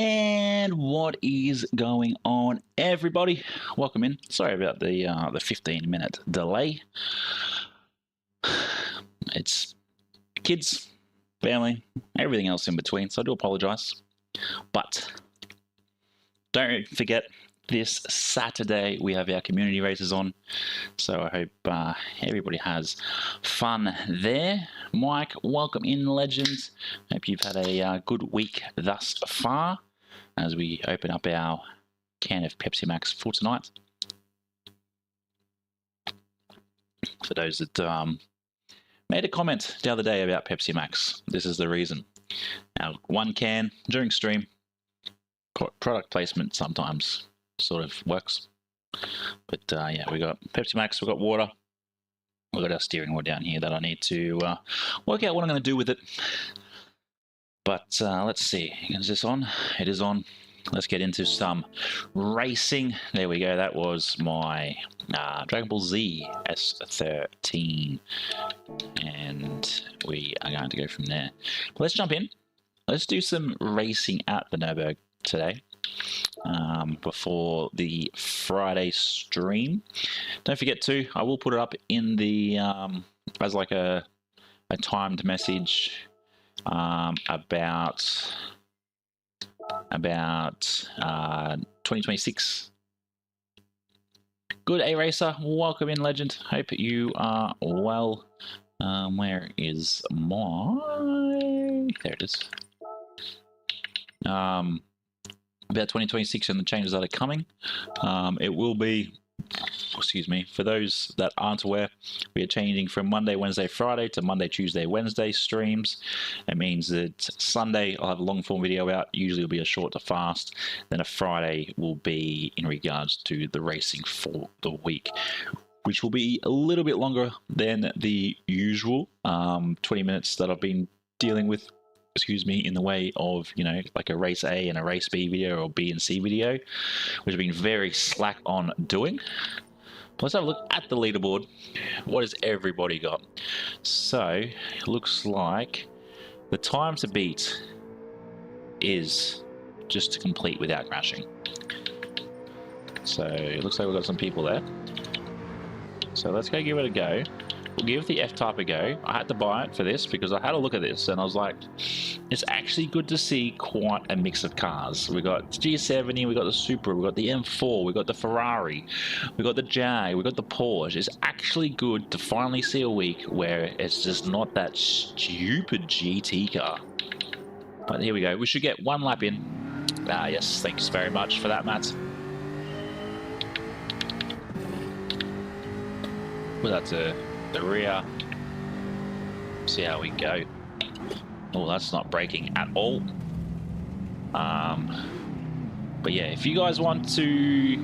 And what is going on, everybody? Welcome in. Sorry about the 15-minute delay. It's kids, family, everything else in between, so I do apologize. But don't forget, this Saturday we have our community races on, so I hope everybody has fun there. Mike, welcome in, legend. Hope you've had a good week thus far as we open up our can of Pepsi Max for tonight. For those that made a comment the other day about Pepsi Max, this is the reason. Now, one can during stream, product placement sometimes sort of works. But yeah, we got Pepsi Max, we got water, we got our steering wheel down here that I need to work out what I'm going to do with it. But let's see, is this on? It is on. Let's get into some racing. There we go. That was my Dragon Ball Z S13, and we are going to go from there. Let's jump in. Let's do some racing at the Nürburgring today. Before the Friday stream. Don't forget to, I will put it up in the as like a timed message about 2026. Good, A Racer, welcome in, legend. Hope you are well. Where is my, there it is. About 2026 and the changes that are coming. It will be, excuse me, for those that aren't aware, we are changing from Monday, Wednesday, Friday to Monday, Tuesday, Wednesday streams. It means that Sunday I'll have a long form video out, usually it'll be a short to fast, then a Friday will be in regards to the racing for the week, which will be a little bit longer than the usual 20 minutes that I've been dealing with, excuse me, in the way of, you know, like a race A and a race B video or B and C video, which I've been very slack on doing. Let's have a look at the leaderboard. What has everybody got? So it looks like the time to beat is just to complete without crashing. So it looks like we've got some people there. So let's go give it a go. We'll give the F-Type a go. I had to buy it for this because I had a look at this and I was like, it's actually good to see quite a mix of cars. We got G7, we got the Supra, we got the M4, we got the Ferrari, we got the Jag, we got the Porsche. It's actually good to finally see a week where it's just not that stupid GT car. But here we go. We should get one lap in. Ah, yes, thanks very much for that, Matt. Well, that's the rear. See how we go. Oh, that's not braking at all. But yeah, if you guys want to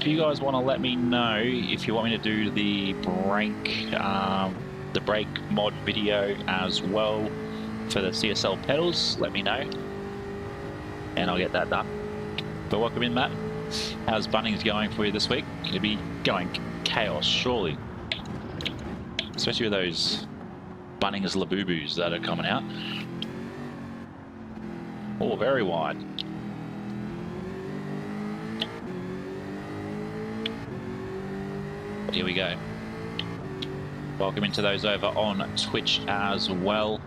let me know if you want me to do the brake mod video as well for the CSL pedals, let me know and I'll get that done. But welcome in, Matt. How's Bunnings going for you this week? It'll be going chaos, surely. Especially with those Bunnings Labubus that are coming out. Oh, very wide. But here we go. Welcome into those over on Twitch as well.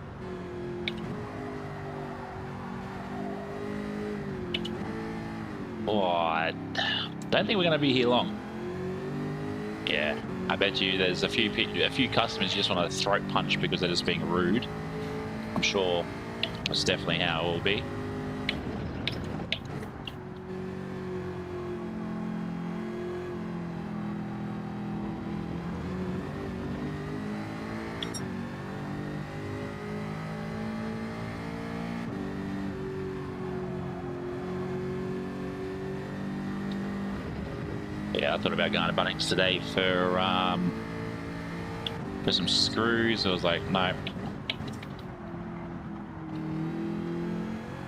Oh, I don't think we're going to be here long. Yeah. I bet you there's a few customers just want to throat punch because they're just being rude. I'm sure that's definitely how it will be. Yeah, I thought about going to Bunnings today for some screws. I was like, no.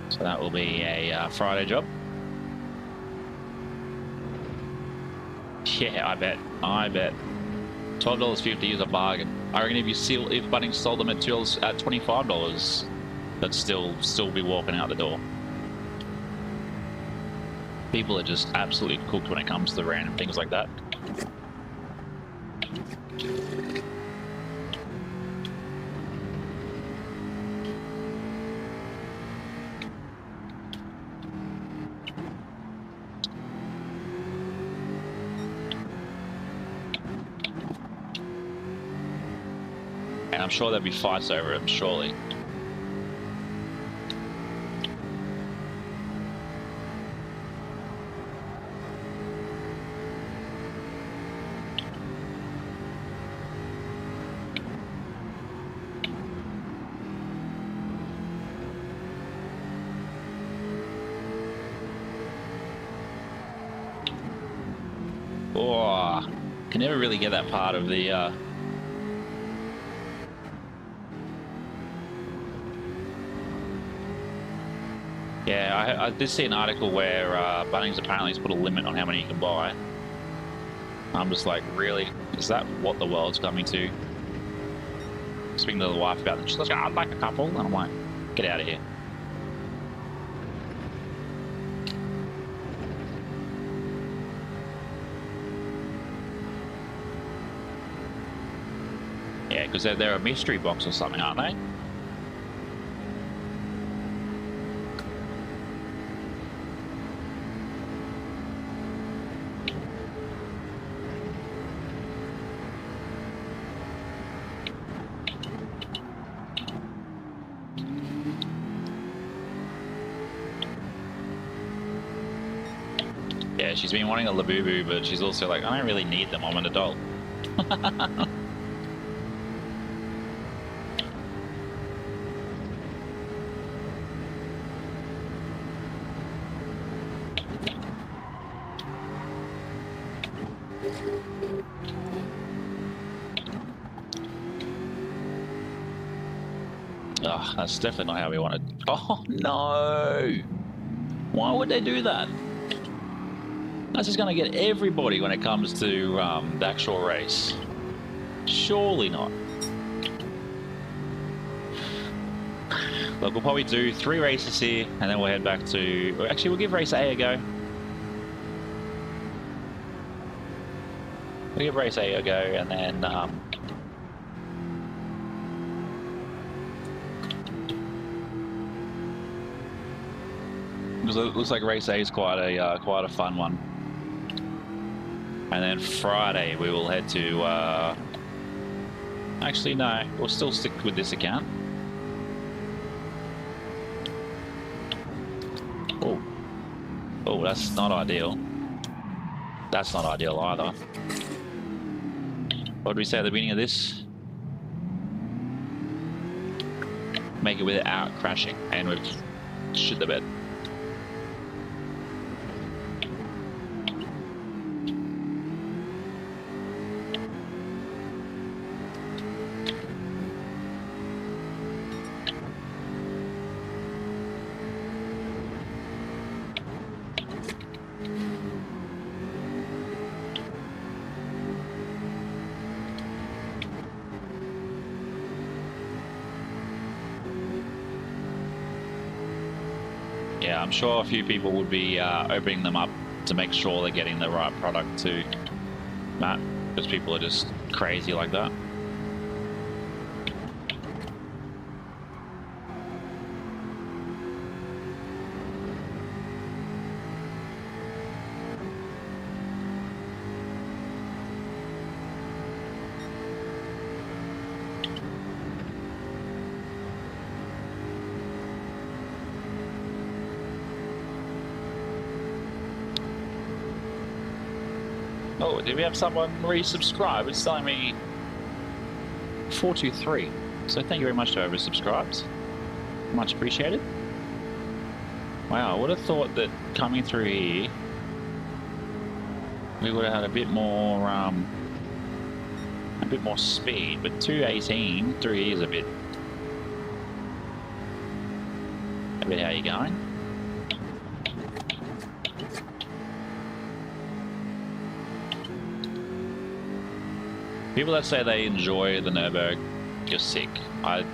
So that will be a Friday job. Yeah, I bet. $12.50 is a bargain. I reckon if Bunnings sold them at $25, they'd still be walking out the door. People are just absolutely cooked when it comes to random things like that. And I'm sure there'll be fights over him, surely. Oh, can never really get that part of the yeah, I did see an article where Bunnings apparently has put a limit on how many you can buy. I'm just like, really? Is that what the world's coming to? Speaking to the wife about it, she's like, I'd like a couple. And I'm like, get out of here. Yeah, because they're a mystery box or something, aren't they? Yeah, she's been wanting a Labubu, but she's also like, I don't really need them, I'm an adult. Oh, that's definitely not how we want it. Oh, no! Why would they do that? That's just going to get everybody when it comes to the actual race. Surely not. Look, we'll probably do 3 races here, and then we'll head back to... Actually, we'll give race A a go. We'll give race A a go, and then... because it looks like race A is quite a fun one. And then Friday we will head to, actually no, we'll still stick with this account. Oh, oh, that's not ideal. That's not ideal either. What did we say at the beginning of this? Make it without crashing, and we've shit the bed. Yeah, I'm sure a few people would be opening them up to make sure they're getting the right product too, Matt, because people are just crazy like that. Oh, did we have someone resubscribe? It's telling me 423. So thank you very much to whoever subscribed. Much appreciated. Wow, I would have thought that coming through here, we would have had a bit more speed, but 218 through here is a bit how you going? People that say they enjoy the Nürburgring, you're sick. I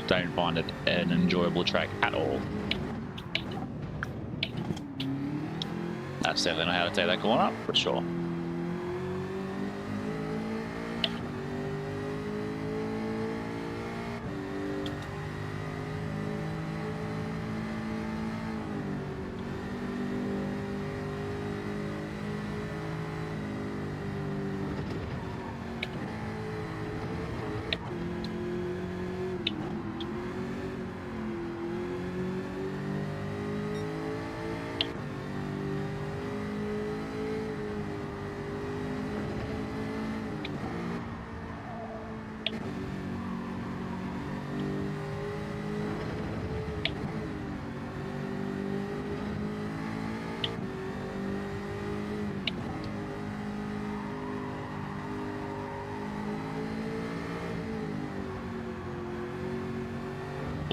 don't find it an enjoyable track at all. That's definitely not how to take that corner, for sure.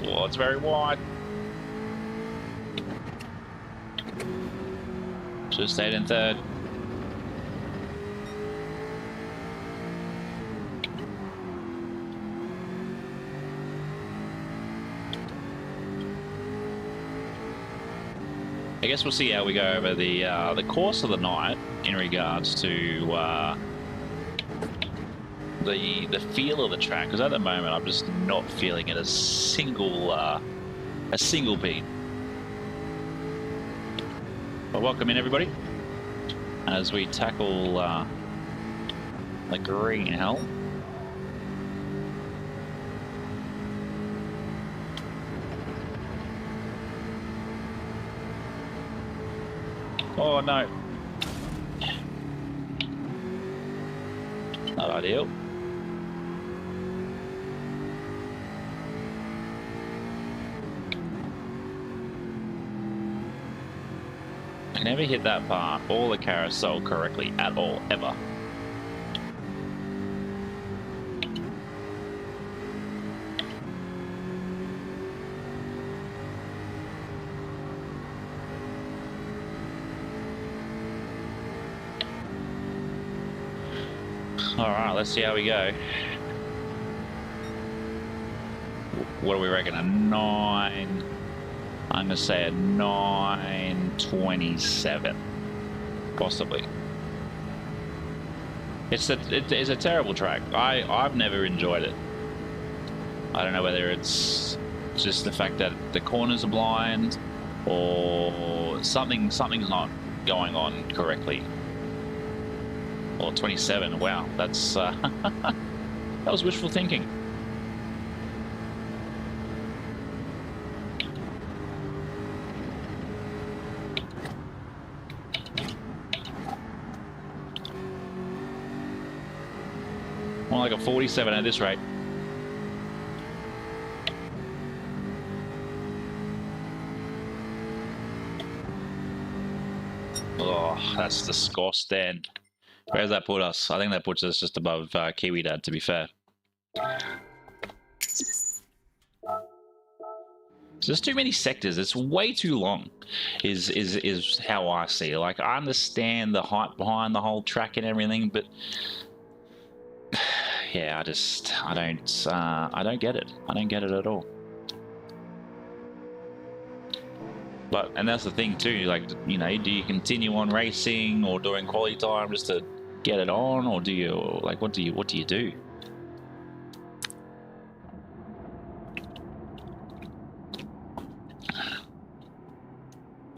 Oh, it's very wide. Should have stayed in third. I guess we'll see how we go over the course of the night in regards to the feel of the track, because at the moment I'm just not feeling it a single beat. But welcome in, everybody, as we tackle the green hell. Oh no, not ideal. I never hit that part or the carousel correctly at all, ever. Alright, let's see how we go. What do we reckon? A 9... I'm going to say a 9:27, possibly. It's a terrible track. I've never enjoyed it. I don't know whether it's just the fact that the corners are blind or something's not going on correctly. Or 27. Wow, that's that was wishful thinking. More like a 47 at this rate. Oh, that's disgusting. Where does that put us? I think that puts us just above Kiwi Dad, to be fair. There's too many sectors. It's way too long, is how I see it. Like, I understand the hype behind the whole track and everything, but yeah, I don't get it. I don't get it at all. But, and that's the thing too, like, you know, do you continue on racing or doing quality time just to get it on, or do you, like, what do you do?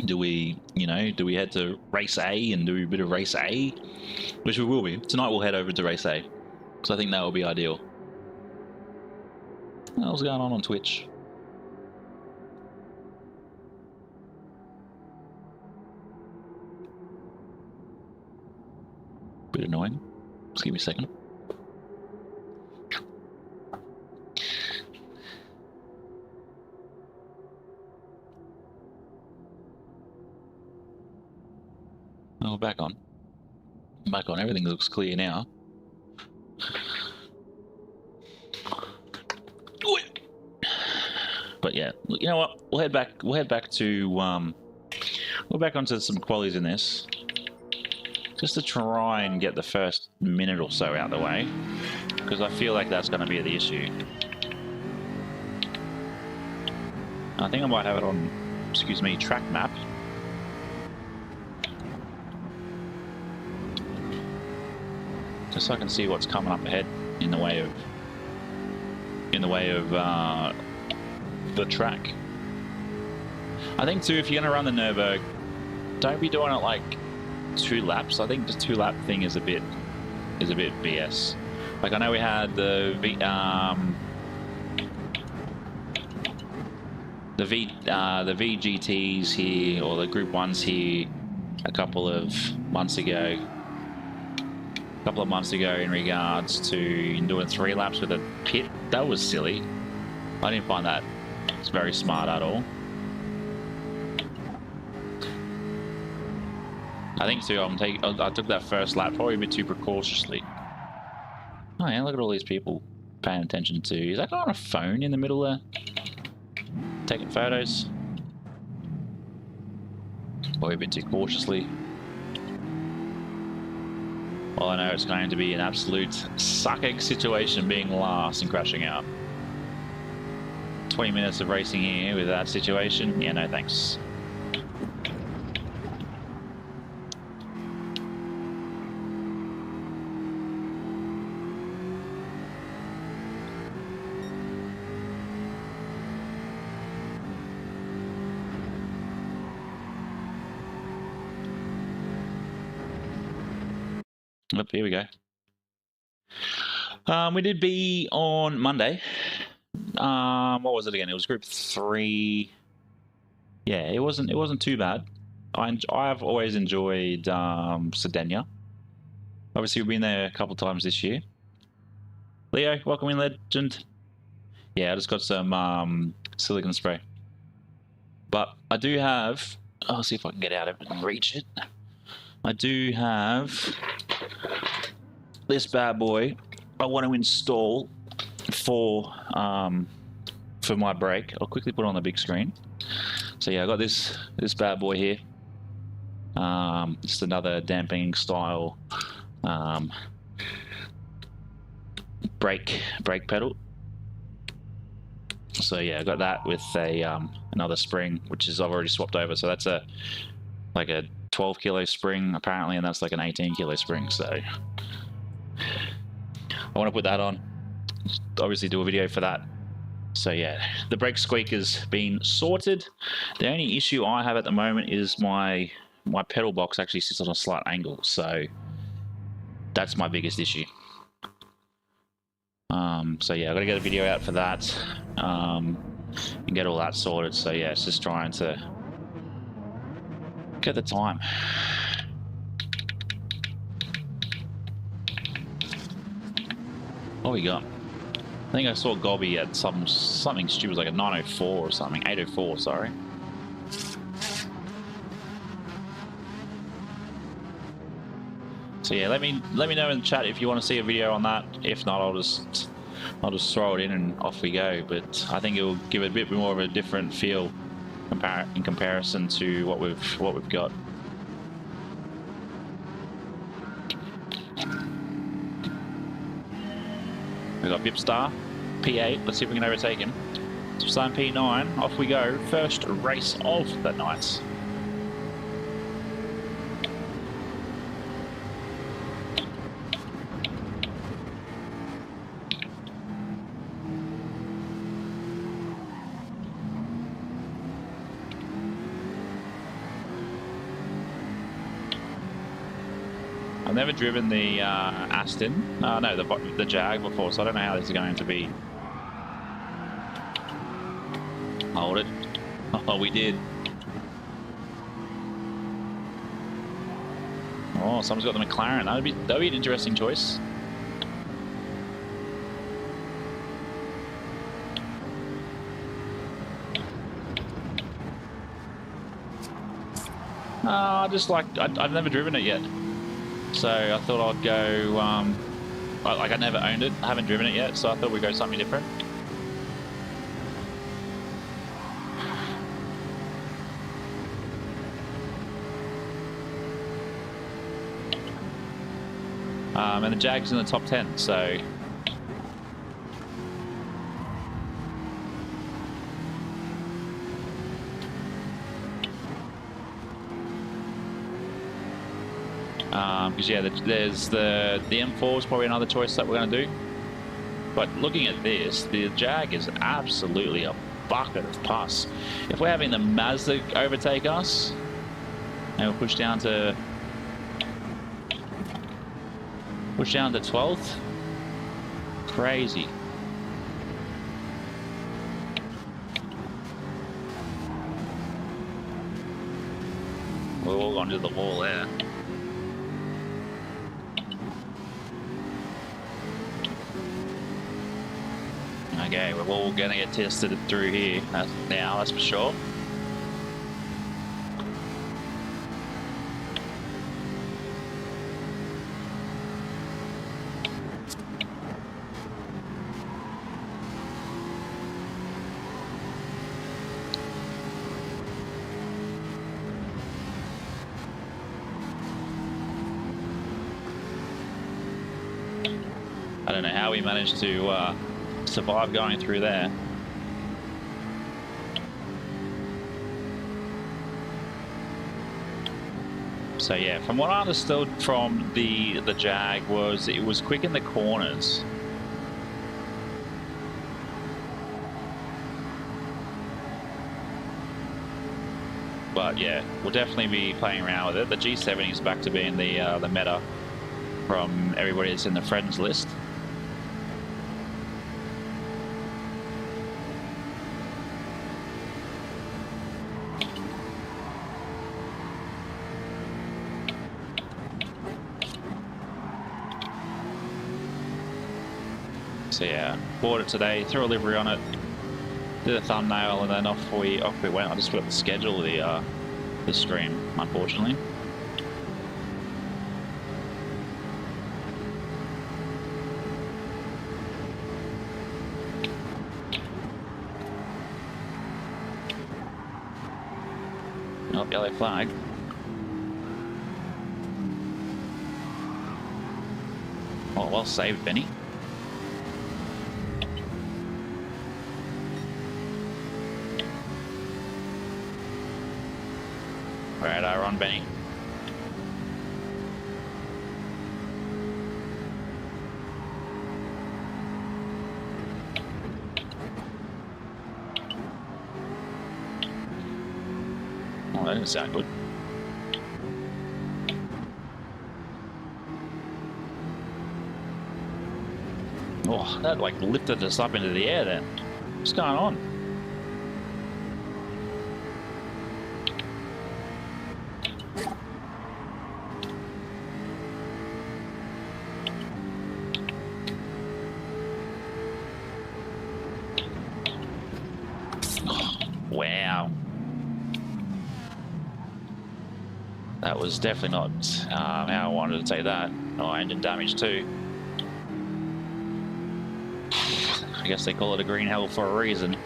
Do we, you know, do we head to race A and do a bit of race A? Which we will be. Tonight we'll head over to race A, because I think that will be ideal. What's going on Twitch? Bit annoying. Just give me a second. Oh, back on. Back on. Everything looks clear now. But yeah, you know what? We'll head back. We'll head back to we're back onto some qualies in this, just to try and get the first minute or so out the way, because I feel like that's going to be the issue. I think I might have it on, excuse me, track map. just so I can see what's coming up ahead in the way of the track. I think too, if you're gonna run the Nürburgring, don't be doing it like 2 laps. I think the 2-lap thing is a bit BS. Like I know we had the VGTs here, or the Group 1s here a couple of months ago in regards to doing 3 laps with a pit. That was silly. I didn't find that very smart at all. I think too, I took that first lap probably a bit too precautiously. Oh yeah, look at all these people paying attention to. Is that guy on a phone in the middle there? Taking photos? Probably a bit too cautiously. Well, I know it's going to be an absolute suck-egg situation being last and crashing out. 20 minutes of racing here with that situation? Yeah, no thanks. Yep, here we go. We did B on Monday. What was it again? It was Group 3. Yeah, it wasn't too bad. I've always enjoyed Sardegna. Obviously, we've been there a couple times this year. Leo, welcome in, legend. Yeah, I just got some silicon spray. But I do have. I'll see if I can get out of it and reach it. I do have this bad boy I want to install for my brake. I'll quickly put it on the big screen. So yeah, I got this bad boy here. Just another damping style brake pedal. So yeah, I got that with a another spring, which is I've already swapped over. So that's like a 12 kilo spring apparently, and that's like an 18 kilo spring. So I want to put that on, obviously do a video for that. So yeah, the brake squeak has been sorted. The only issue I have at the moment is my pedal box actually sits on a slight angle, so that's my biggest issue. So yeah, I've got to get a video out for that and get all that sorted. So yeah, it's just trying to get the time. What we got? I think I saw Gobby at something stupid, like a 904 or something, 804, sorry. So yeah, let me know in the chat if you want to see a video on that. If not, I'll just throw it in and off we go. But I think it will give it a bit more of a different feel in comparison to what we've got. We've got Bipstar, P8, let's see if we can overtake him. Sun P9, off we go. First race of the night. I've never driven the Aston, no, the Jag before, so I don't know how this is going to be. Hold it. Oh, we did. Oh, someone's got the McLaren. That'd be an interesting choice. I've never driven it yet. So I thought I'd go, like I never owned it, I haven't driven it yet, so I thought we'd go something different. And the Jag's in the top 10, so... Because yeah, there's the M4 is probably another choice that we're going to do. But looking at this, the Jag is absolutely a bucket of pus. If we're having the Mazda overtake us, and we'll push down to 12th, crazy. We're all gone to the wall there. Okay, we're all gonna get tested through here now, that's for sure. I don't know how we managed to survive going through there. So yeah, from what I understood from the Jag was it was quick in the corners. But yeah, we'll definitely be playing around with it. The G7 is back to being the meta from everybody that's in the friends list. So yeah, bought it today, threw a livery on it, did a thumbnail, and then off we went. I just forgot to schedule the stream, unfortunately. Oh, yellow flag. Oh, well saved, Benny. Alright, I run Benny. Oh, that didn't sound good. Oh, that like lifted us up into the air then. What's going on? Wow. That was definitely not how I wanted to take that. Oh, engine damage too. I guess they call it a green hell for a reason.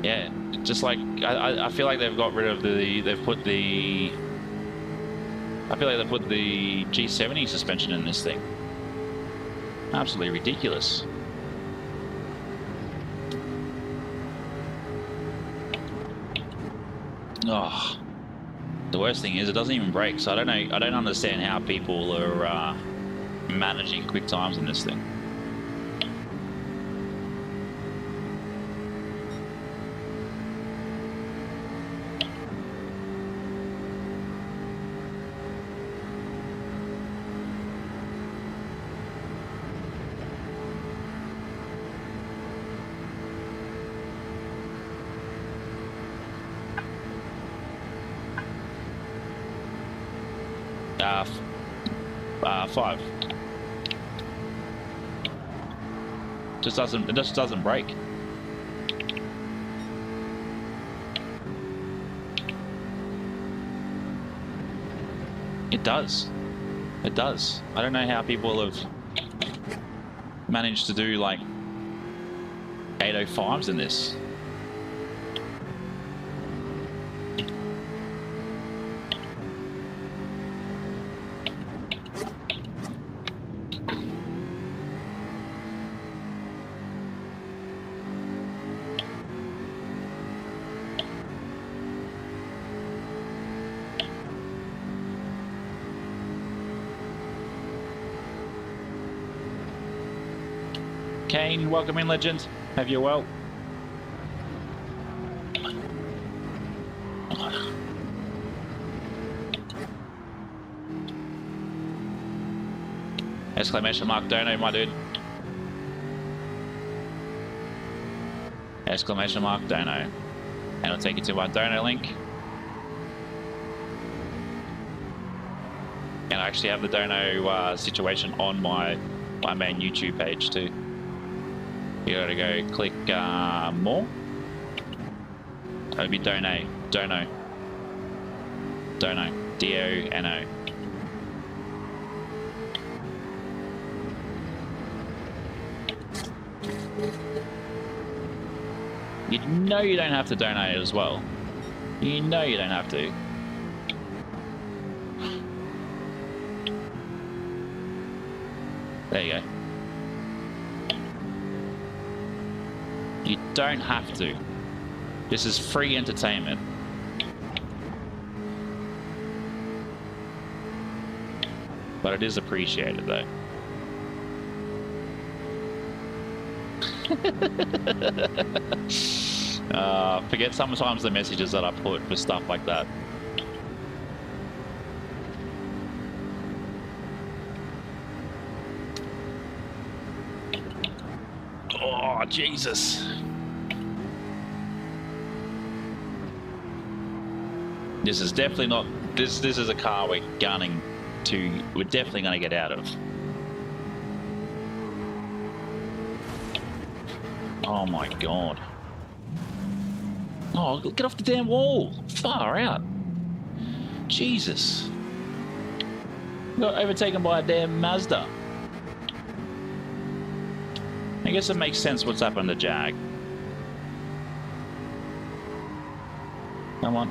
Yeah, just like I feel like they've got rid of I feel like they put the G70 suspension in this thing. Absolutely ridiculous. Oh, the worst thing is it doesn't even brake. So I don't know. I don't understand how people are managing quick times in this thing. Five. It just doesn't brake. It does. It does. I don't know how people have managed to do like 805s in this. UNKIND, welcome in, legend. Have you well? Exclamation mark dono, my dude. Exclamation mark dono. And I'll take you to my dono link. And I actually have the dono situation on my main YouTube page too. You gotta go click more. That would be dono. Dono. Dono. D-O-N-O. You know you don't have to donate as well. You know you don't have to. There you go. You don't have to. This is free entertainment. But it is appreciated though. Forget sometimes the messages that I put for stuff like that. Oh, Jesus. This is definitely not, this is a car we're gunning to, we're definitely going to get out of. Oh my God. Oh, get off the damn wall. Far out. Jesus. Got overtaken by a damn Mazda. I guess it makes sense what's happened to Jag. Come on.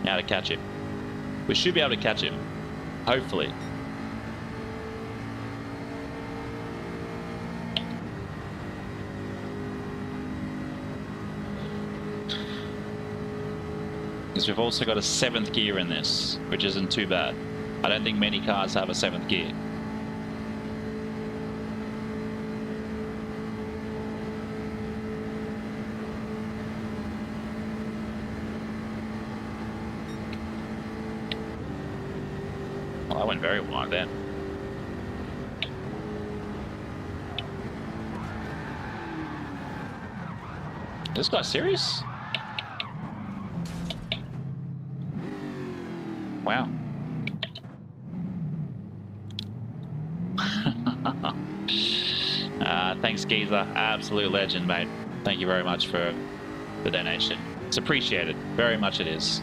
Now to catch him. We should be able to catch him. Hopefully. Because we've also got a 7th gear in this, which isn't too bad. I don't think many cars have a 7th gear. Well, that went very wide then. This guy's serious? Wow. Thanks, Geezer. Absolute legend, mate. Thank you very much for the donation. It's appreciated. Very much it is.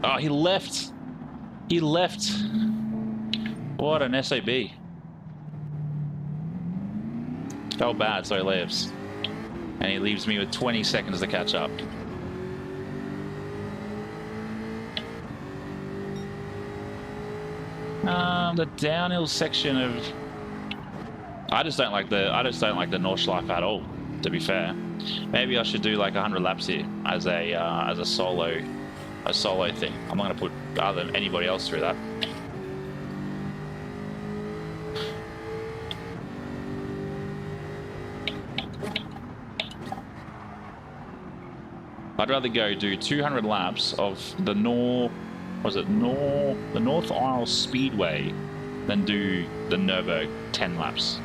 Oh, he left. He left. What an SAB. Felt bad, so he leaves. And he leaves me with 20 seconds to catch up. The downhill section of... I just don't like the Nordschleife at all, to be fair. Maybe I should do like 100 laps here as a solo thing. I'm not going to put other than anybody else through that. I'd rather go do 200 laps of the North Isle Speedway than do the Nürburgring 10 laps.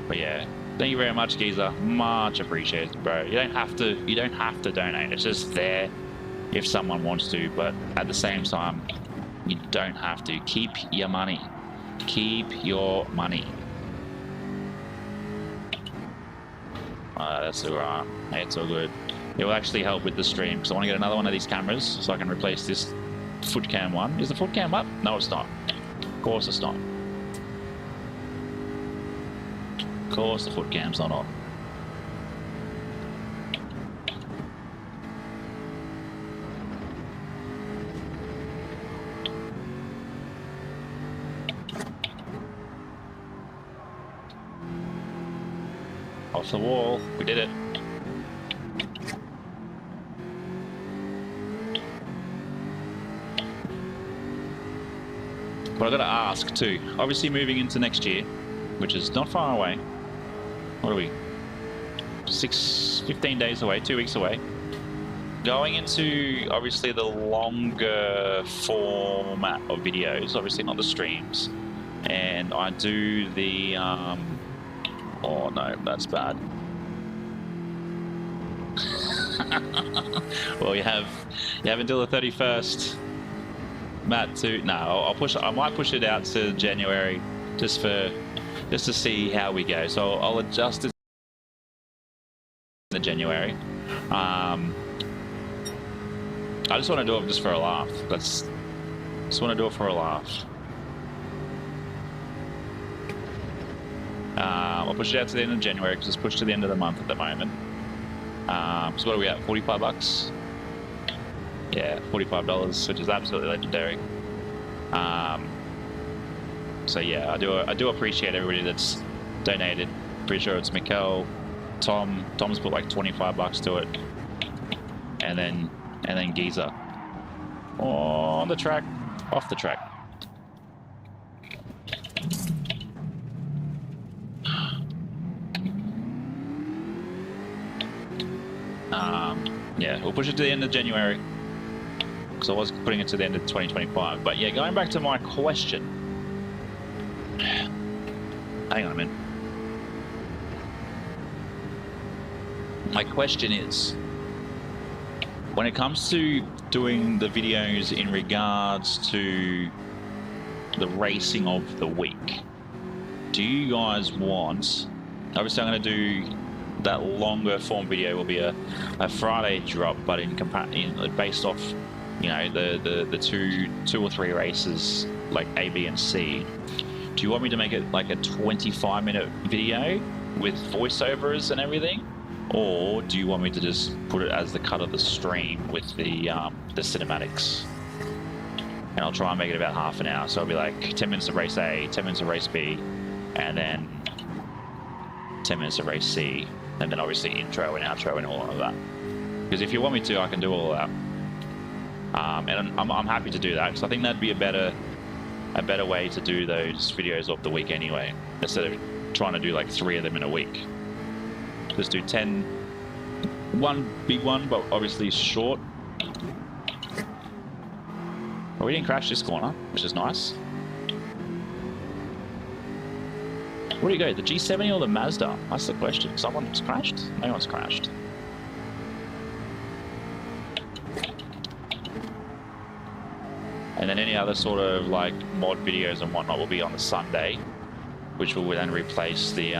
But yeah, thank you very much, Geezer. Much appreciated, bro. You don't have to donate. It's just there if someone wants to, but at the same time, you don't have to. Keep your money. Keep your money. That's alright. It's all good. It will actually help with the stream because I want to get another one of these cameras so I can replace this foot cam one. Is the foot cam up? No, it's not. Of course it's not. Of course the foot cam's not on. off the wall. We did it. But I've got to ask too. Obviously moving into next year, which is not far away. What are we? 15 days away, 2 weeks away. Going into obviously the longer format of videos, obviously not the streams. And I do the, oh no, that's bad. Well, you have until the 31st. Matt, to no, I might push it out to January just to see how we go. So I'll adjust it in the January. I just want to do it just for a laugh. Just want to do it for a laugh. I'll push it out to the end of January because it's pushed to the end of the month at the moment. So what are we at? $45? Yeah, $45, which is absolutely legendary. So yeah, I do appreciate everybody that's donated. Pretty sure it's Mikkel, Tom's put like $25 to it, and then Giza on the track, off the track. Yeah, we'll push it to the end of January because I was putting it to the end of 2025. But yeah, going back to my question. Hang on a minute. My question is, when it comes to doing the videos in regards to the racing of the week, do you guys want, obviously I'm going to do that longer form video will be a Friday drop, but based off, you know, the two or three races like A, B, and C. Do you want me to make it like a 25-minute video with voiceovers and everything, or do you want me to just put it as the cut of the stream with the cinematics? And I'll try and make it about half an hour. So it'll be like 10 minutes of race A, 10 minutes of race B, and then 10 minutes of race C, and then obviously intro and outro and all of that. Because if you want me to, I can do all of that. And I'm happy to do that, because I think that'd be a better way to do those videos of the week anyway, instead of trying to do like 3 of them in a week. Just do 10, one big one, but obviously short. Well, we didn't crash this corner, which is nice. Where do you go, the G7 or the Mazda? That's the question. Someone's crashed? No one's crashed. And then any other sort of like mod videos and whatnot will be on the Sunday, which will then replace the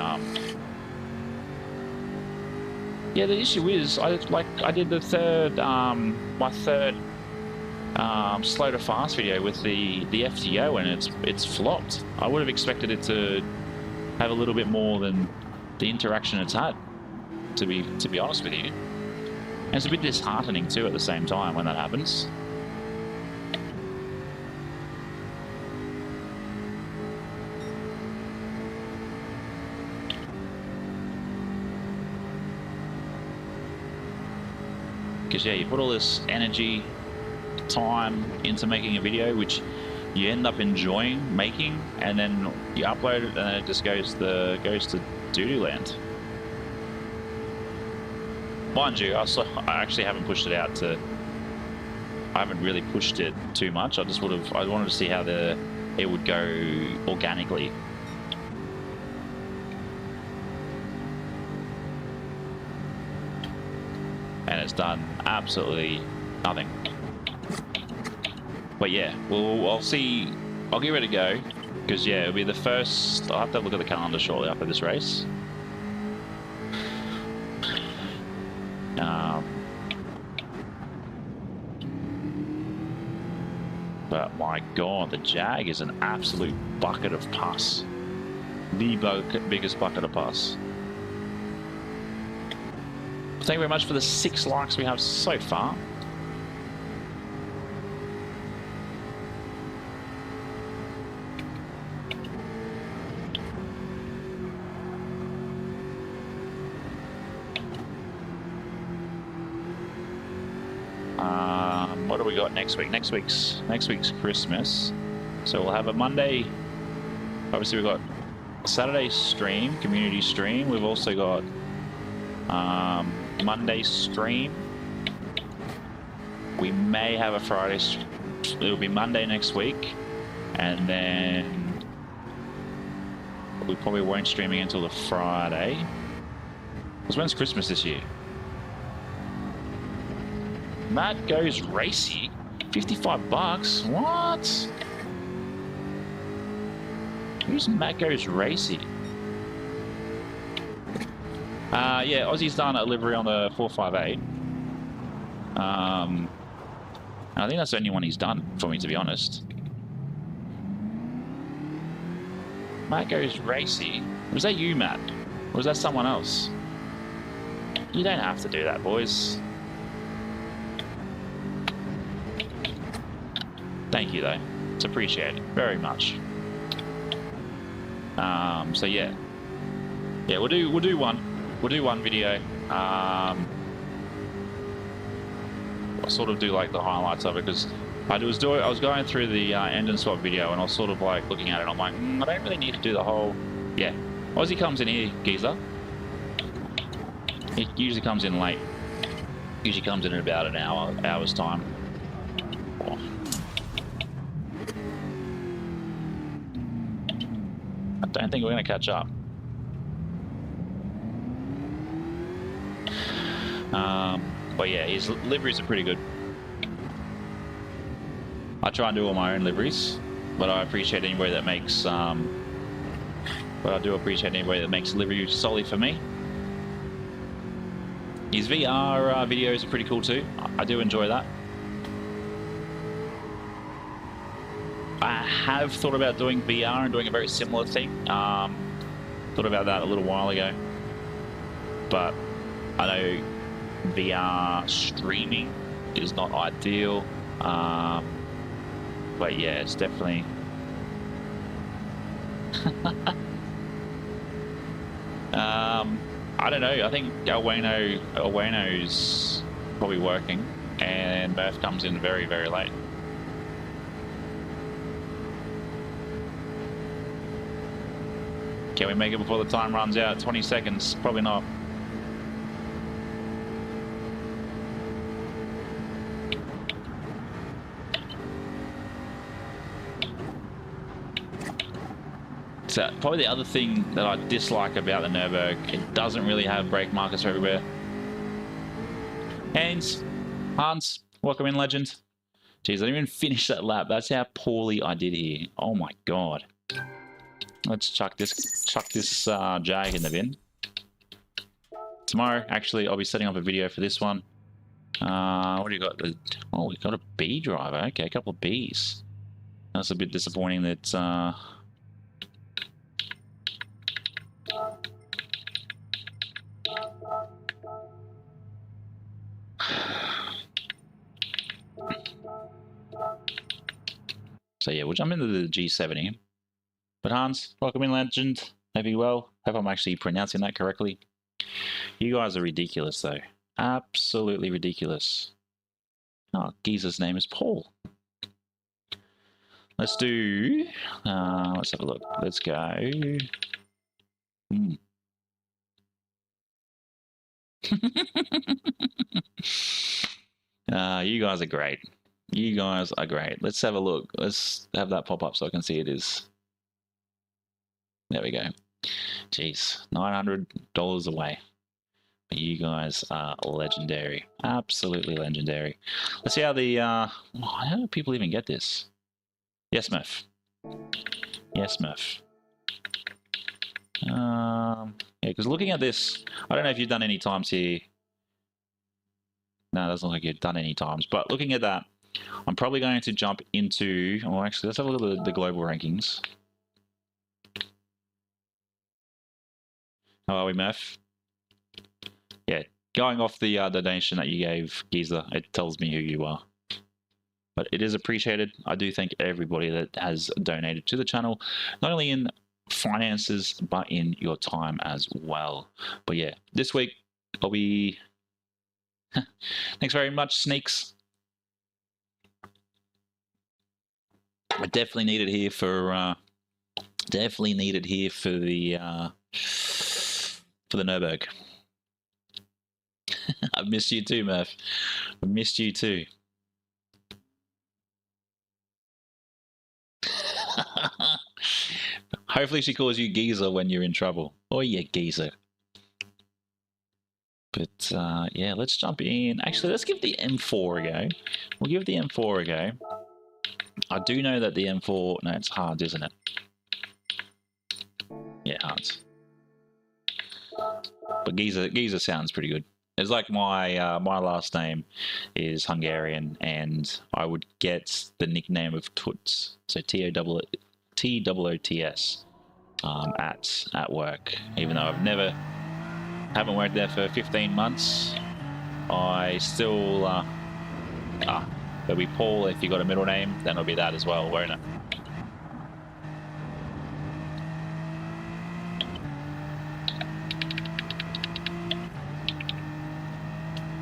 yeah, the issue is I did the third my third slow to fast video with the FTO, and it's flopped. I would have expected it to have a little bit more than the interaction it's had, to be honest with you. And it's a bit disheartening too at the same time when that happens. Because yeah, you put all this energy, time into making a video, which you end up enjoying making, and then you upload it, and then it just goes to doo-doo land. Mind you, I actually haven't pushed it out to. I haven't really pushed it too much. I wanted to see how it would go organically. And it's done absolutely nothing. But yeah, I'll see. I'll give it a go, because yeah, it'll be the first. I'll have to look at the calendar shortly after this race. But my God, the Jag is an absolute bucket of pus. The biggest bucket of pus. Thank you very much for the 6 likes we have so far. we got next week? Next week's Christmas. So we'll have a Monday. Obviously, we've got a Saturday stream, community stream. We've also got Monday stream. We may have a Friday. It'll be Monday next week, and then we probably won't stream again until the Friday. Because when's Christmas this year? Matt Goes Racy, $55. What? Who's Matt Goes Racy? Yeah, Aussie's done a livery on the 458. I think that's the only one he's done for me, to be honest. Matt Goes Racy. Was that you, Matt? Or was that someone else? You don't have to do that, boys. Thank you, though. It's appreciated very much. So yeah, we'll do one video. I'll sort of do like the highlights of it, because I was going through the end and swap video, and I was sort of like looking at it. I'm like, I don't really need to do the whole. Yeah, Aussie comes in here, geezer. He usually comes in late. Usually comes in about an hour's time. Oh. I don't think we're going to catch up. But yeah, his liveries are pretty good. I try and do all my own liveries, but I appreciate anybody that makes. But I do appreciate anybody that makes liveries solely for me. His VR videos are pretty cool too. I do enjoy that. I have thought about doing VR and doing a very similar thing. Thought about that a little while ago, but I know VR streaming is not ideal. But yeah, it's definitely. I don't know. I think Elwano's probably working, and Murph comes in very, very late. Can we make it before the time runs out? 20 seconds? Probably not. So probably the other thing that I dislike about the Nürburgring, it doesn't really have brake markers everywhere. Hans, welcome in, legend. Jeez, I didn't even finish that lap. That's how poorly I did here. Oh my god. Let's chuck this Jag in the bin. Tomorrow, actually, I'll be setting up a video for this one. What do you got? Oh, we got a B driver. Okay, a couple of Bs. That's a bit disappointing that. So yeah, we'll jump into the G7 here. But Hans, welcome in, legend. Hope you're well. Hope I'm actually pronouncing that correctly. You guys are ridiculous, though. Absolutely ridiculous. Oh, Geezer's name is Paul. Let's do. Let's have a look. Let's go. You guys are great. You guys are great. Let's have a look. Let's have that pop up so I can see it is. There we go. Jeez, $900 away. You guys are legendary. Absolutely legendary. Let's see how the... how do people even get this? Yes, Murph. Yes, Murph. Yeah, because looking at this, I don't know if you've done any times here. No, it doesn't look like you've done any times. But looking at that, I'm probably going to jump into... Well, actually, let's have a look at the global rankings. How are we, Murph? Yeah, going off the donation that you gave, Geezer, it tells me who you are. But it is appreciated. I do thank everybody that has donated to the channel, not only in finances, but in your time as well. But yeah, this week I'll be... Thanks very much, Sneaks. I definitely need it here for the Nürburgring. I missed you too, Murph. I missed you too. Hopefully she calls you geezer when you're in trouble. Oh yeah, geezer. But yeah, let's jump in. Actually, let's give the M4 a go. We'll give the M4 a go. I do know that the M4... No, it's hard, isn't it? Yeah, hard. But geezer sounds pretty good. It's like my my last name is Hungarian, and I would get the nickname of Toots. So T-O-O-T-S at work. Even though haven't worked there for 15 months, I still there'll be Paul if you got a middle name, then it'll be that as well, won't it?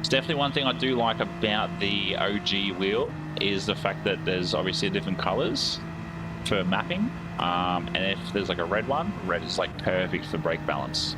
It's definitely one thing I do like about the OG wheel is the fact that there's obviously different colors for mapping, and if there's like a red one, red is like perfect for brake balance.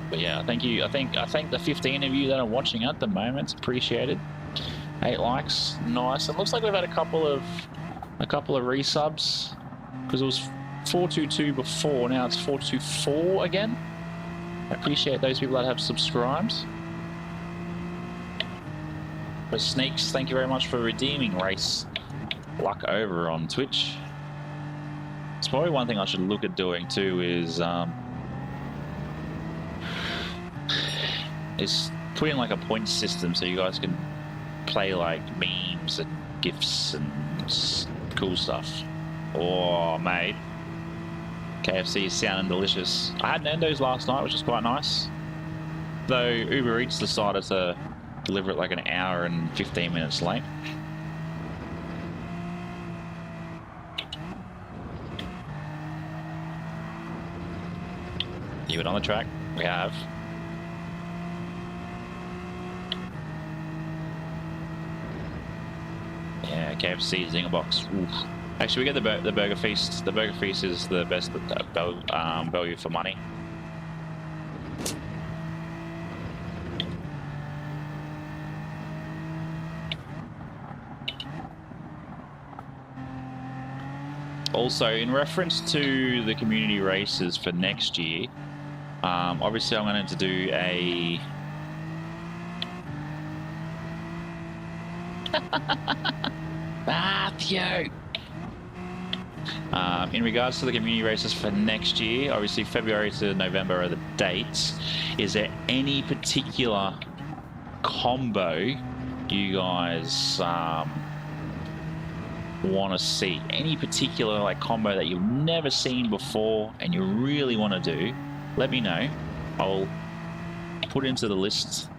But yeah, thank you. I think the 15 of you that are watching at the moment, appreciated. 8 likes, nice. It looks like we've had a couple of resubs because it was 422 before. Now it's 424 again. I appreciate those people that have subscribed. But Sneaks, thank you very much for redeeming race luck over on Twitch. It's probably one thing I should look at doing too is put in like a point system so you guys can play like memes and gifs and cool stuff. Oh, mate. KFC is sounding delicious. I had Nando's last night, which was quite nice. Though Uber Eats decided to deliver it like an hour and 15 minutes late. You went on the track? We have. Yeah, KFC Zinger Box. Oof. Actually, we get the Burger Feast. The Burger Feast is the best value for money. Also, in reference to the community races for next year, obviously I'm going to do a... Matthew! In regards to the community races for next year, obviously February to November are the dates. Is there any particular combo you guys want to see? Any particular like combo that you've never seen before and you really want to do? Let me know. I'll put it into the list.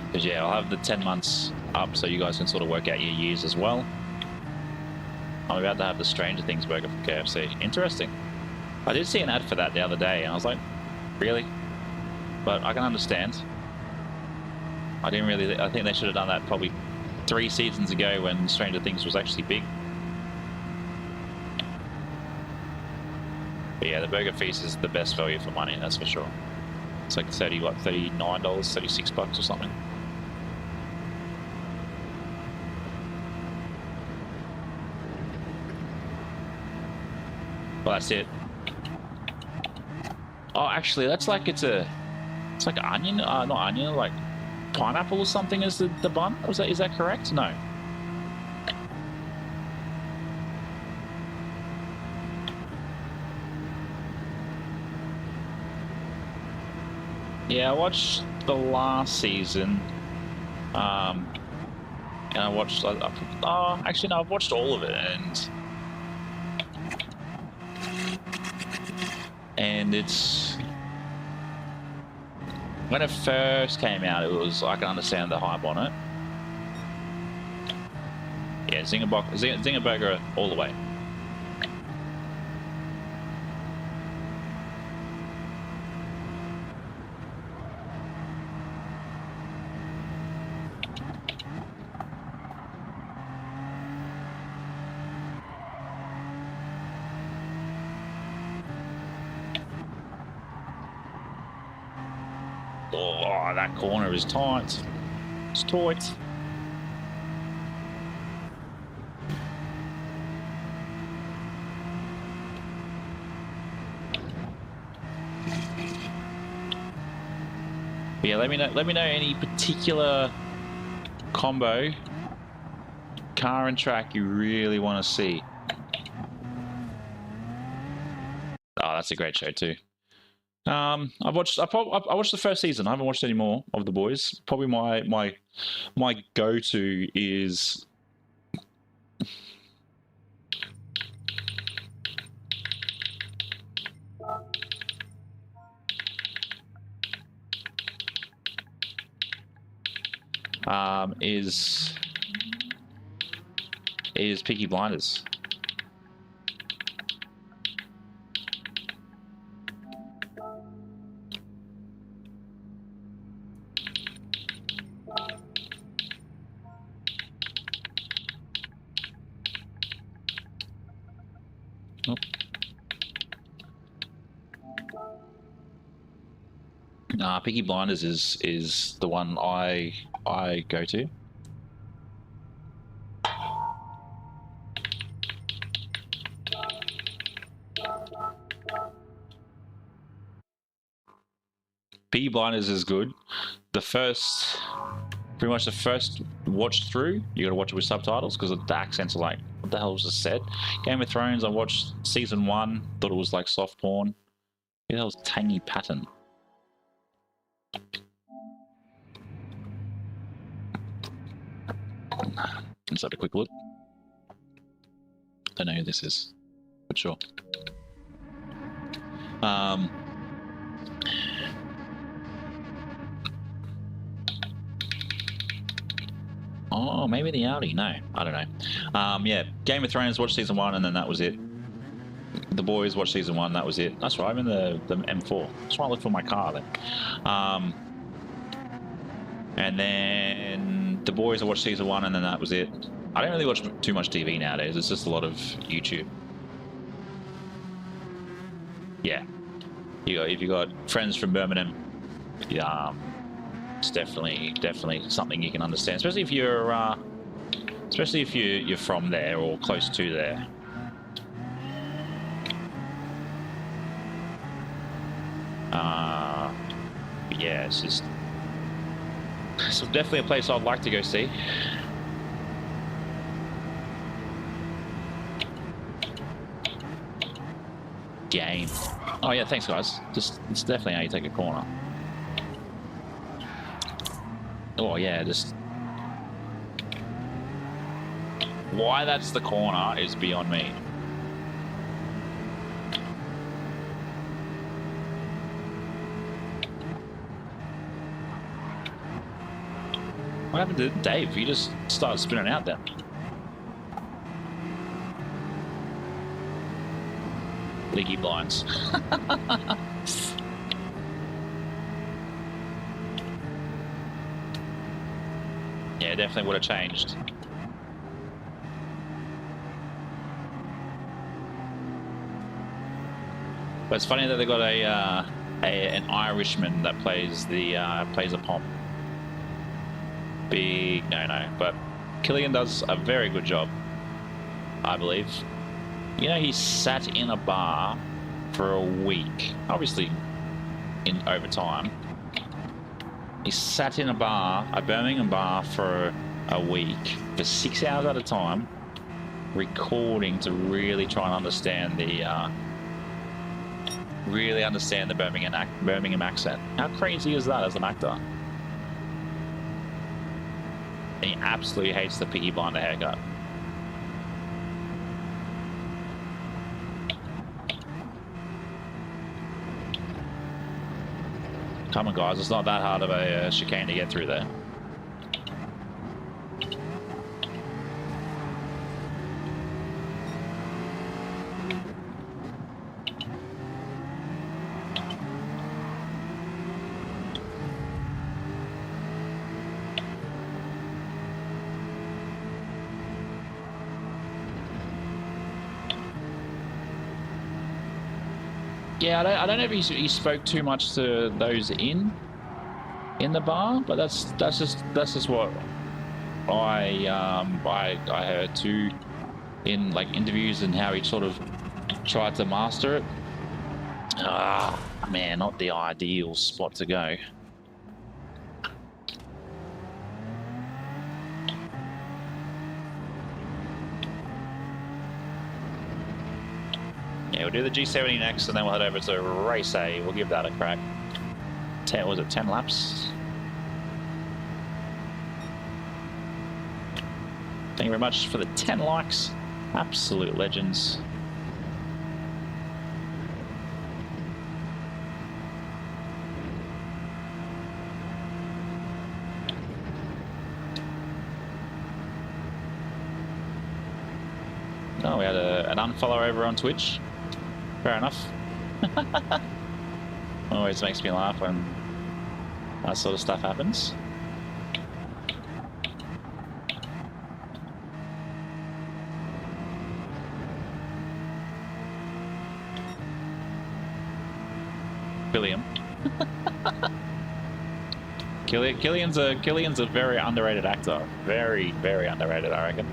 Because yeah, I'll have the 10 months up so you guys can sort of work out your years as well. I'm about to have the Stranger Things burger from KFC. Interesting. I did see an ad for that the other day and I was like, really? But I can understand. I think they should have done that probably 3 seasons ago when Stranger Things was actually big. But yeah, the Burger Feast is the best value for money, that's for sure. It's like $39, $36 or something. Well, that's it. Oh, actually, that's like it's like onion, not onion, like pineapple or something as the bun. Is that correct? No. Yeah, I watched the last season, and I watched. Actually, no, I've watched all of it, and When it first came out, it was, I can understand the hype on it. Yeah, Zinger Burger all the way. Oh, that corner is tight. It's tight. But yeah, let me know any particular combo, car and track you really want to see. Oh, that's a great show too. I watched the first season. I haven't watched any more of The Boys. Probably my go-to is Peaky Blinders. Peaky Blinders is the one I go to. Peaky Blinders is good. Pretty much the first watch through, you gotta watch it with subtitles because the accents are like, what the hell was just said? Game of Thrones, I watched season 1, thought it was like soft porn. What the hell was Tangy Patton? Let's have a quick look. Don't know who this is, but sure. Oh, maybe the Audi. No, I don't know. Yeah, Game of Thrones, watched season 1, and then that was it. The Boys, watched season 1, that was it. That's right, I'm in the M4. That's why I looked for my car then. And then The Boys, I watched season 1, and then that was it. I don't really watch too much TV nowadays. It's just a lot of YouTube. Yeah. If you got friends from Birmingham, yeah, it's definitely something you can understand, especially if you're from there or close to there. Yeah, it's definitely a place I'd like to go see. Game. Oh yeah, thanks guys. It's definitely how you take a corner. Oh yeah, just why that's the corner is beyond me. What happened to Dave? He just started spinning out then. Leaky blinds. Yeah, definitely would have changed. But it's funny that they got an Irishman that plays a pomp. Big no, but Killian does a very good job, I believe. You know, he sat in a bar for a week, obviously in overtime. He sat in a Birmingham bar for a week, for 6 hours at a time, recording to really try and understand the Birmingham accent. How crazy is that as an actor? And he absolutely hates the Peaky Blinder haircut. Come on, guys. It's not that hard of a chicane to get through there. Yeah, I don't know if he spoke too much to those in the bar, but that's just what I heard too in like interviews and how he sort of tried to master it. Ah, man, not the ideal spot to go. Yeah, we'll do the G70 next, and then we'll head over to race A. We'll give that a crack. 10, was it 10 laps? Thank you very much for the 10 likes. Absolute legends. Oh, we had an unfollow over on Twitch. Fair enough. Always makes me laugh when that sort of stuff happens. Killian. Killian's a very underrated actor. Very, very underrated, I reckon.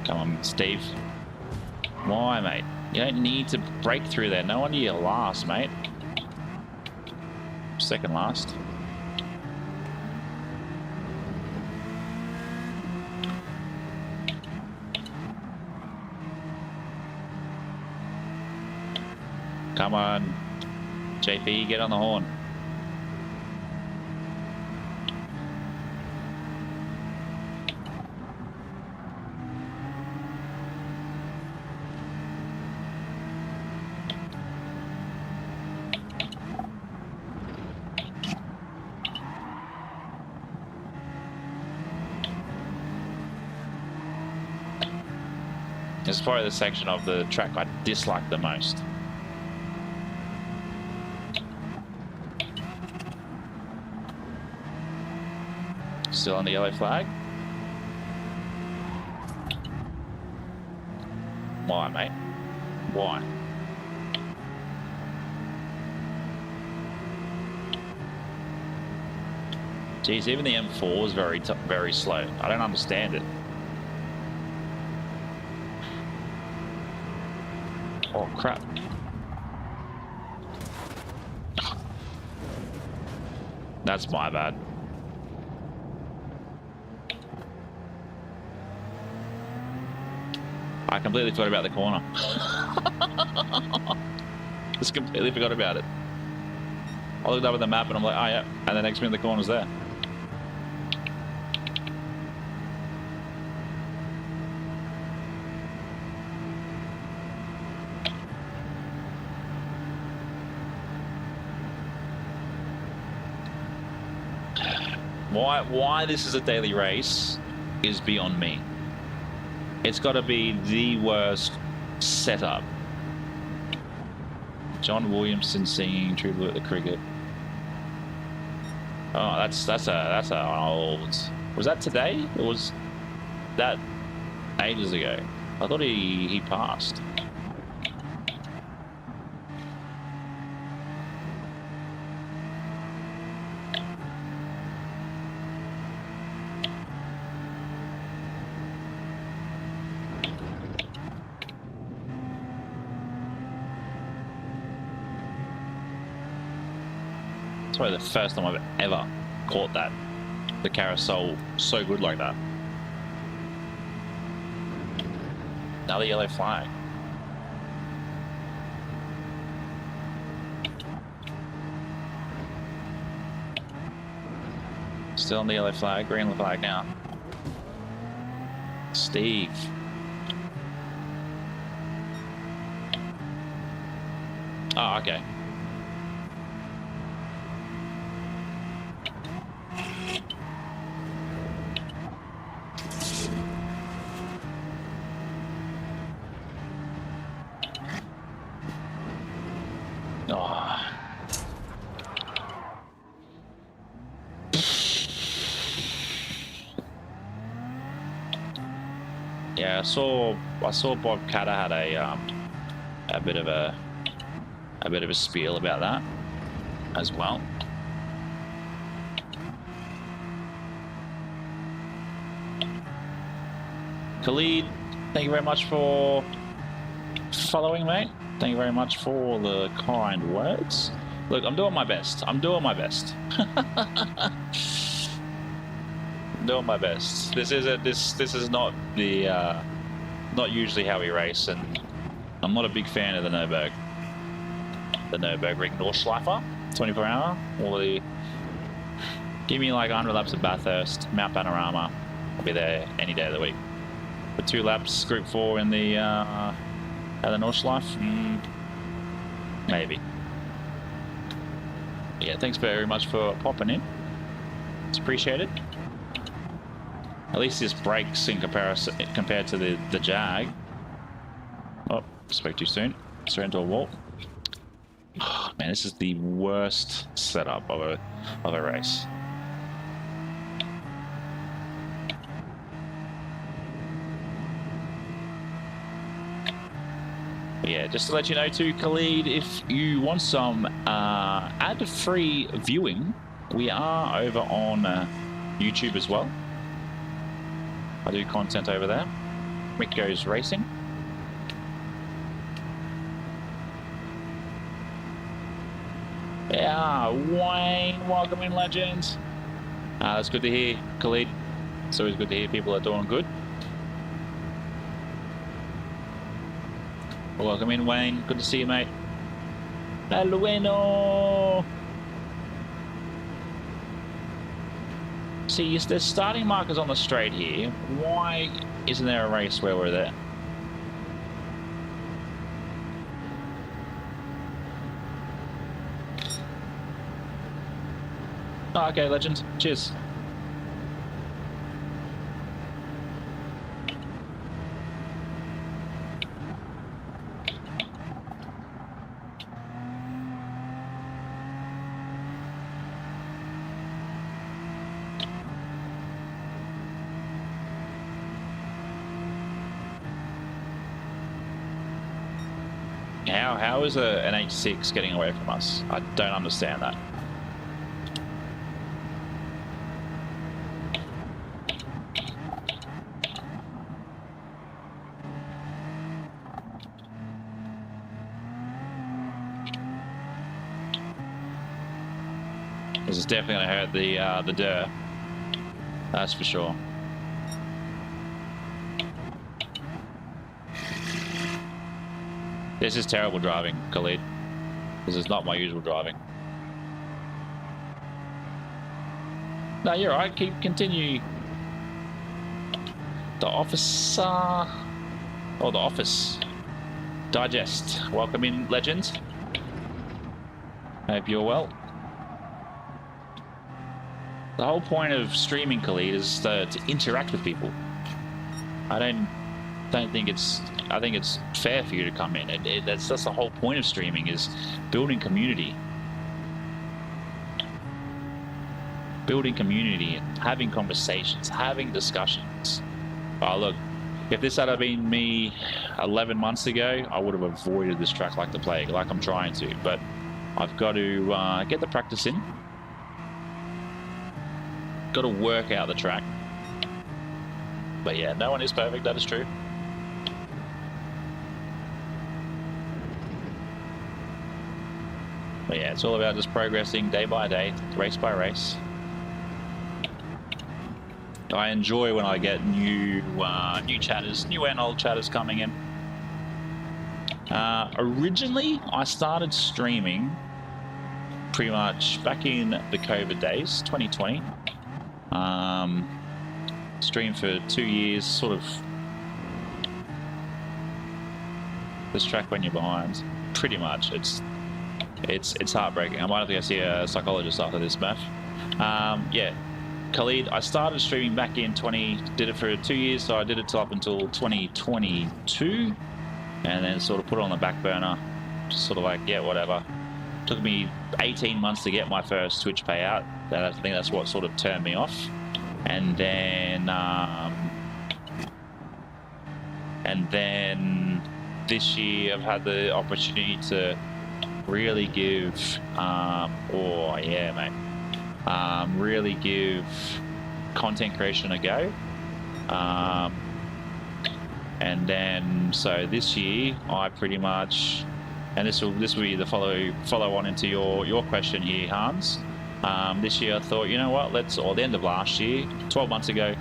Come on, Steve. Why, mate? You don't need to break through there. No wonder you're last, mate. Second last. Come on, JP, get on the horn. This is probably the section of the track I dislike the most. Still on the yellow flag. Why, mate? Why? Geez, even the M4 is very slow. I don't understand it. Oh, crap. That's my bad. I completely forgot about the corner. Just completely forgot about it. I looked up at the map and I'm like, oh yeah, and the next minute the corner's there. Why this is a daily race is beyond me. It's got to be the worst setup. John Williamson singing "True Blue" at the cricket. Oh, that's a old. Was that today? Or was that ages ago? I thought he passed. It's probably the first time I've ever caught that. The carousel so good like that. Another yellow flag. Still on the yellow flag, green flag now. Steve. Oh, okay. Oh. Yeah, I saw Bob Catter had a bit of a spiel about that as well. Khalid, thank you very much for following, mate. Thank you very much for the kind words. Look, I'm doing my best. I'm doing my best. Doing my best. This is not the not usually how we race, and I'm not a big fan of the Nürburgring Nordschleife 24 hour. All the give me like 100 laps of Bathurst, Mount Panorama. I'll be there any day of the week. For 2 laps, Group 4 in the Nordschleife, maybe. Yeah, thanks very much for popping in. It's appreciated. At least this brakes in comparison compared to the Jag. Oh, spoke too soon. Straight into a wall. Oh, man, this is the worst setup of a race. But yeah, just to let you know too, Khalid, if you want some ad-free viewing, we are over on YouTube as well. I do content over there. Mick Goes Racing. Yeah, Wayne, welcome in, legends. That's good to hear, Khalid. It's always good to hear people are doing good. Welcome in, Wayne. Good to see you, mate. Hello. See, there's starting markers on the straight here. Why isn't there a race where we're there? Oh, okay, legend. Cheers. How is an H6 getting away from us? I don't understand that. This is definitely going to hurt the dirt. That's for sure. This is terrible driving, Khalid. This is not my usual driving. No, you're right. Continue. The officer. Oh, the office. Digest. Welcome in, legends. Hope you're well. The whole point of streaming, Khalid, is to interact with people. I think it's fair for you to come in. That's the whole point of streaming, is building community. Building community and having conversations, having discussions. Oh, look, if this had been me 11 months ago, I would have avoided this track like the plague, like I'm trying to. But I've got to get the practice in. Got to work out the track. But yeah, no one is perfect, that is true. But yeah, it's all about just progressing day by day, race by race. I enjoy when I get new chatters, new and old chatters coming in. Originally, I started streaming pretty much back in the COVID days, 2020. Streamed for 2 years, sort of. This track when you're behind, pretty much. It's heartbreaking. I might have to go see a psychologist after this, Matt. Yeah, Khalid, I started streaming back in did it for 2 years, so I did it up until 2022, and then sort of put it on the back burner, just sort of like, yeah, whatever. Took me 18 months to get my first Twitch payout. I think that's what sort of turned me off. And then this year I've had the opportunity to really give, really give content creation a go. And then so this year I pretty much, and this will be the follow on into your question here, Hans. This year I thought, you know what, or the end of last year, 12 months ago,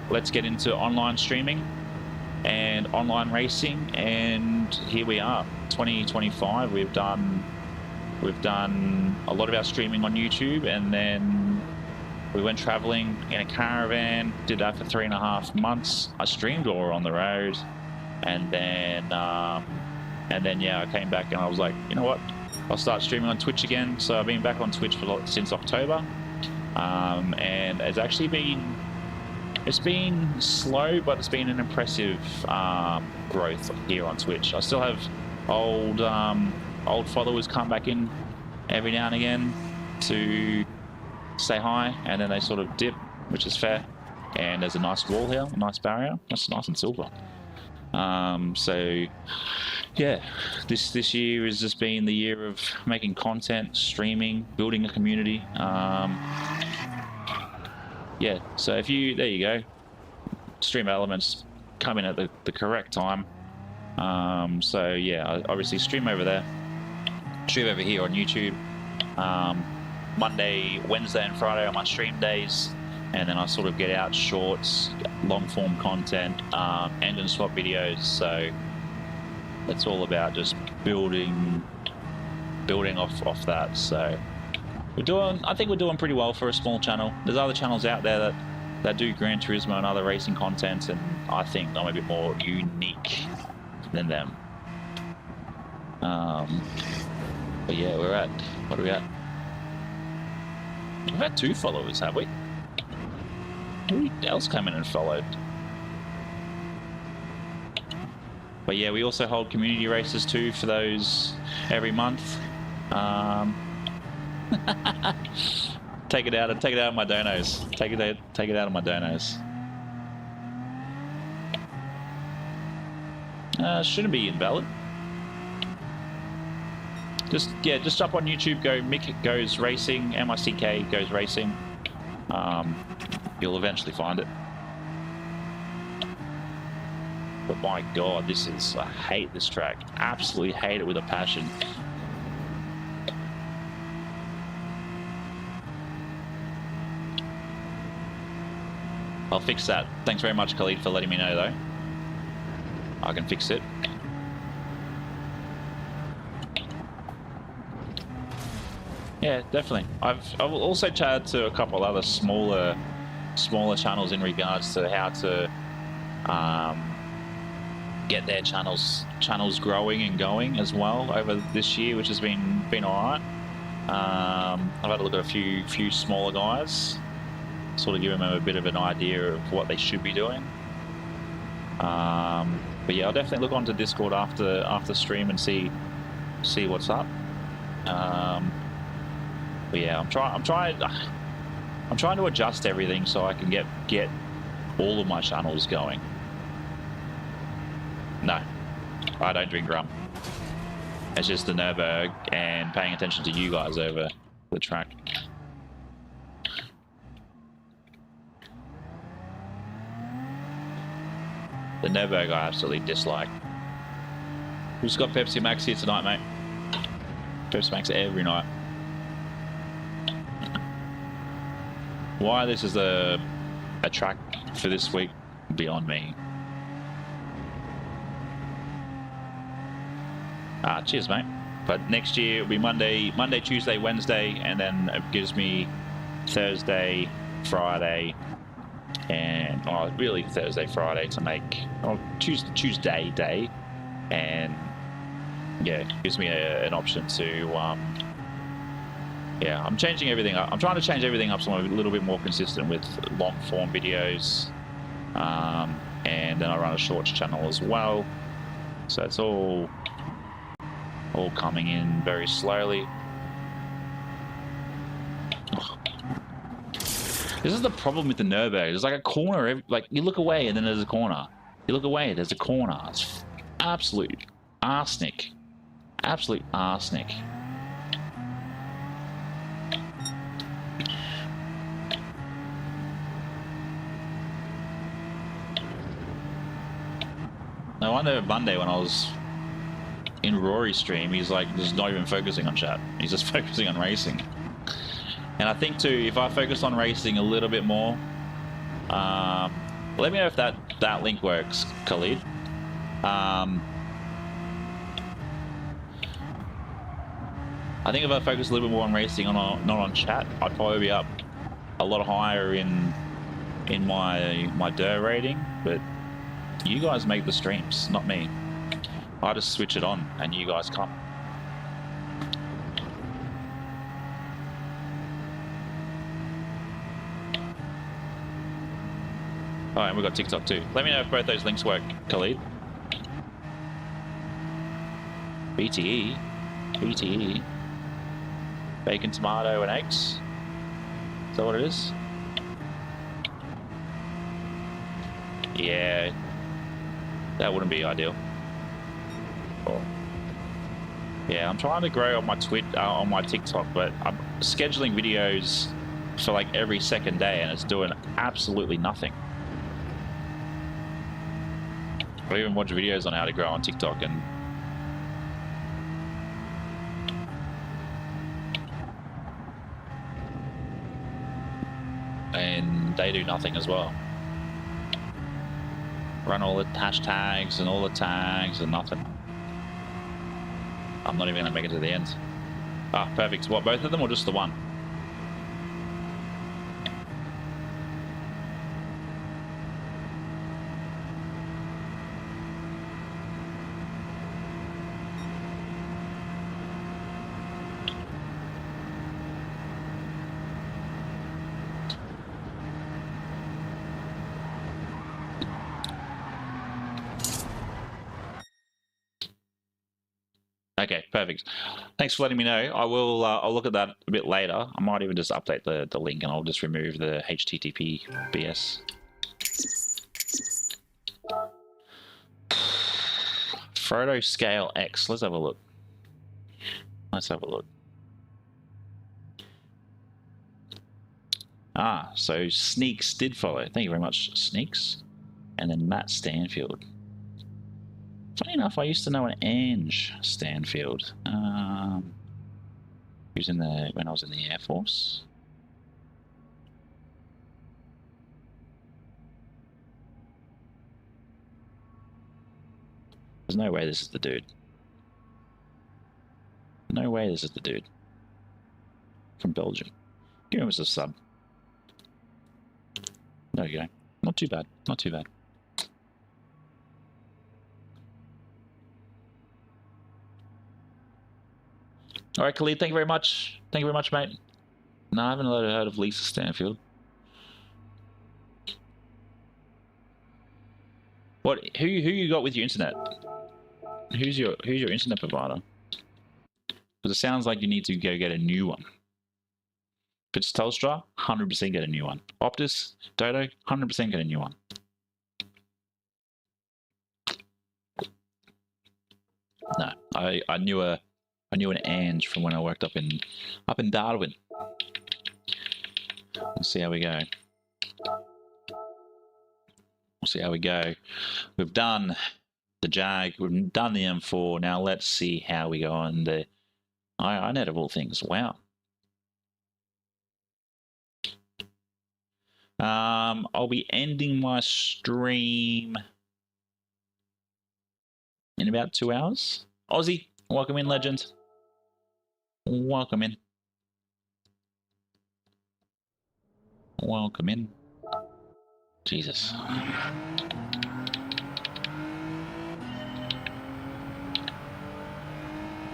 let's get into online streaming and online racing, and here we are, 2025. We've done a lot of our streaming on YouTube, and then we went traveling in a caravan, did that for 3.5 months. I streamed while we were on the road, and then yeah, I came back and I was like, you know what, I'll start streaming on Twitch again. So I've been back on Twitch since October, and it's actually been slow, but it's been an impressive growth here on Twitch. I still have old followers come back in every now and again to say hi, and then they sort of dip, which is fair. And there's a nice wall here, a nice barrier. That's nice and silver. So yeah, this year has just been the year of making content, streaming, building a community. Yeah, so there you go. Stream Elements come in at the correct time. So yeah, I obviously stream over there, stream over here on YouTube. Monday, Wednesday and Friday are my stream days, and then I sort of get out shorts, long form content, engine swap videos. So it's all about just building off that. So I think we're doing pretty well for a small channel. There's other channels out there that do Gran Turismo and other racing content, and I think I'm a bit more unique than them. But yeah, what are we at? We've had 2 followers, have we? Who else came in and followed? But yeah, we also hold community races too for those every month. Take it out of my donos. Take it out of my donos. Shouldn't be invalid. Just up on YouTube, go Mick Goes Racing, MICK Goes Racing. You'll eventually find it. But my God, I hate this track. Absolutely hate it with a passion. I'll fix that. Thanks very much, Khalid, for letting me know, though. I can fix it. Yeah, definitely. I've also chatted to a couple other smaller channels in regards to how to get their channels growing and going as well over this year, which has been alright. I've had a look at a few smaller guys, sort of giving them a bit of an idea of what they should be doing. But yeah, I'll definitely look onto Discord after stream and see what's up. But yeah, I'm trying to adjust everything so I can get all of my channels going. No, I don't drink rum. It's just the Nürburgring and paying attention to you guys over the track. The Nürburgring I absolutely dislike. Who's got Pepsi Max here tonight, mate? Pepsi Max every night. Why this is the a track for this week beyond me. Cheers, mate. But next year it'll be Monday, Tuesday, Wednesday, and then it gives me Thursday, Friday, and really Thursday, Friday to make Tuesday day, and yeah, it gives me an option to yeah, I'm changing everything up. I'm trying to change everything up so I'm a little bit more consistent with long form videos, and then I run a shorts channel as well, so it's all coming in very slowly. This is the problem with the Nürburgring. There's like a corner, like you look away and then there's a corner. You look away, there's a corner. It's absolute arsenic. Absolute arsenic. No wonder Monday when I was in Rory's stream, he's like just not even focusing on chat. He's just focusing on racing. And I think too, if I focus on racing a little bit more, let me know if that link works, Khalid. I think if I focus a little bit more on racing, not on chat, I'd probably be up a lot higher in my DIR rating. But you guys make the streams, not me. I just switch it on and you guys come. Oh, and we've got TikTok too. Let me know if both those links work, Khalid. BTE. Bacon, tomato, and eggs. Is that what it is? Yeah. That wouldn't be ideal. Oh. Yeah, I'm trying to grow on my on my TikTok, but I'm scheduling videos for like every second day and it's doing absolutely nothing. I even watch videos on how to grow on TikTok and they do nothing as well. Run all the hashtags and all the tags and nothing. I'm not even gonna make it to the end. Ah, perfect. What, both of them or just the one? Okay, perfect. Thanks for letting me know. I will. I'll look at that a bit later. I might even just update the link and I'll just remove the HTTP BS. Photo Scale X. Let's have a look. Let's have a look. Ah, so Sneaks did follow. Thank you very much, Sneaks. And then Matt Stanfield. Funny enough, I used to know an Ange Stanfield. He was when I was in the Air Force. There's no way this is the dude. No way this is the dude. From Belgium. Give him a sub. There you go. Not too bad. Not too bad. All right, Khalid, thank you very much. Thank you very much, mate. No, I haven't heard of Lisa Stanfield. What? Who you got with your internet? Who's your internet provider? Because it sounds like you need to go get a new one. If it's Telstra, 100% get a new one. Optus, Dodo, 100% get a new one. No, I knew an Ange from when I worked up in Darwin. Let's see how we go. We'll see how we go. We've done the Jag, we've done the M4. Now let's see how we go on the INET of all things. Wow. I'll be ending my stream in about 2 hours. Aussie, welcome in, legend. Welcome in. Welcome in. Jesus.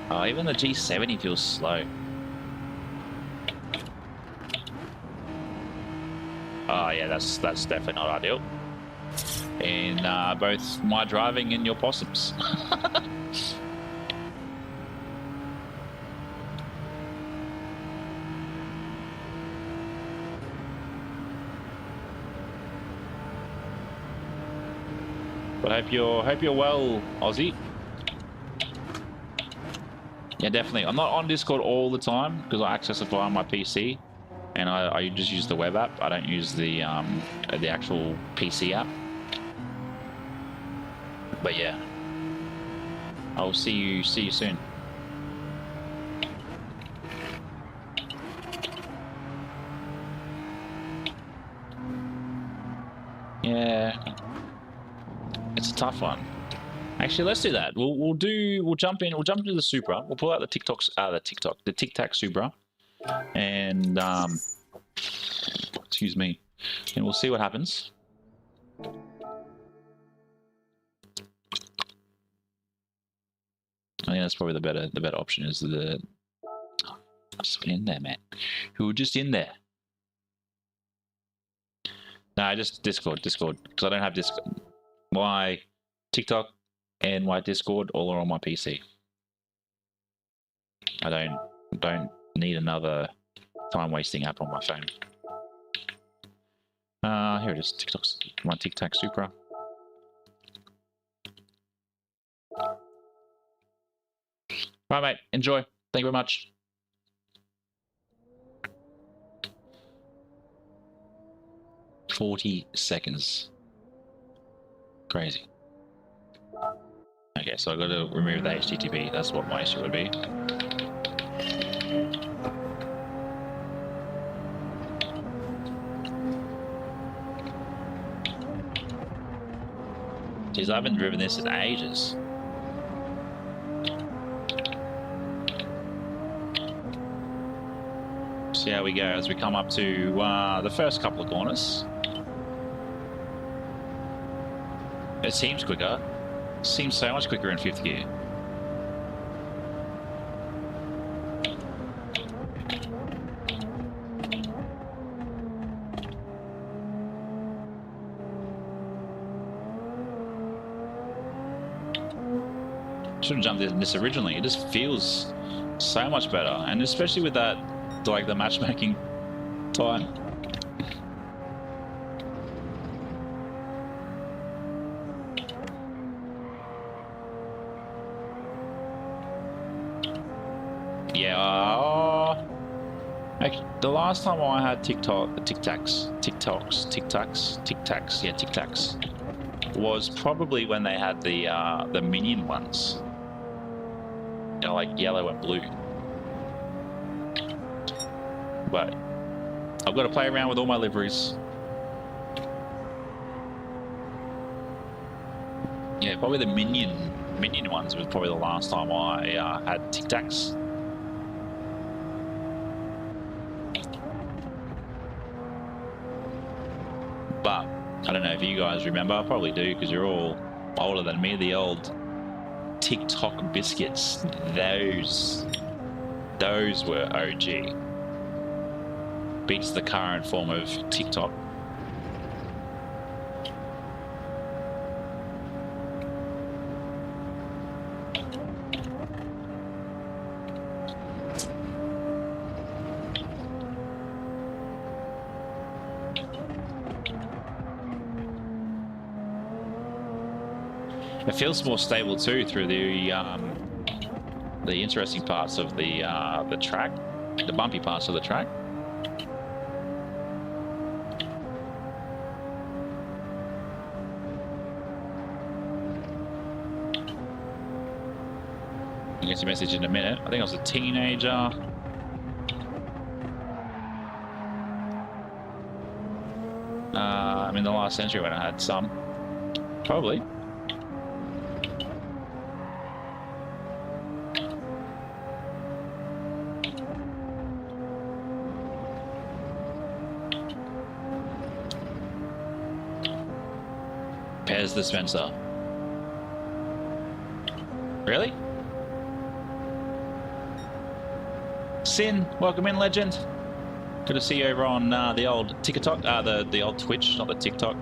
Oh, even the G7 feels slow. Oh yeah, that's definitely not ideal. In both my driving and your possums. But hope you're well, Aussie. Yeah, definitely. I'm not on Discord all the time because I access it via my PC, and I just use the web app. I don't use the actual PC app. But yeah, I'll see you soon. Yeah, it's a tough one. Actually, let's do that. We'll jump into the Supra. We'll pull out the the Tic Tac Supra, and excuse me, and we'll see what happens. I think that's probably the better option. Is the what's in there, man? Who were just in there? No, just Discord, because I don't have Discord. My TikTok and my Discord all are on my PC. I don't need another time-wasting app on my phone. Here it is, TikTok's my Tic Tac Supra. Right, mate. Enjoy. Thank you very much. $40 seconds. Crazy. Okay, so I've got to remove the HTTP. That's what my issue would be. Jeez, I haven't driven this in ages. See how we go as we come up to the first couple of corners. It seems quicker. Seems so much quicker in 5th gear. Should have jumped in this originally. It just feels so much better, and especially with that, like the matchmaking time. Yeah. Actually, the last time I had Tic Tacs was probably when they had the minion ones. You know, like yellow and blue. But I've got to play around with all my liveries. Yeah, probably the minion ones was probably the last time I had Tic Tacs. But I don't know if you guys remember. I probably do because you're all older than me. The old TikTok biscuits. Those were OG. Beats the current form of TikTok. It feels more stable too through the interesting parts of the track, the bumpy parts of the track. I'll get your message in a minute. I think I was a teenager. the last century when I had some. Probably. Pairs dispenser. Really? Sin, welcome in, legend. Good to see you over on the old TikTok, the old Twitch, not the TikTok.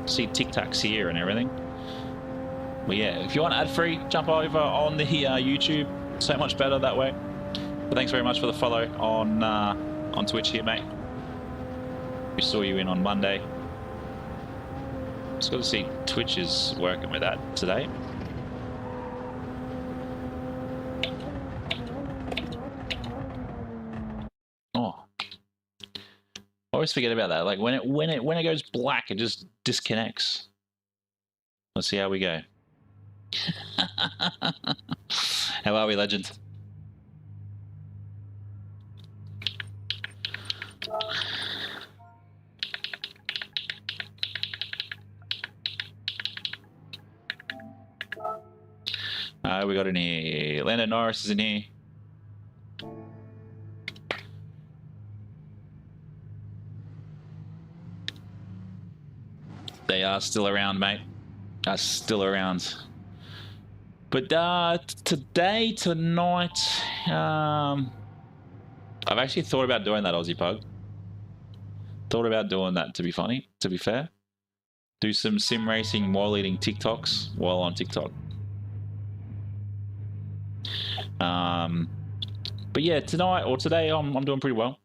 See TikToks here and everything. But yeah, if you want ad-free, jump over on the YouTube. So much better that way. But thanks very much for the follow on Twitch here, mate. We saw you in on Monday. Just got to see Twitch is working with that today. Oh, I always forget about that. Like when it goes black, it just disconnects. Let's see how we go. How are we, legend? We got in here. Landon Norris is in here. They are still around, mate. Are still around. But today, tonight, I've actually thought about doing that, Aussie Pug. Thought about doing that, to be funny, to be fair. Do some sim racing while eating TikToks while on TikTok. But yeah, tonight or today, I'm doing pretty well.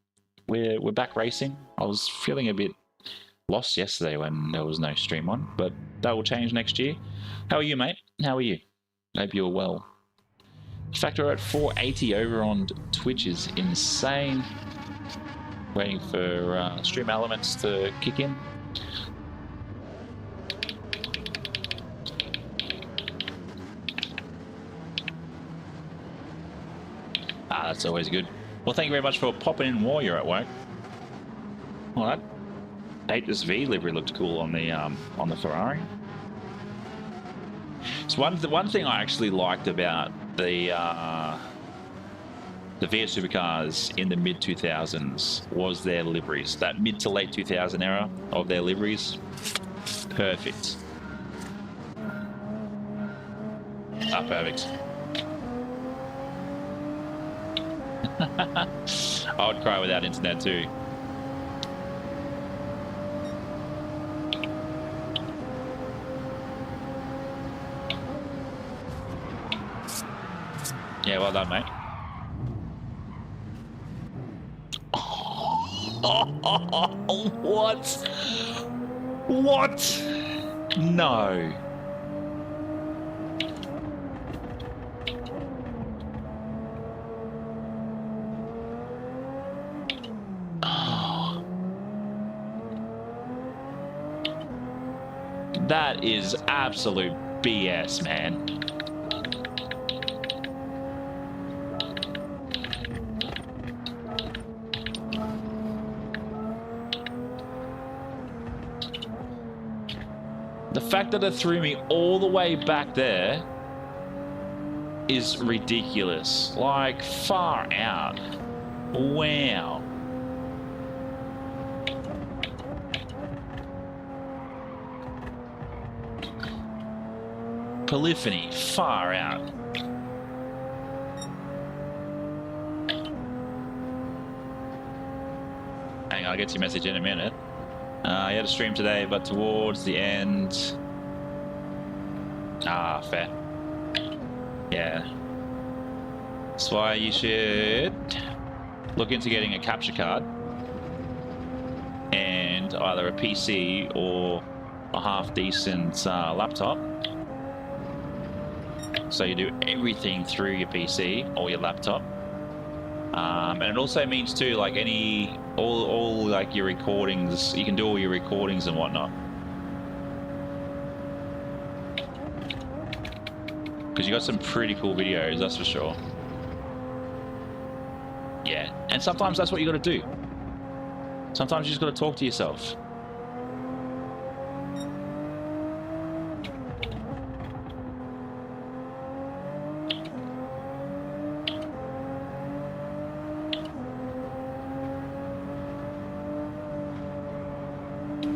We're back racing. I was feeling a bit lost yesterday when there was no stream on, but that will change next year. How are you, mate? How are you? Hope you're well. Factor at 480 over on Twitch is insane. Waiting for stream elements to kick in. That's always good. Well, thank you very much for popping in while you're at work. Well, that Datus V livery looked cool on the Ferrari. So one thing I actually liked about the V8 supercars in the mid 2000s was their liveries. That mid to late 2000 era of their liveries, perfect. Perfect. I would cry without internet too. Yeah, well done, mate. Oh, what? What? No. That is absolute BS, man. The fact that it threw me all the way back there is ridiculous. Like, far out. Wow. Polyphony, far out. Hang on, I'll get to your message in a minute. I had a stream today, but towards the end... fair. Yeah. That's why you should look into getting a capture card and either a PC or a half-decent laptop. So you do everything through your PC or your laptop. And it also means too, like all like your recordings, you can do all your recordings and whatnot. Because you got some pretty cool videos, that's for sure. Yeah, and sometimes that's what you got to do. Sometimes you just got to talk to yourself.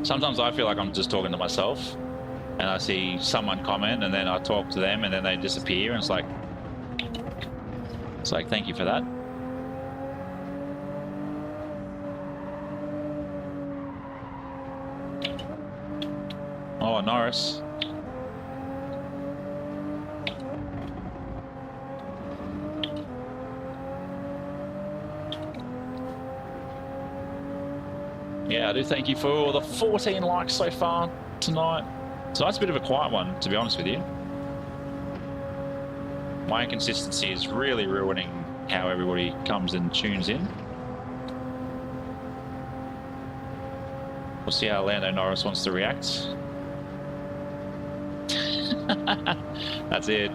Sometimes I feel like I'm just talking to myself, and I see someone comment, and then I talk to them, and then they disappear, and it's like thank you for that. Oh, Norris. Yeah, I do thank you for the 14 likes so far tonight. So that's a bit of a quiet one, to be honest with you. My inconsistency is really ruining how everybody comes and tunes in. We'll see how Lando Norris wants to react. That's it.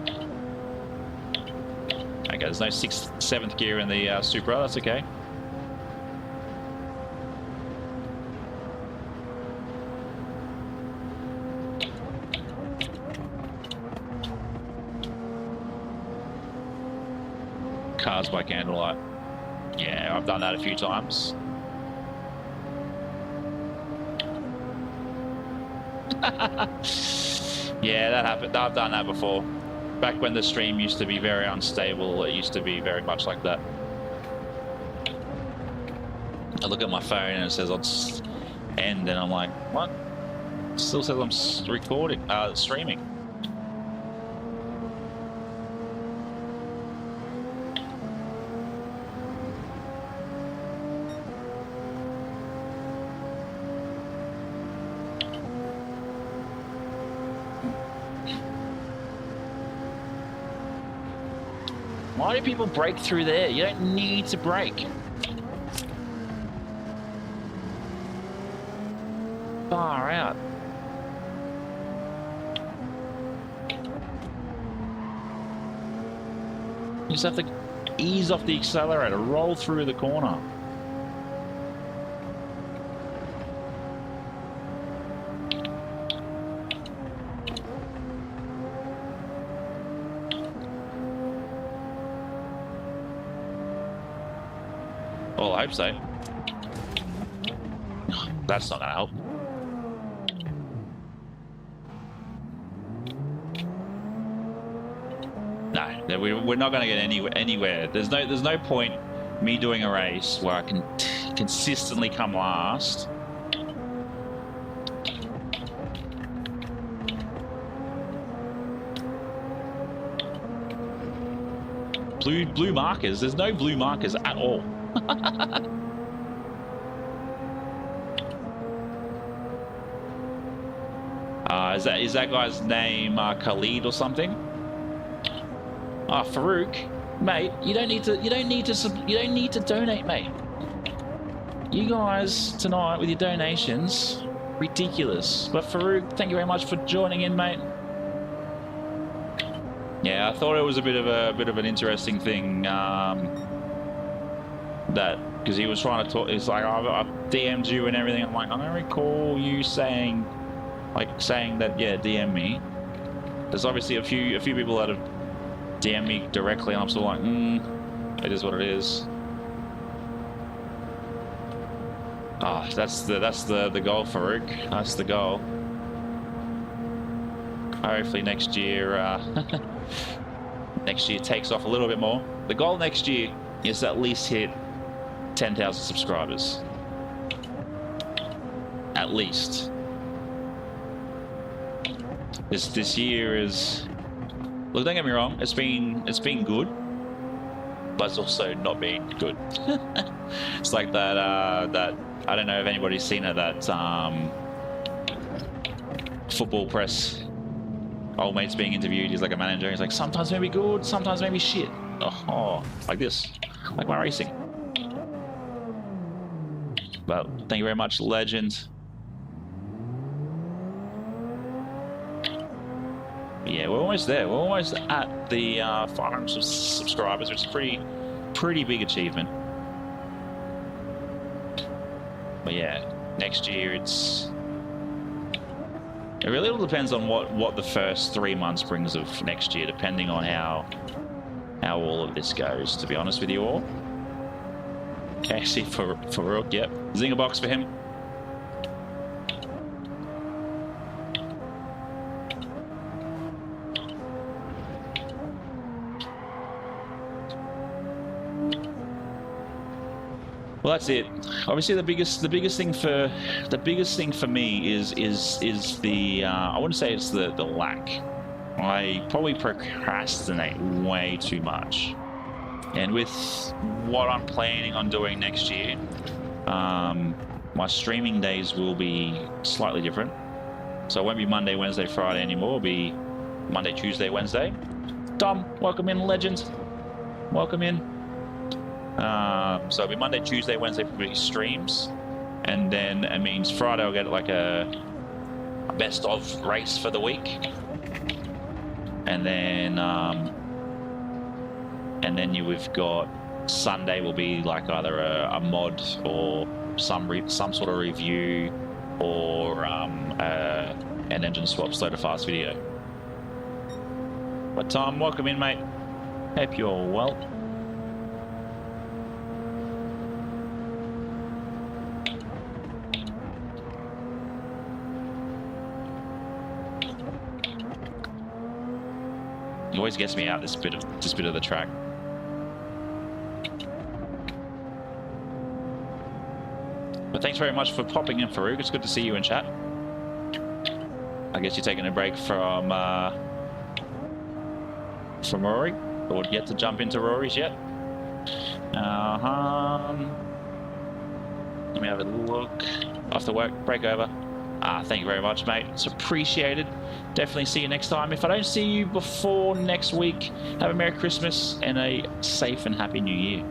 Okay, there's no 6th, 7th gear in the Supra, that's okay. Cars by candlelight. Yeah, I've done that a few times. Yeah, that happened. I've done that before. Back when the stream used to be very unstable, it used to be very much like that. I look at my phone and it says on end, and I'm like, what? It still says I'm recording, streaming. Why do people break through there? You don't need to break. Far out. You just have to ease off the accelerator, roll through the corner. Well, I hope so. That's not gonna help. No, we're not gonna get anywhere. There's no point me doing a race where I can consistently come last. Blue markers. There's no blue markers at all. Is that guy's name Khalid or something? Farouk, mate, you don't need to donate, mate. You guys tonight with your donations, ridiculous. But Farouk, thank you very much for joining in, mate. Yeah, I thought it was a bit of an interesting thing. That because he was trying to talk, it's like I've DM'd you and everything. I'm like, I don't recall you saying that, yeah, DM me. There's obviously a few people that have DM'd me directly, and I'm sort of like, it is what it is. That's the goal, Farouk. That's the goal. Hopefully next year takes off a little bit more. The goal next year is to at least hit 10,000 subscribers. At least. This year is, look, don't get me wrong, it's been good, but it's also not been good. It's like that I don't know if anybody's seen it, that football press, old mate's being interviewed, he's like a manager, he's like, sometimes maybe good, sometimes maybe shit. Oh, like this, like my racing. But thank you very much, legend. Yeah, we're almost there. We're almost at the 500 subscribers, which is a pretty big achievement. But yeah, next year it really all depends on what the first 3 months brings of next year, depending on how all of this goes, to be honest with you all. KFC for Rook, yep. Zinger box for him. Well, that's it. Obviously, the biggest thing for me is the I wouldn't say it's the lack. I probably procrastinate way too much, and with what I'm planning on doing next year, my streaming days will be slightly different. So it won't be Monday, Wednesday, Friday anymore. It'll be Monday, Tuesday, Wednesday. Dom, welcome in, legend. Welcome in. So it'll be Monday, Tuesday, Wednesday for the streams, and then it means Friday I'll get like a best of race for the week, and then we've got Sunday will be like either a mod or some sort of review or an engine swap slow to fast video. But Tom, welcome in, mate. Hope you're well. It always gets me out this bit of the track. But thanks very much for popping in, Farouk. It's good to see you in chat. I guess you're taking a break from Rory, or yet to jump into Rory's yet. Let me have a look. After work, break over. Thank you very much, mate. It's appreciated. Definitely see you next time. If I don't see you before next week, have a Merry Christmas and a safe and Happy New Year.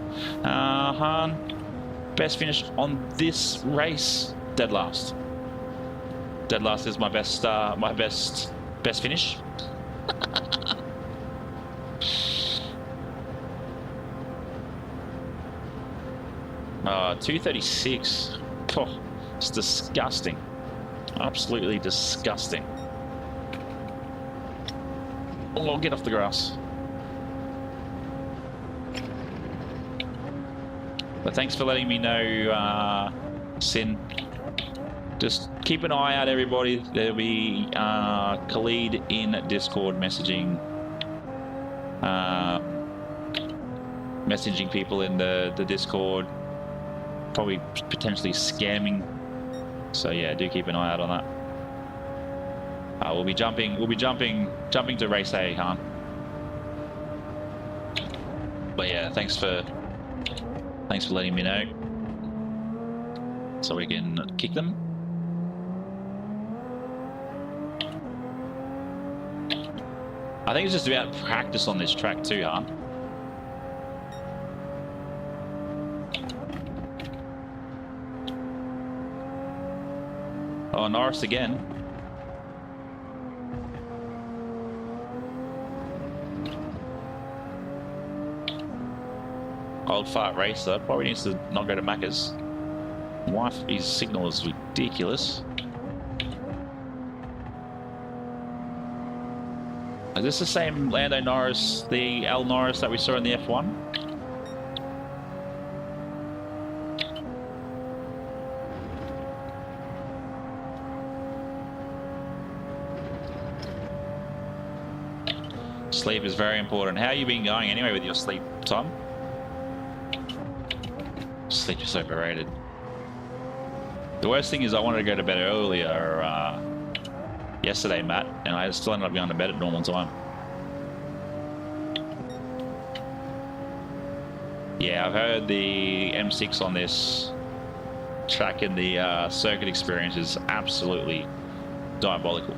Best finish on this race, dead last. Dead last is my best finish. 236. Oh, it's disgusting. Absolutely disgusting. Oh, get off the grass. But thanks for letting me know, Sin. Just keep an eye out, everybody. There'll be Khalid in Discord messaging people in the Discord, probably potentially scamming. So yeah, do keep an eye out on that. We'll be jumping to race A, Han. But yeah, thanks for letting me know, so we can kick them. I think it's just about practice on this track too, Han. Oh, Norris again. Old fart racer probably needs to not go to Macca's. His signal is ridiculous. Is this the same Lando Norris, the L Norris that we saw in the F1? Sleep is very important. How have you been going anyway with your sleep, Tom? Sleep is overrated. The worst thing is I wanted to go to bed earlier yesterday, Matt, and I still ended up going to bed at normal time. Yeah, I've heard the M6 on this track and the circuit experience is absolutely diabolical.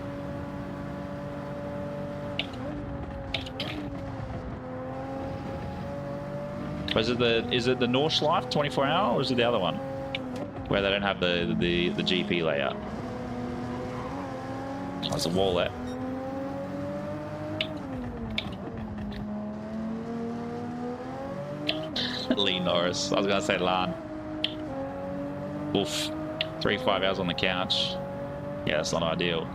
Is it the Nordschleife 24-hour, or is it the other one where they don't have the GP layout? Oh, there's a wall there. Lee Norris. I was gonna say Lan. Oof. 3-5 hours on the couch. Yeah, that's not ideal.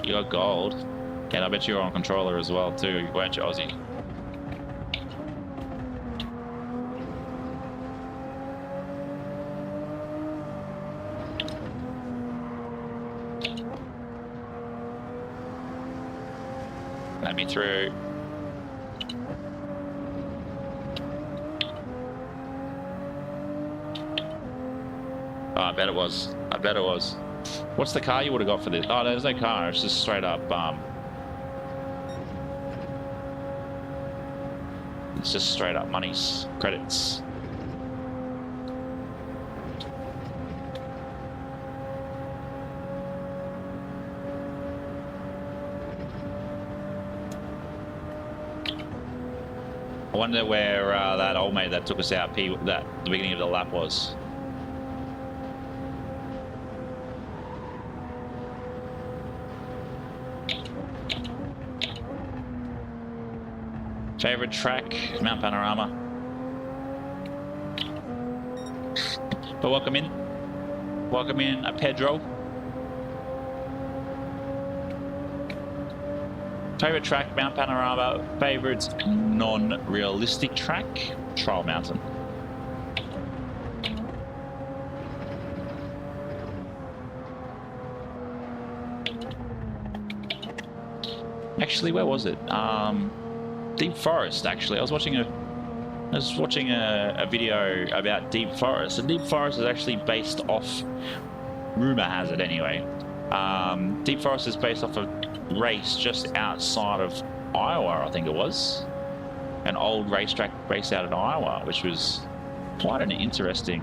You got gold. And I bet you're on controller as well too, weren't you, Aussie? Let me through. I bet it was. I bet it was. What's the car you would have got for this? Oh, there's no car. It's just straight up. It's just straight up monies, credits. I wonder where that old mate that took us out, that the beginning of the lap was. Favorite track, Mount Panorama. But welcome in, Pedro. Favorite track, Mount Panorama. Favorite non-realistic track, Trial Mountain. Actually, where was it? Deep Forest. Actually, I was watching a video about Deep Forest, and Deep Forest is actually based off. Rumor has it anyway. Deep Forest is based off a race just outside of Iowa, I think it was. An old racetrack based out in Iowa, which was quite an interesting.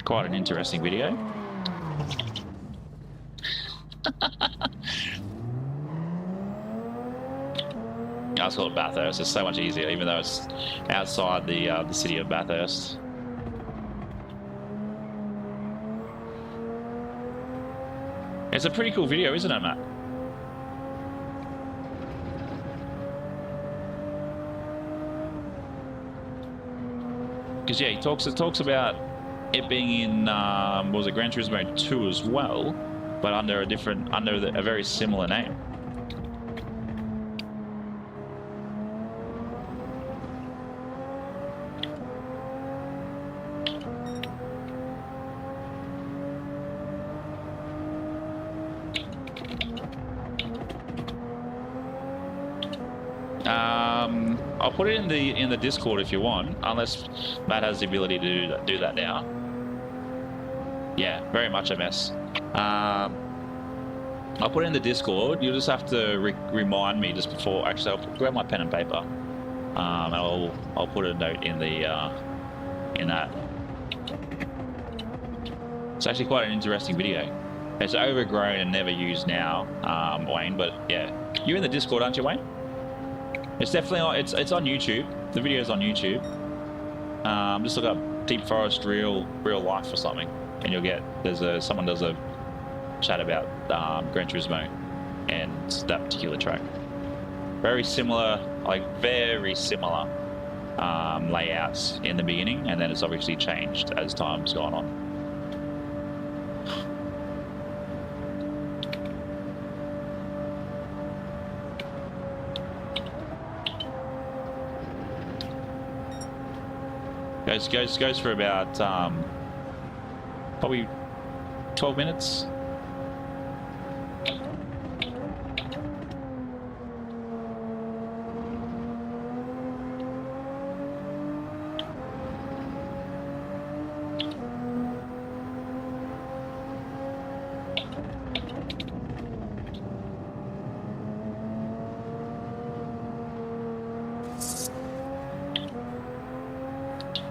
Quite an interesting video. I was called Bathurst. It's so much easier, even though it's outside the city of Bathurst. It's a pretty cool video, isn't it, Matt? Because yeah, it talks about it being in was it Gran Turismo 2 as well, but under a very similar name. I'll put it in the Discord if you want, unless Matt has the ability to do that now. Yeah, very much a mess. I'll put it in the Discord. You'll just have to remind me just before. Actually, I'll grab my pen and paper. And I'll put a note in in that. It's actually quite an interesting video. It's overgrown and never used now, Wayne. But yeah, you're in the Discord, aren't you, Wayne? It's definitely on, it's on YouTube. The video's on YouTube. Just look up Deep Forest real life or something, and you'll get someone does a chat about Gran Turismo and that particular track. Very similar layouts in the beginning, and then it's obviously changed as time's gone on. Goes for about probably 12 minutes.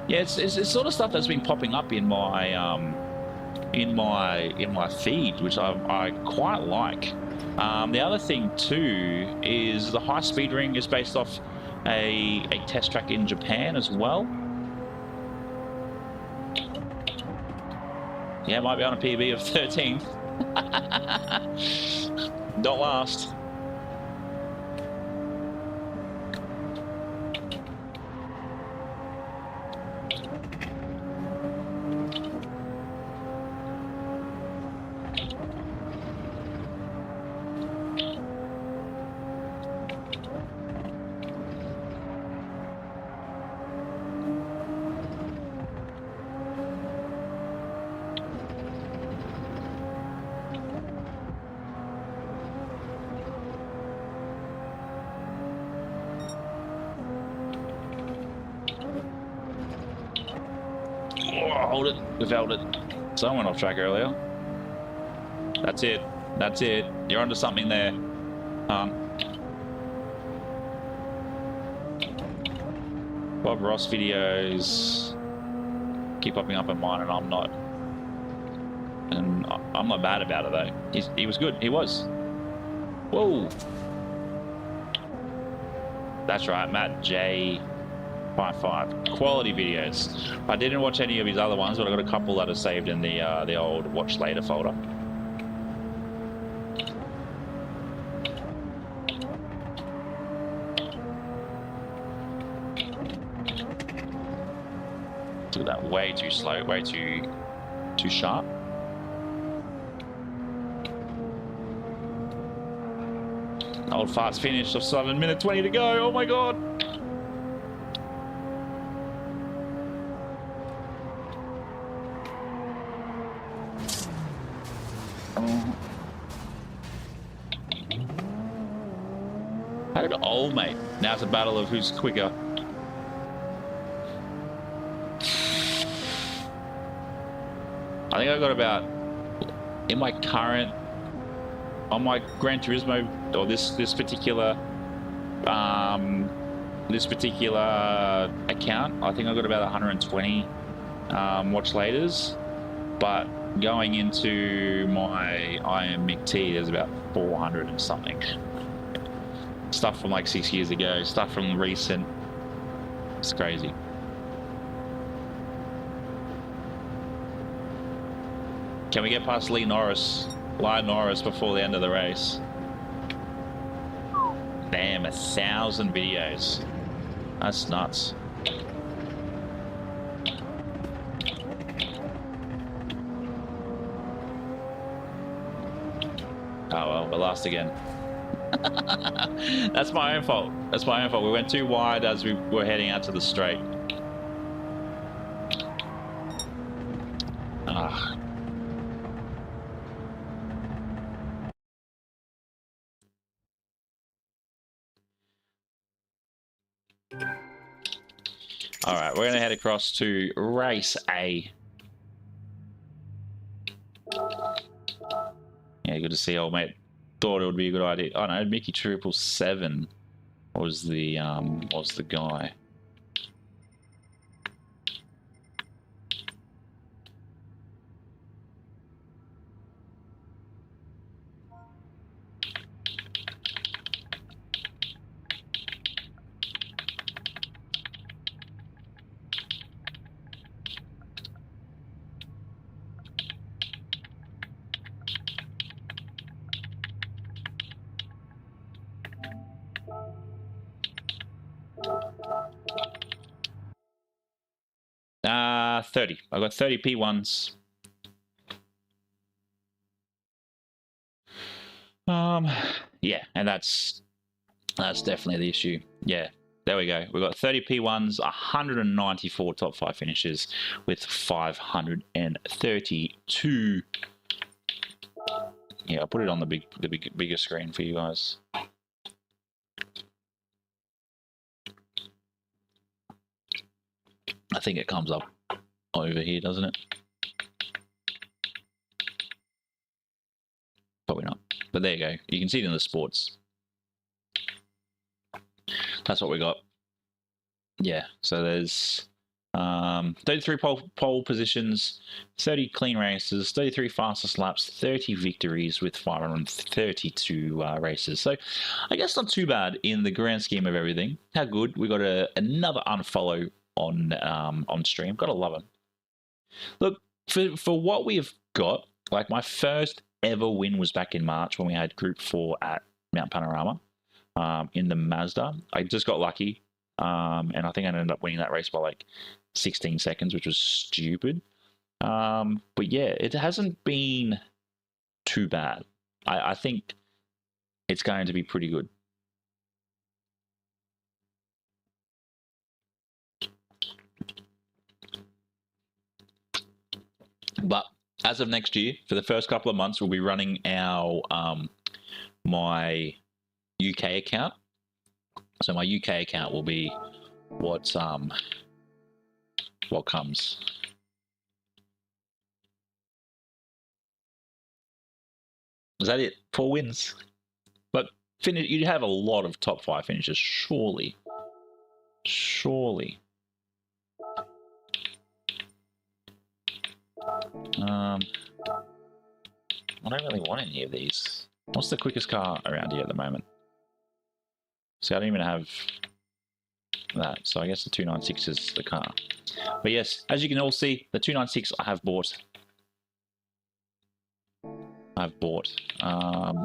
Yeah, it's sort of stuff that's been popping up in my feed, which I quite like. The other thing too is the High Speed Ring is based off a test track in Japan as well. Yeah, might be on a PB of 13. Don't last. Oh, hold it. We failed it. Someone off track earlier. That's it. That's it. You're onto something there. Bob Ross videos keep popping up in mine, and I'm not. And I'm not bad about it though. He was good. He was. Whoa. That's right, Matt J55. Quality videos. I didn't watch any of his other ones, but I got a couple that are saved in the old watch later folder. Look at that, way too slow, way too sharp. Old fast finish of 7 minutes 20 to go. Oh my god. How did old mate? Now it's a battle of who's quicker. I think I got about, in my current, on my Gran Turismo, or this particular account, I think I got about 120 watch laters, but going into my IMMIC-T, there's about 400 and something. Stuff from like 6 years ago, stuff from recent. It's crazy. Can we get past Lyle Norris before the end of the race? Damn, 1,000 videos. That's nuts. Oh well, we're last again. That's my own fault. That's my own fault. We went too wide as we were heading out to the straight. Ah. All right, we're going to head across to race A. Yeah, good to see old mate. Thought it would be a good idea. Oh no, Mickey 777 was the guy. Uh, 30. I got 30 P1s. Yeah, and that's definitely the issue. Yeah, there we go. We've got 30 P1s, 194 top 5 finishes with 532. Yeah, I'll put it on the bigger screen for you guys. I think it comes up over here, doesn't it? Probably not. But there you go. You can see it in the sports. That's what we got. Yeah, so there's 33 pole positions, 30 clean races, 33 fastest laps, 30 victories with 532 races. So I guess not too bad in the grand scheme of everything. How good. We got another unfollow on stream. Gotta love it. Look, for what we've got, like my first ever win was back in March when we had Group 4 at Mount Panorama in the Mazda. I just got lucky, and I think I ended up winning that race by like 16 seconds, which was stupid. But yeah, it hasn't been too bad. I think it's going to be pretty good. But as of next year, for the first couple of months, we'll be running our my UK account. So my UK account will be what comes. Is that it? 4 wins. But you'd have a lot of top 5 finishes, surely. Surely. I don't really want any of these. What's the quickest car around here at the moment? See, I don't even have that, so I guess the 296 is the car. But yes, as you can all see, the 296 I have bought.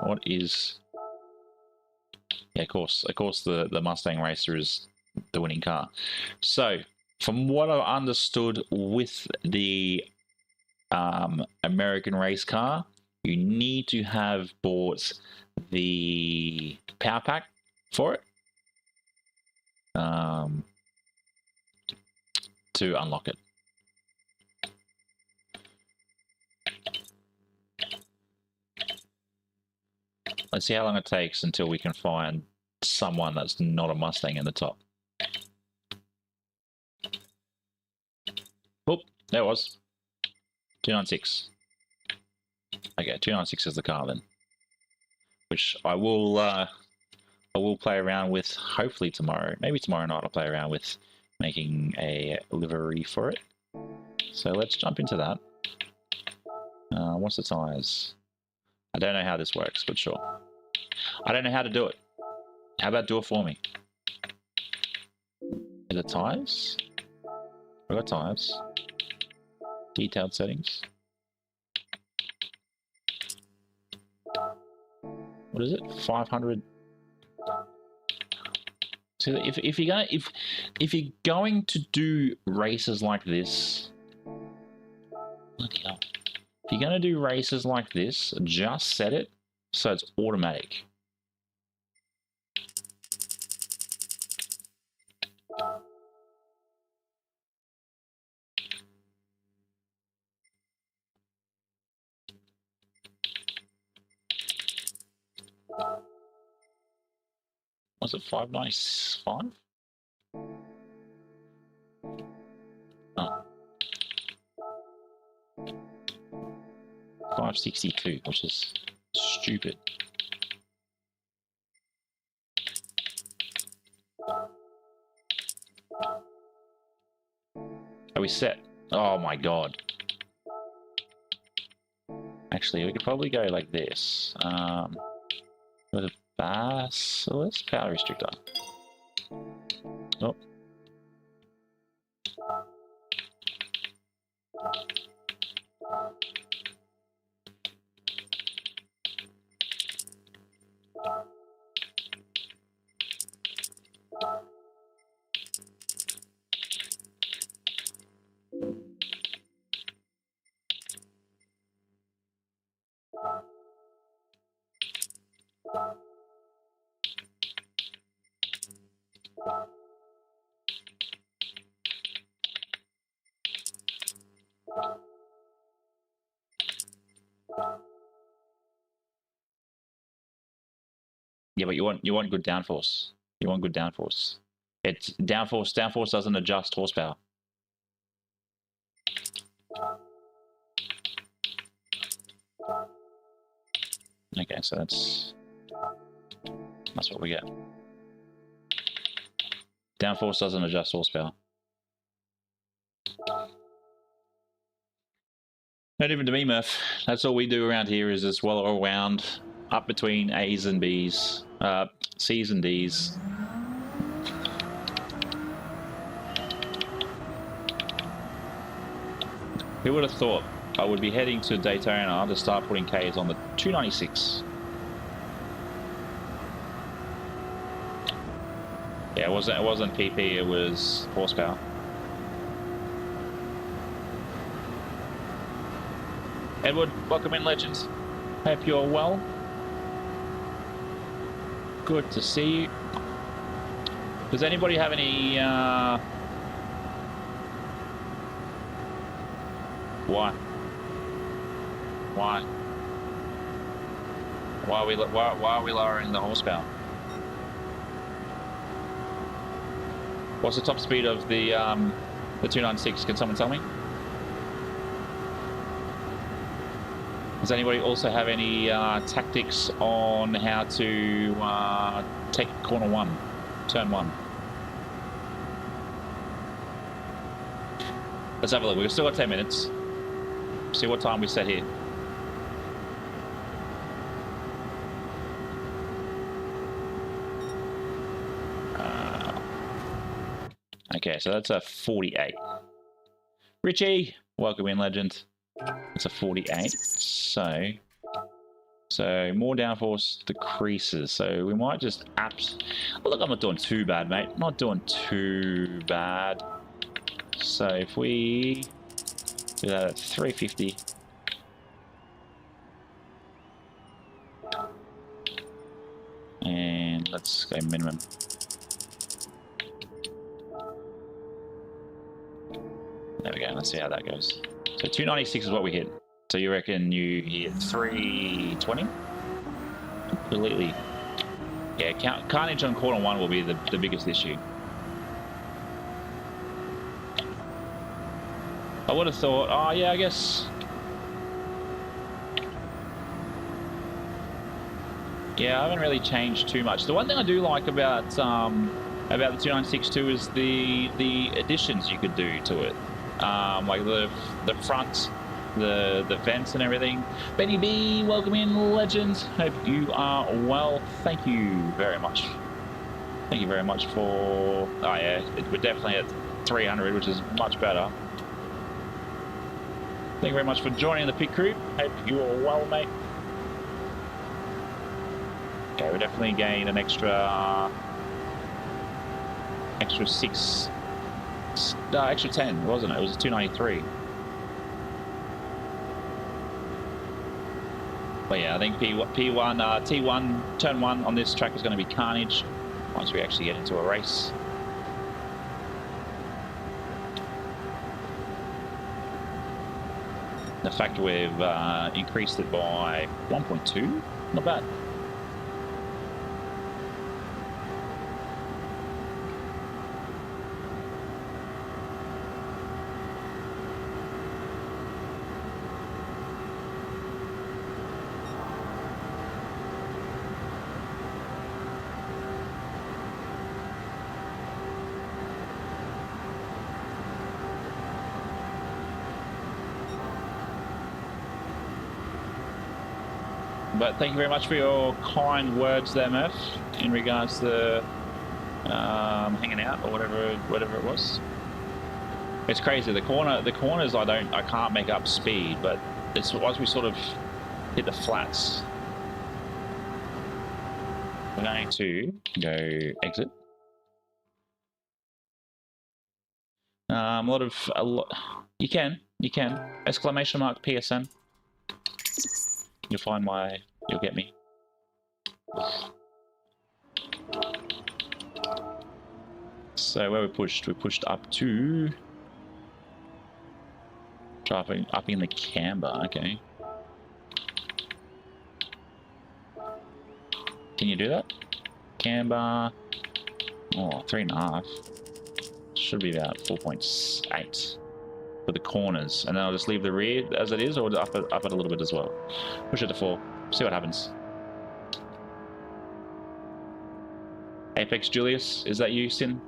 What is... Yeah, of course the Mustang Racer is the winning car. So, from what I understood with the American race car, you need to have bought the power pack for it to unlock it. Let's see how long it takes until we can find someone that's not a Mustang in the top. Oh, there it was. 296. Okay, 296 is the car then. Which I will play around with hopefully tomorrow. Maybe tomorrow night I'll play around with making a livery for it. So let's jump into that. What's the tires? I don't know how this works, but sure. I don't know how to do it. How about do it for me? Is it tires? I got tires. Detailed settings. What is it? 500. So if you're going to do races like this, bloody hell. If you're going to do races like this, just set it so it's automatic. Was it 595? Oh. 562, which is stupid. Are we set? Oh my god. Actually, we could probably go like this. With a Basilisk power restrictor. Oh. Yeah, but you want good downforce. You want good downforce. It's downforce. Downforce doesn't adjust horsepower. Okay, so that's what we get. Downforce doesn't adjust horsepower. No different to me, Murph. That's all we do around here is just well around up between A's and B's, C's and D's. Who would have thought I would be heading to Daytona to start putting Ks on the 296? Yeah, it wasn't PP, it was horsepower. Edward, welcome in, legends. Hope you're well. Good to see you. Does anybody have any Why? Why are we lowering the horsepower? What's the top speed of the 296? Can someone tell me? Does anybody also have any tactics on how to take corner 1, turn 1? Let's have a look. We've still got 10 minutes. See what time we set here. Okay, so that's a 48. Richie, welcome in, legend. It's a 48. So more downforce decreases. So we might just look, I'm not doing too bad, mate. Not doing too bad. So if we do that at 350. And let's go minimum. There we go, let's see how that goes. So 296 is what we hit. So you reckon you hit 320? Completely. Yeah, carnage on corner 1 will be the biggest issue. I would have thought, oh yeah, I guess. Yeah, I haven't really changed too much. The one thing I do like about the 2962 is the additions you could do to it. Like the front, the vents and everything. Benny B, welcome in, legends. Hope you are well. Thank you very much. Thank you very much for. Oh yeah, we're definitely at 300, which is much better. Thank you very much for joining the pit crew. Hope you are well, mate. Okay, we definitely gained an extra 6. Extra 10, wasn't it? It was 293. But yeah, I think T1, turn 1 on this track is going to be carnage once we actually get into a race. The fact we've increased it by 1.2, not bad. But thank you very much for your kind words there, Murph, in regards to hanging out or whatever it was. It's crazy. The corners I can't make up speed, but it's once we sort of hit the flats. We're going to go exit. A lot. You can exclamation mark PSN. You'll find you'll get me. So where we pushed up to driving up in the camber. Okay. Can you do that? Camber. Oh, 3.5. Should be about 4.8 for the corners, and then I'll just leave the rear as it is, or up it a little bit as well. Push it to 4. See what happens. Apex Julius, is that you, Sin?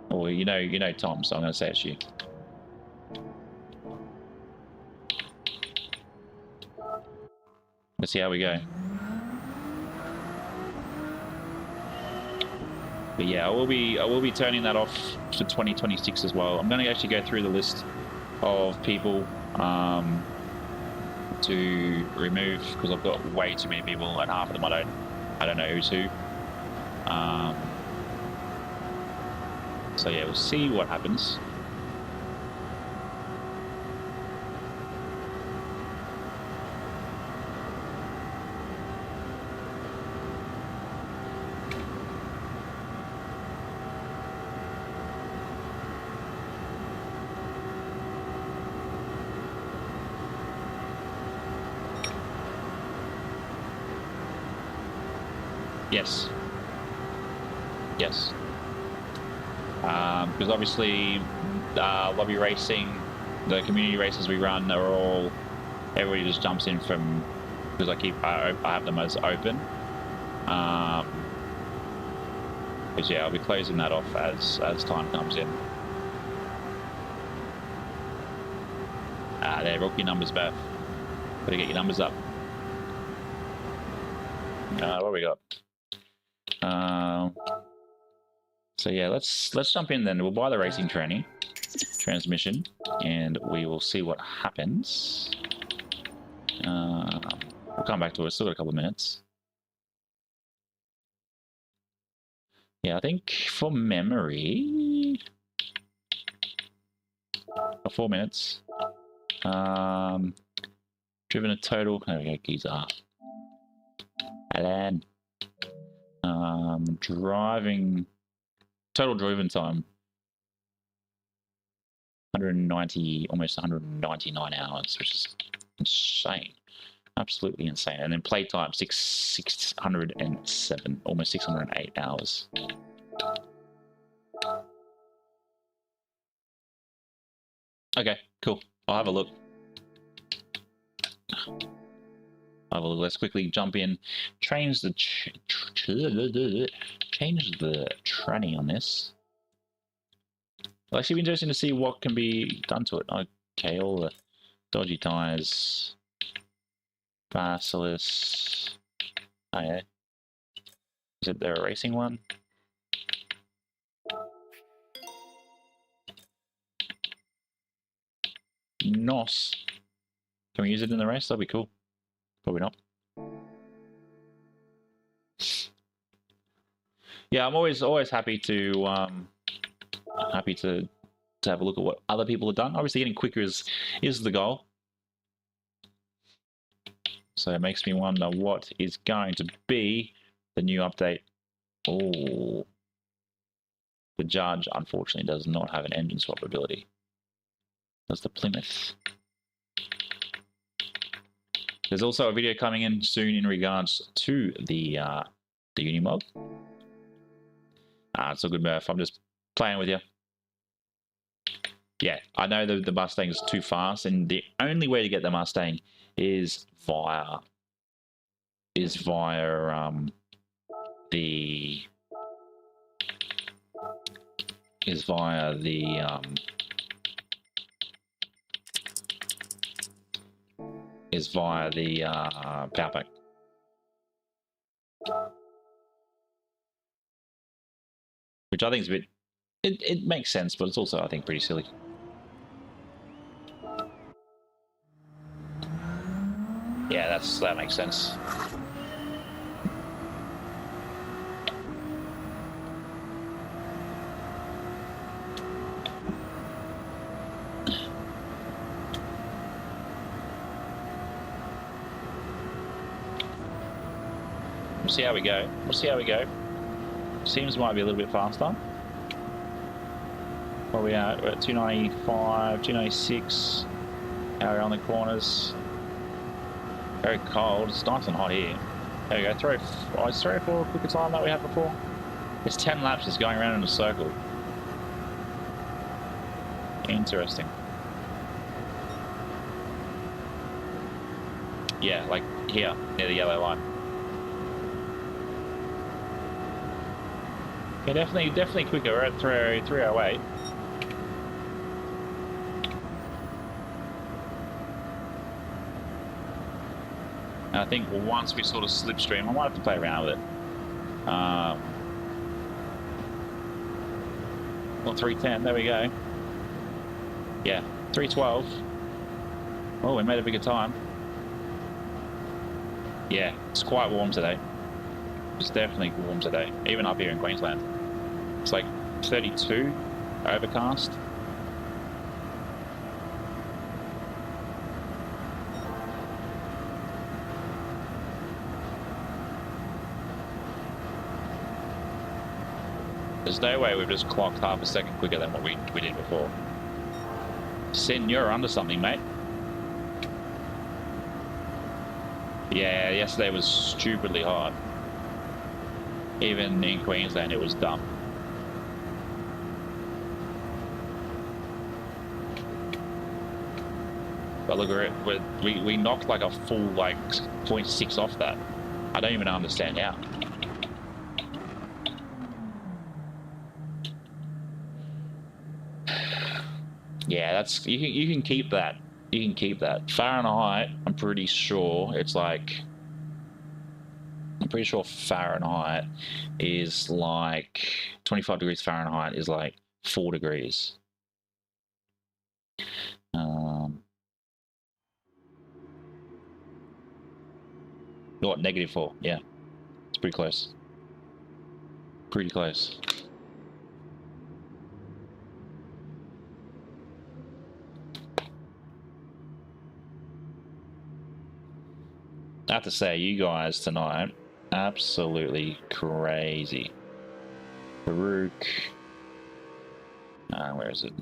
Or you know Tom, so I'm going to say it's you. Let's see how we go. But yeah, I will be turning that off to 2026 as well. I'm going to actually go through the list of people to remove, because I've got way too many people, and half of them I don't know who's who. So yeah, we'll see what happens. Yes. Because obviously Lobby Racing the community races we run are all, everybody just jumps in from, because I have them as open. But yeah, I'll be closing that off as time comes in. There, rookie numbers, Beth. Better get your numbers up. What we got? So yeah, let's jump in then. We'll buy the racing transmission, and we will see what happens. We'll come back to it. Still got a couple of minutes. Yeah, I think for memory, 4 minutes. Driven a total. There we go. Keys are. Alan. Driving. Total driven time. 190, almost 199 hours, which is insane. Absolutely insane. And then play time 607, almost 608 hours. Okay, cool. I'll have a look. Let's quickly jump in. Change the tranny on this. It'll actually be interesting to see what can be done to it. Okay, all the dodgy tires. Basilis. Oh yeah. Is it the racing one? NOS. Can we use it in the race? That'd be cool. Probably not. Yeah, I'm always happy to have a look at what other people have done. Obviously, getting quicker is the goal. So it makes me wonder what is going to be the new update. Oh, the Judge unfortunately does not have an engine swap ability. Does the Plymouth? There's also a video coming in soon in regards to the Unimog. It's a good Murph. I'm just playing with you. Yeah, I know the Mustang's too fast, and the only way to get the Mustang is via the power pack. Which I think is a bit, it makes sense, but it's also, I think, pretty silly. Yeah, that makes sense. We'll see how we go. Seems might be a little bit faster. Where we at? We're at 295, 296. How we're on the corners. Very cold. It's nice and hot here. There we go. It's 3 or 4 quicker time that we had before. It's 10 laps just going around in a circle. Interesting. Yeah, like here, near the yellow line. Yeah, definitely quicker. We're at 308. And I think once we sort of slipstream, I might have to play around with it. Well, 310, there we go. Yeah, 312. Oh, we made a bigger time. Yeah, it's quite warm today. It's definitely warm today, even up here in Queensland. It's like 32, overcast. There's no way we've just clocked half a second quicker than what we did before. Sin, you're under something, mate. Yeah, yesterday was stupidly hot. Even in Queensland, it was dumb. But look at it, we knocked like a full like 0.6 off that. I don't even understand how. Yeah, that's you can keep that. You can keep that. Fahrenheit, I'm pretty sure it's like, I'm pretty sure Fahrenheit is like 25 degrees Fahrenheit is like 4 degrees. What, -4? Yeah, it's pretty close. Pretty close. I have to say, you guys tonight, absolutely crazy. Farouk. Where is it?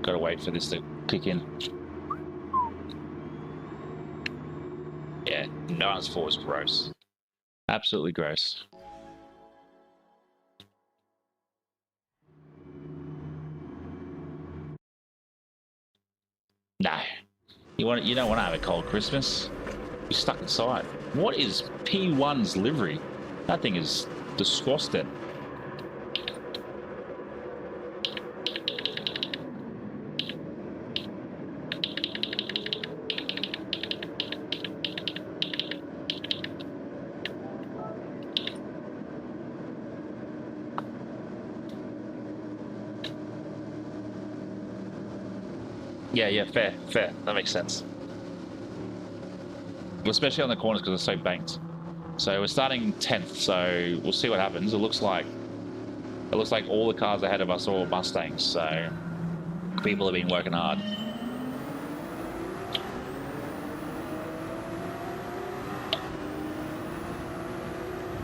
Gotta wait for this to kick in. Yeah, 9-4 is gross. Absolutely gross. No. You don't want to have a cold Christmas. You're stuck inside. What is P1's livery? That thing is disgusting. Yeah, fair. That makes sense. Well, especially on the corners because it's so banked. So we're starting 10th, so we'll see what happens. It looks like all the cars ahead of us are all Mustangs, so people have been working hard.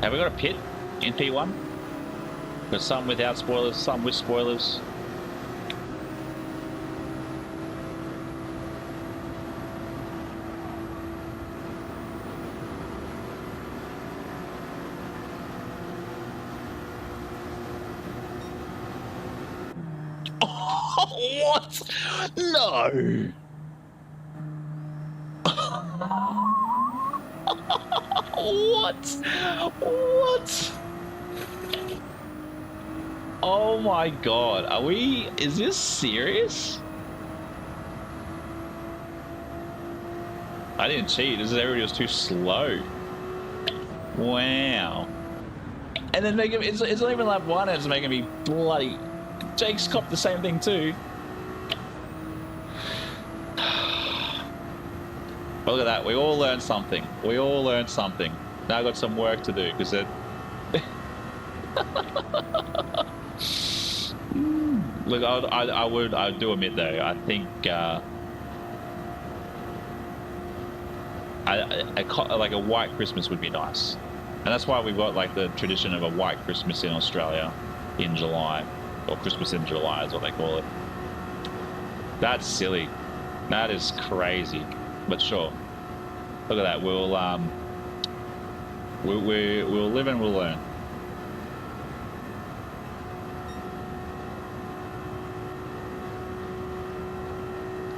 Have we got a pit in P1? Got some without spoilers, some with spoilers. What? No. What? Oh my god. Is this serious? I didn't cheat. Everybody was too slow. Wow. And then it's not even lap 1, it's making me bloody... Jake's copped the same thing too. Well, look at that. We all learned something. Now I've got some work to do because it... Look, I do admit though, I think like a white Christmas would be nice. And that's why we've got like the tradition of a white Christmas in Australia in July. Or Christmas in July is what they call it. That's silly. That is crazy. But sure. Look at that. We'll live and we'll learn.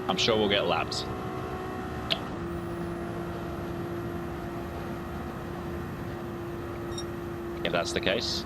I'm sure we'll get lapped. If that's the case.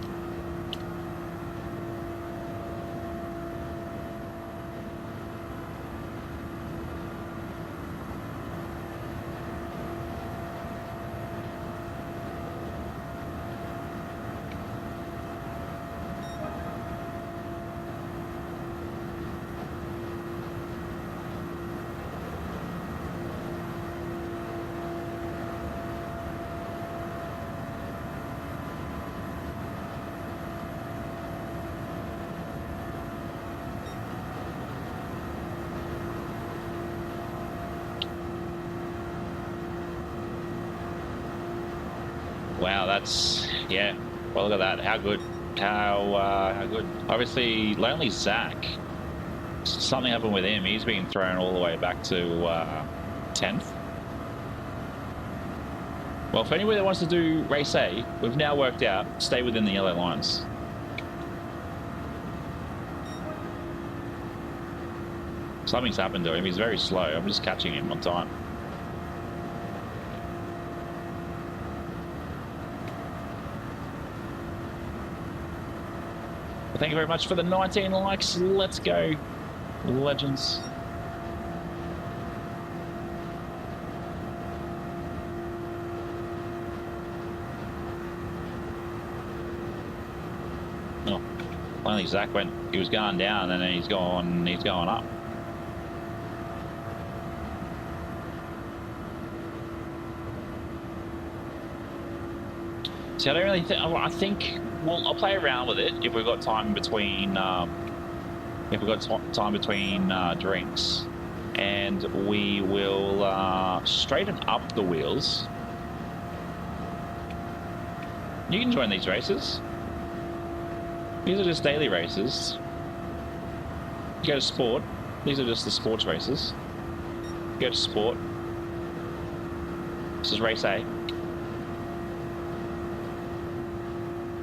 Wow, that's, yeah. Well, look at that. How good. How good. Obviously, Lonely Zach something happened with him. He's been thrown all the way back to 10th. Well, for anybody that wants to do race A, we've now worked out, stay within the yellow lines. Something's happened to him. He's very slow. I'm just catching him on time. Well, thank you very much for the 19 likes. Let's go, legends. Oh, finally Zach went. He was going down, and then he's going up. See, I don't really think. I think. Well, I'll play around with it if we've got time between. Time between drinks, and we will straighten up the wheels. You can join these races. These are just daily races. You go to sport. These are just the sports races. You go to sport. This is race A.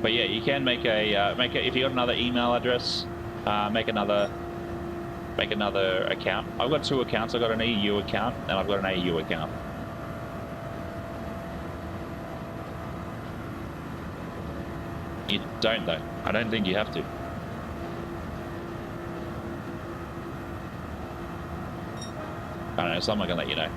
But yeah, you can make a if you got another email address, make another account. I've got 2 accounts. I've got an EU account and I've got an AU account. You don't though. I don't think you have to. I don't know. Someone can let you know.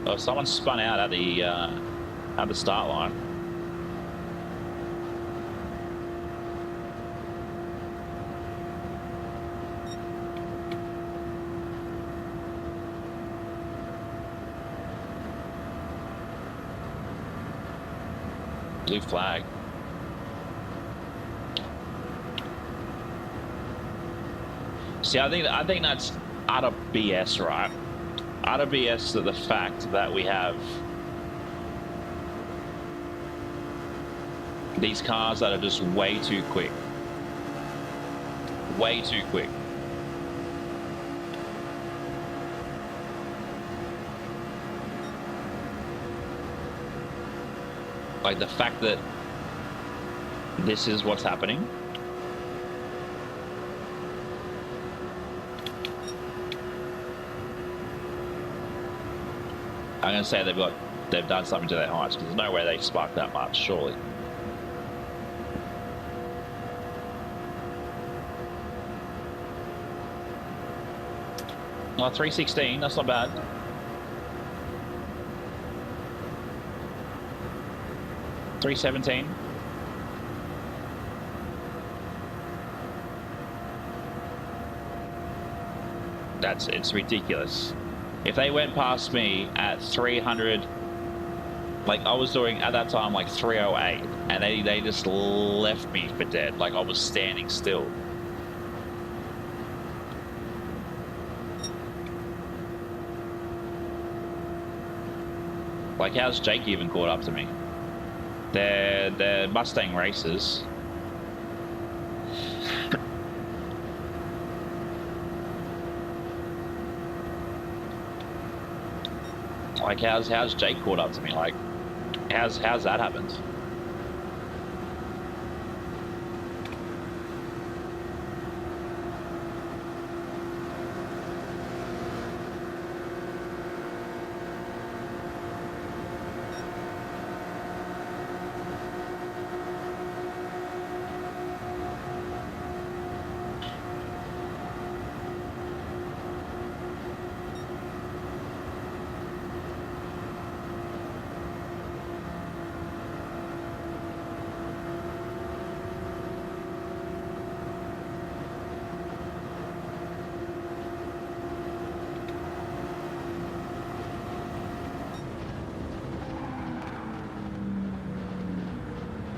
Oh, someone spun out at the start line. Blue flag. See, I think that's utter BS, right? Utter BS to the fact that we have these cars that are just way too quick. Way too quick. Like the fact that this is what's happening. I'm going to say they've done something to their heights because there's no way they sparked that much, surely. Oh, 316, that's not bad. $317. It's ridiculous. If they went past me at 300, like I was doing at that time, like 308, and they just left me for dead. Like I was standing still. Like how's Jake even caught up to me? They're Mustang racers. Like how's Jake caught up to me? Like how's that happened?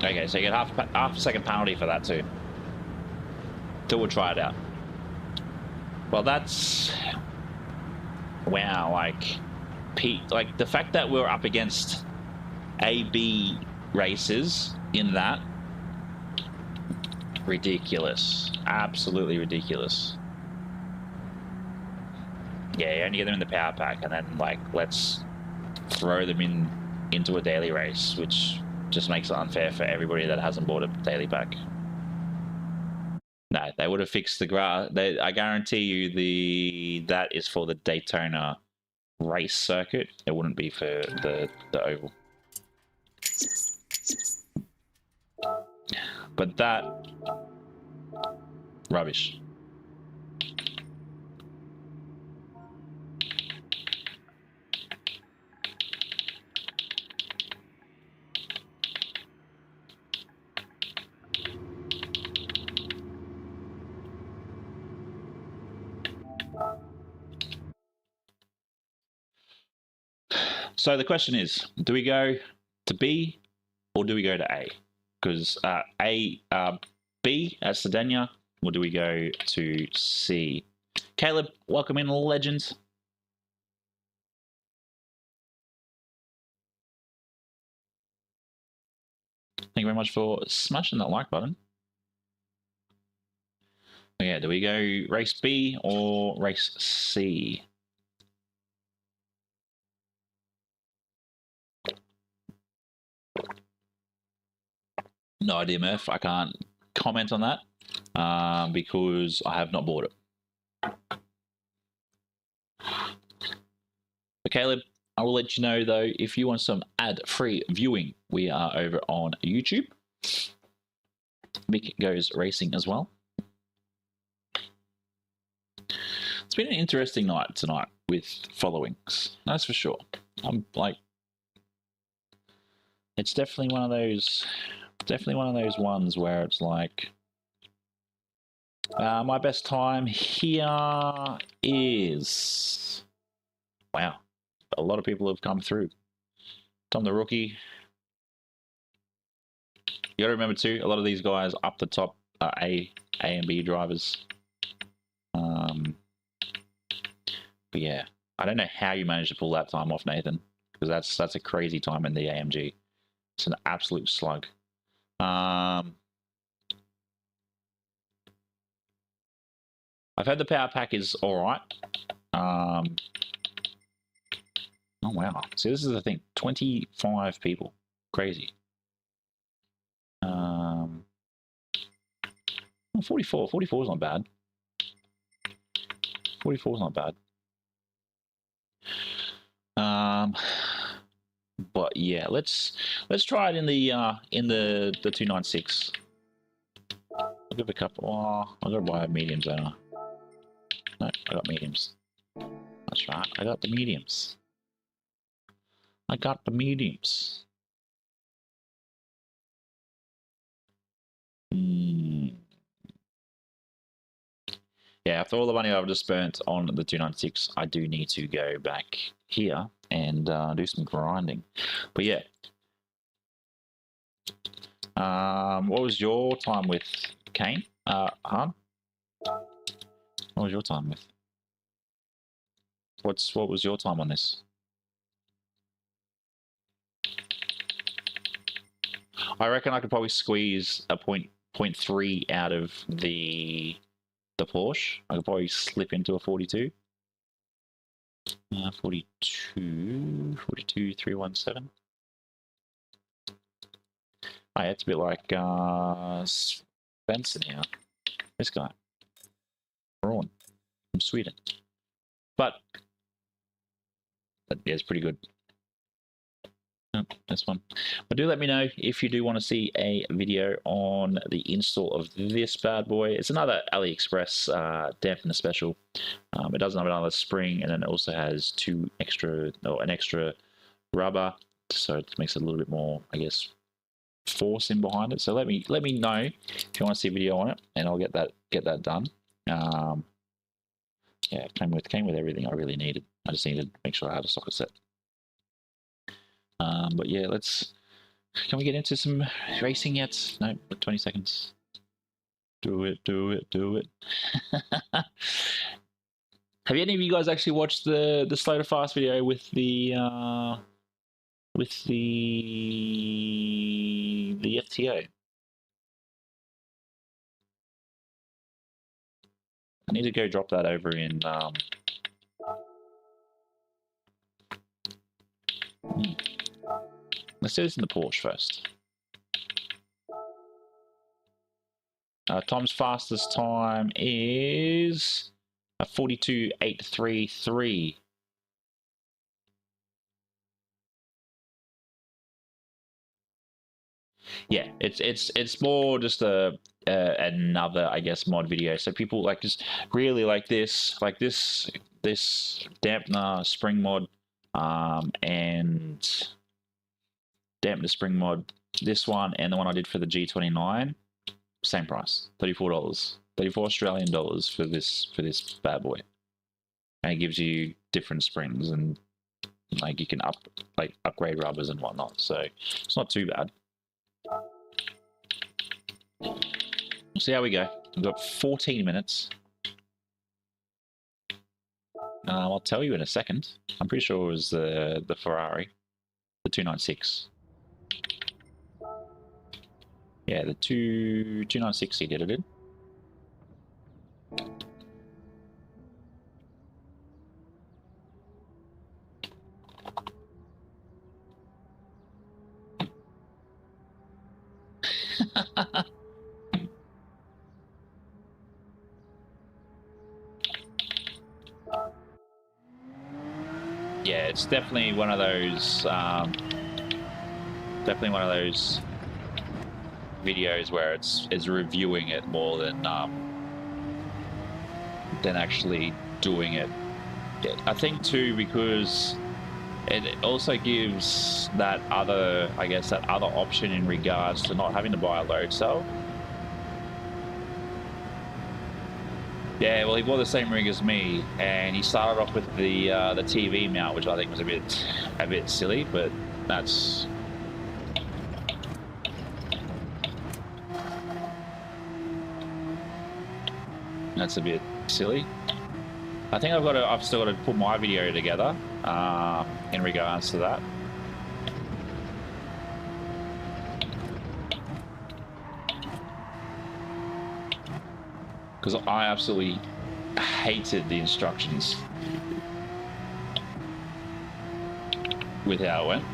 Okay, so you get half a second penalty for that too. Till we'll try it out. Well, that's wow. Like the fact that we're up against AB races in that, ridiculous, absolutely ridiculous. Yeah, you only get them in the power pack, and then like let's throw them into a daily race, which just makes it unfair for everybody that hasn't bought a daily pack. No, they would have fixed the grass. I guarantee you that is for the Daytona race circuit. It wouldn't be for the oval. But that rubbish. So the question is, do we go to B or do we go to A? Because B at Sardegna, or do we go to C? Caleb, welcome in, legends. Thank you very much for smashing that like button. Yeah, do we go race B or race C? No idea, Murph. I can't comment on that because I have not bought it. But Caleb, I will let you know though, if you want some ad-free viewing, we are over on YouTube. Mick Goes Racing as well. It's been an interesting night tonight with followings, that's for sure. I'm like, it's definitely one of those ones where it's like, my best time here is, wow, a lot of people have come through. Tom the Rookie. You got to remember too, a lot of these guys up the top are A and B drivers. But yeah, I don't know how you managed to pull that time off, Nathan, because that's a crazy time in the AMG. It's an absolute slug. I've heard the power pack is all right. Oh wow! See, this is the thing. 25 people, crazy. 44. 44 is not bad. 44 is not bad. But yeah, let's try it in the 296. I'll give a couple. Oh, I gotta buy mediums, don't I? No, I got mediums. That's right. I got the mediums. I got the mediums. Yeah, after all the money I've just spent on the 296, I do need to go back here and do some grinding. But yeah. What was your time with Kane? Han? What was your time with? What was your time on this? I reckon I could probably squeeze a 0.3 out of the Porsche. I could probably slip into a 42. 42, 317. Oh, yeah, it's a bit like Spencer now. This guy. Braun from Sweden. But yeah, it's pretty good. Oh, this one. But do let me know if you do want to see a video on the install of this bad boy. It's another AliExpress dampener special. It doesn't have another spring, and then it also has an extra rubber, so it makes it a little bit more, I guess, force in behind it. So let me know if you want to see a video on it, and I'll get that done. Yeah, it came with everything I really needed. I just needed to make sure I had a socket set. But yeah, can we get into some racing yet? No, 20 seconds. Do it. Have any of you guys actually watched the slow to fast video with the FTO? I need to go drop that over in let's do this in the Porsche first. Tom's fastest time is a 42.833. Yeah, it's more just another, I guess, mod video. So people like just really like this dampener spring mod, and dampener spring mod. This one and the one I did for the G29, same price, $34, 34 Australian dollars for this bad boy, and it gives you different springs and like you can upgrade rubbers and whatnot. So it's not too bad. We'll see how we go. We've got 14 minutes. I'll tell you in a second. I'm pretty sure it was the Ferrari, the 296. Yeah, the 296 he did it in. Yeah, it's definitely one of those. Definitely one of those videos where it's reviewing it more than actually doing it. I think too, because it also gives that other, I guess, that other option in regards to not having to buy a load cell. Yeah, well, he bought the same rig as me, and he started off with the TV mount, which I think was a bit silly, but that's a bit silly. I think I've still got to put my video together in regards to that. Because I absolutely hated the instructions with how it went.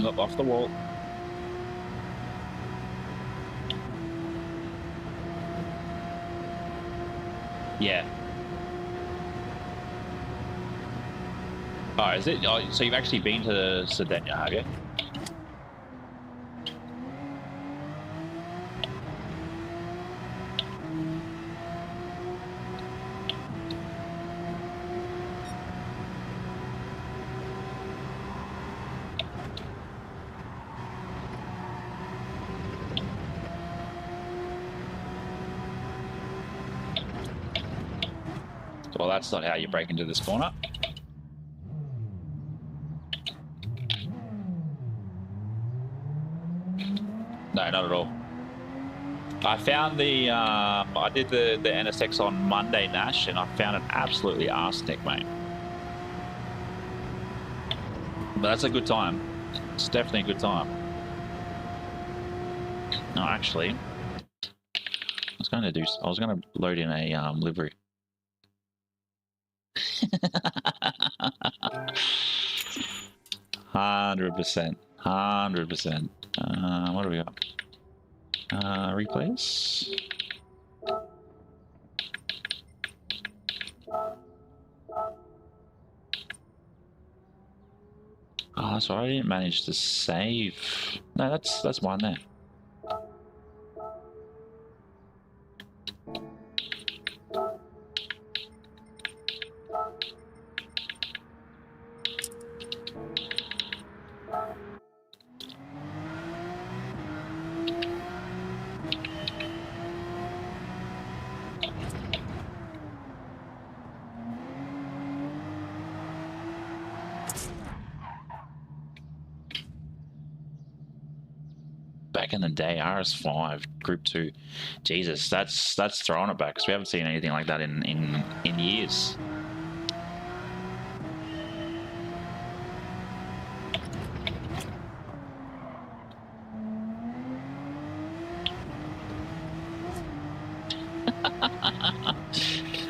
Up off the wall. Yeah. Oh, is it? Oh, so you've actually been to Sardegna, have you? Well, that's not how you break into this corner. No, not at all. I found the I did the NSX on Monday, Nash, and I found it absolutely arsenic, mate. But that's a good time. It's definitely a good time. No, actually, I was going to load in a livery. 100%. What do we got? Replays. Oh, sorry, I didn't manage to save. No, that's one there. back in the day, RS5 Group 2. Jesus, that's throwing it back, because we haven't seen anything like that in years.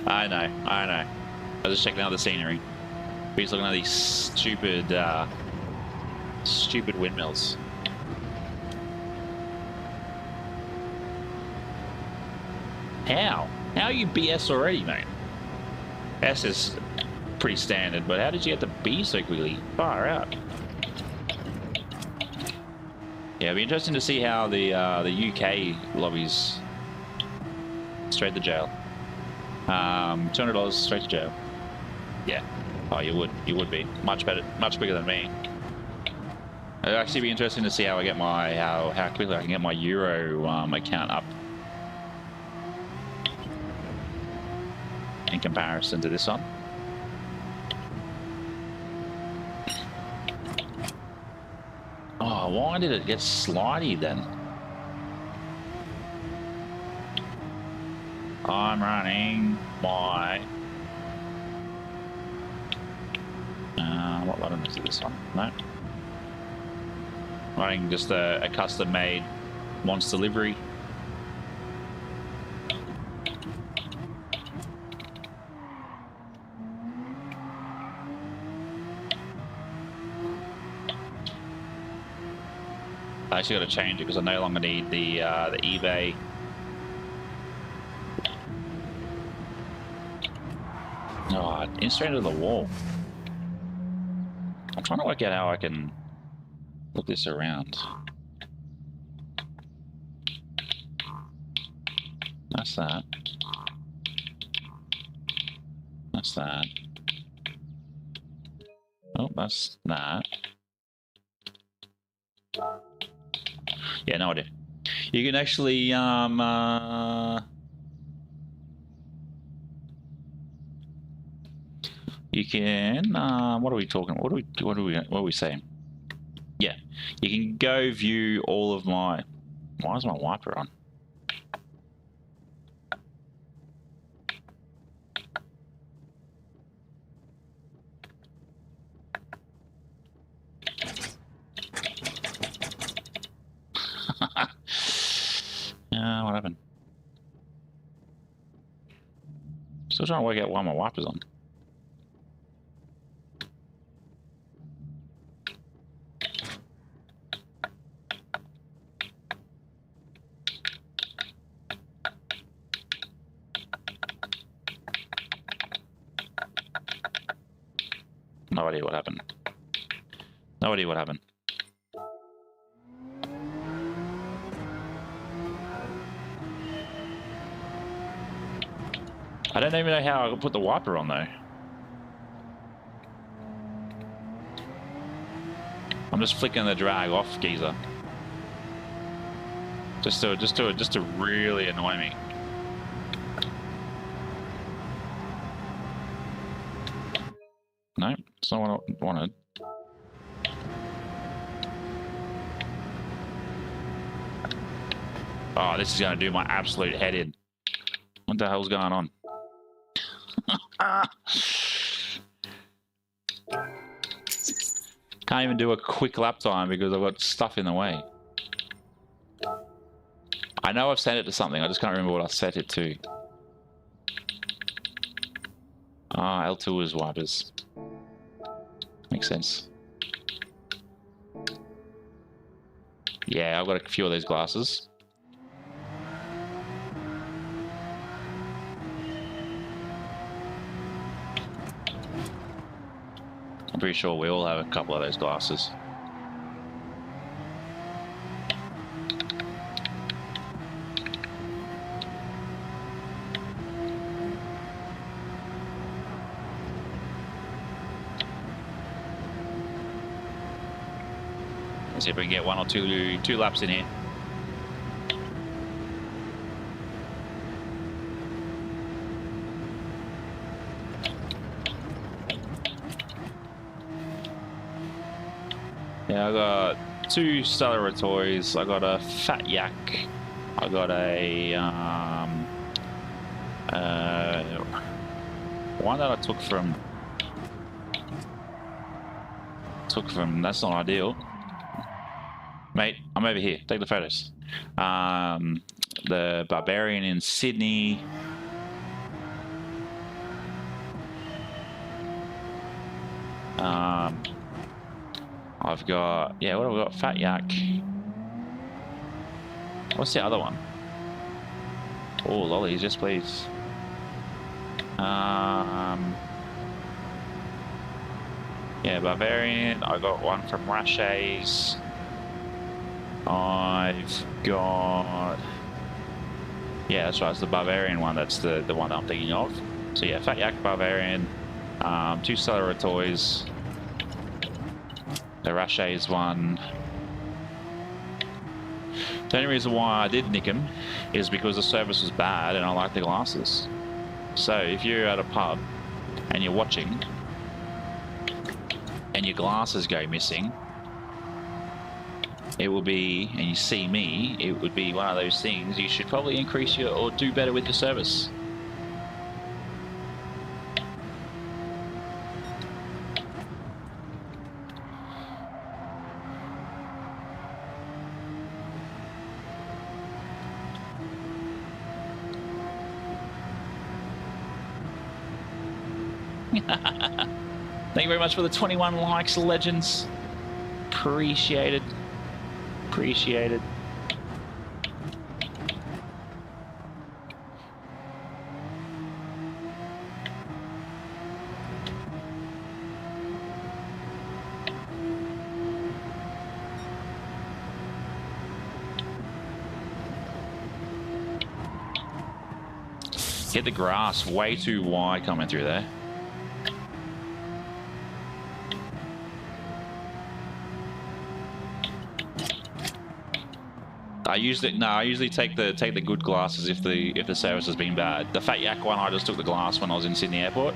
I know. I was just checking out the scenery. We're just looking at these stupid windmills. How are you BS already, mate? S is pretty standard, but how did you get to B so quickly? Far out. Yeah, it'll be interesting to see how the UK lobbies. Straight to jail. $200 straight to jail. Yeah. Oh, you would be much better, much bigger than me. It'd actually be interesting to see how I get my how quickly I can get my Euro account up in comparison to this one. Oh, why did it get slidey then? I'm running my... what button is this one? No. Running just a custom-made monster livery. I actually got to change it because I no longer need the eBay. Oh, it's straight into the wall. I'm trying to work out how I can look this around. That's that. That's that. Oh, that's that. Yeah, no idea. You can actually you can what are we talking? What are we saying? Yeah, you can go view all of my. Why is my wiper on? What happened? Still trying to work out why my wiper's on. No idea what happened. No idea what happened. I don't even know how I could put the wiper on though. I'm just flicking the drag off, geezer. Just to really annoy me. No, it's not what I wanted. Oh, this is going to do my absolute head in. What the hell's going on? Can't even do a quick lap time because I've got stuff in the way. I know I've set it to something, I just can't remember what I set it to. Ah, L2 is wipers. Makes sense. Yeah, I've got a few of those glasses. I'm pretty sure we all have a couple of those glasses. Let's see if we can get one or two laps in here. Yeah, I got 2 Stellar toys. I got a Fat Yak. I got a one that I took from. That's not ideal, mate. I'm over here. Take the photos. The Barbarian in Sydney. I've got, yeah, what have we got? Fat Yak. What's the other one? Oh, lollies, yes please. Yeah, Barbarian. I got one from Rashes. I've got, yeah, that's right, it's the Barbarian one. That's the one that I'm thinking of. So yeah, Fat Yak, Barbarian. 2 Stellar toys. The Rashes one. The only reason why I did nick them is because the service was bad and I like the glasses. So if you're at a pub and you're watching and your glasses go missing, it will be, and you see me, it would be one of those things you should probably increase your, or do better with your service. Thank you very much for the 21 likes, legends. Appreciated. Appreciated. Hit the grass way too wide coming through there. I usually take the good glasses if the service has been bad. The Fat Yak one, I just took the glass when I was in Sydney Airport.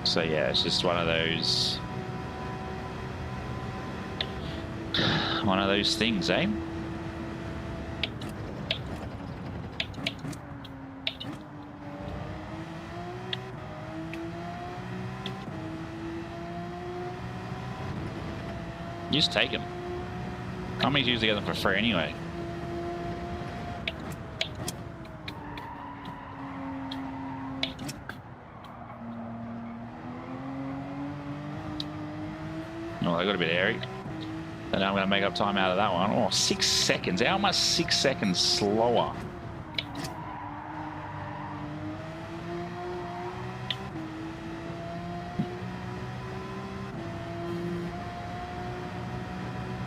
So yeah, it's just one of those things, eh? You just take them. Companies usually get them for free anyway. Oh, I got a bit airy. And I'm going to make up time out of that one. Oh, 6 seconds. How much 6 seconds slower?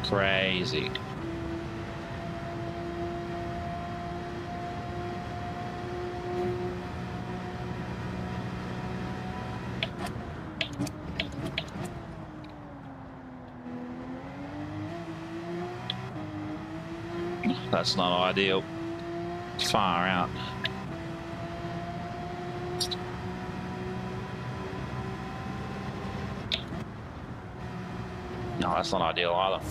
Crazy. That's not ideal. Far out. No, that's not ideal either.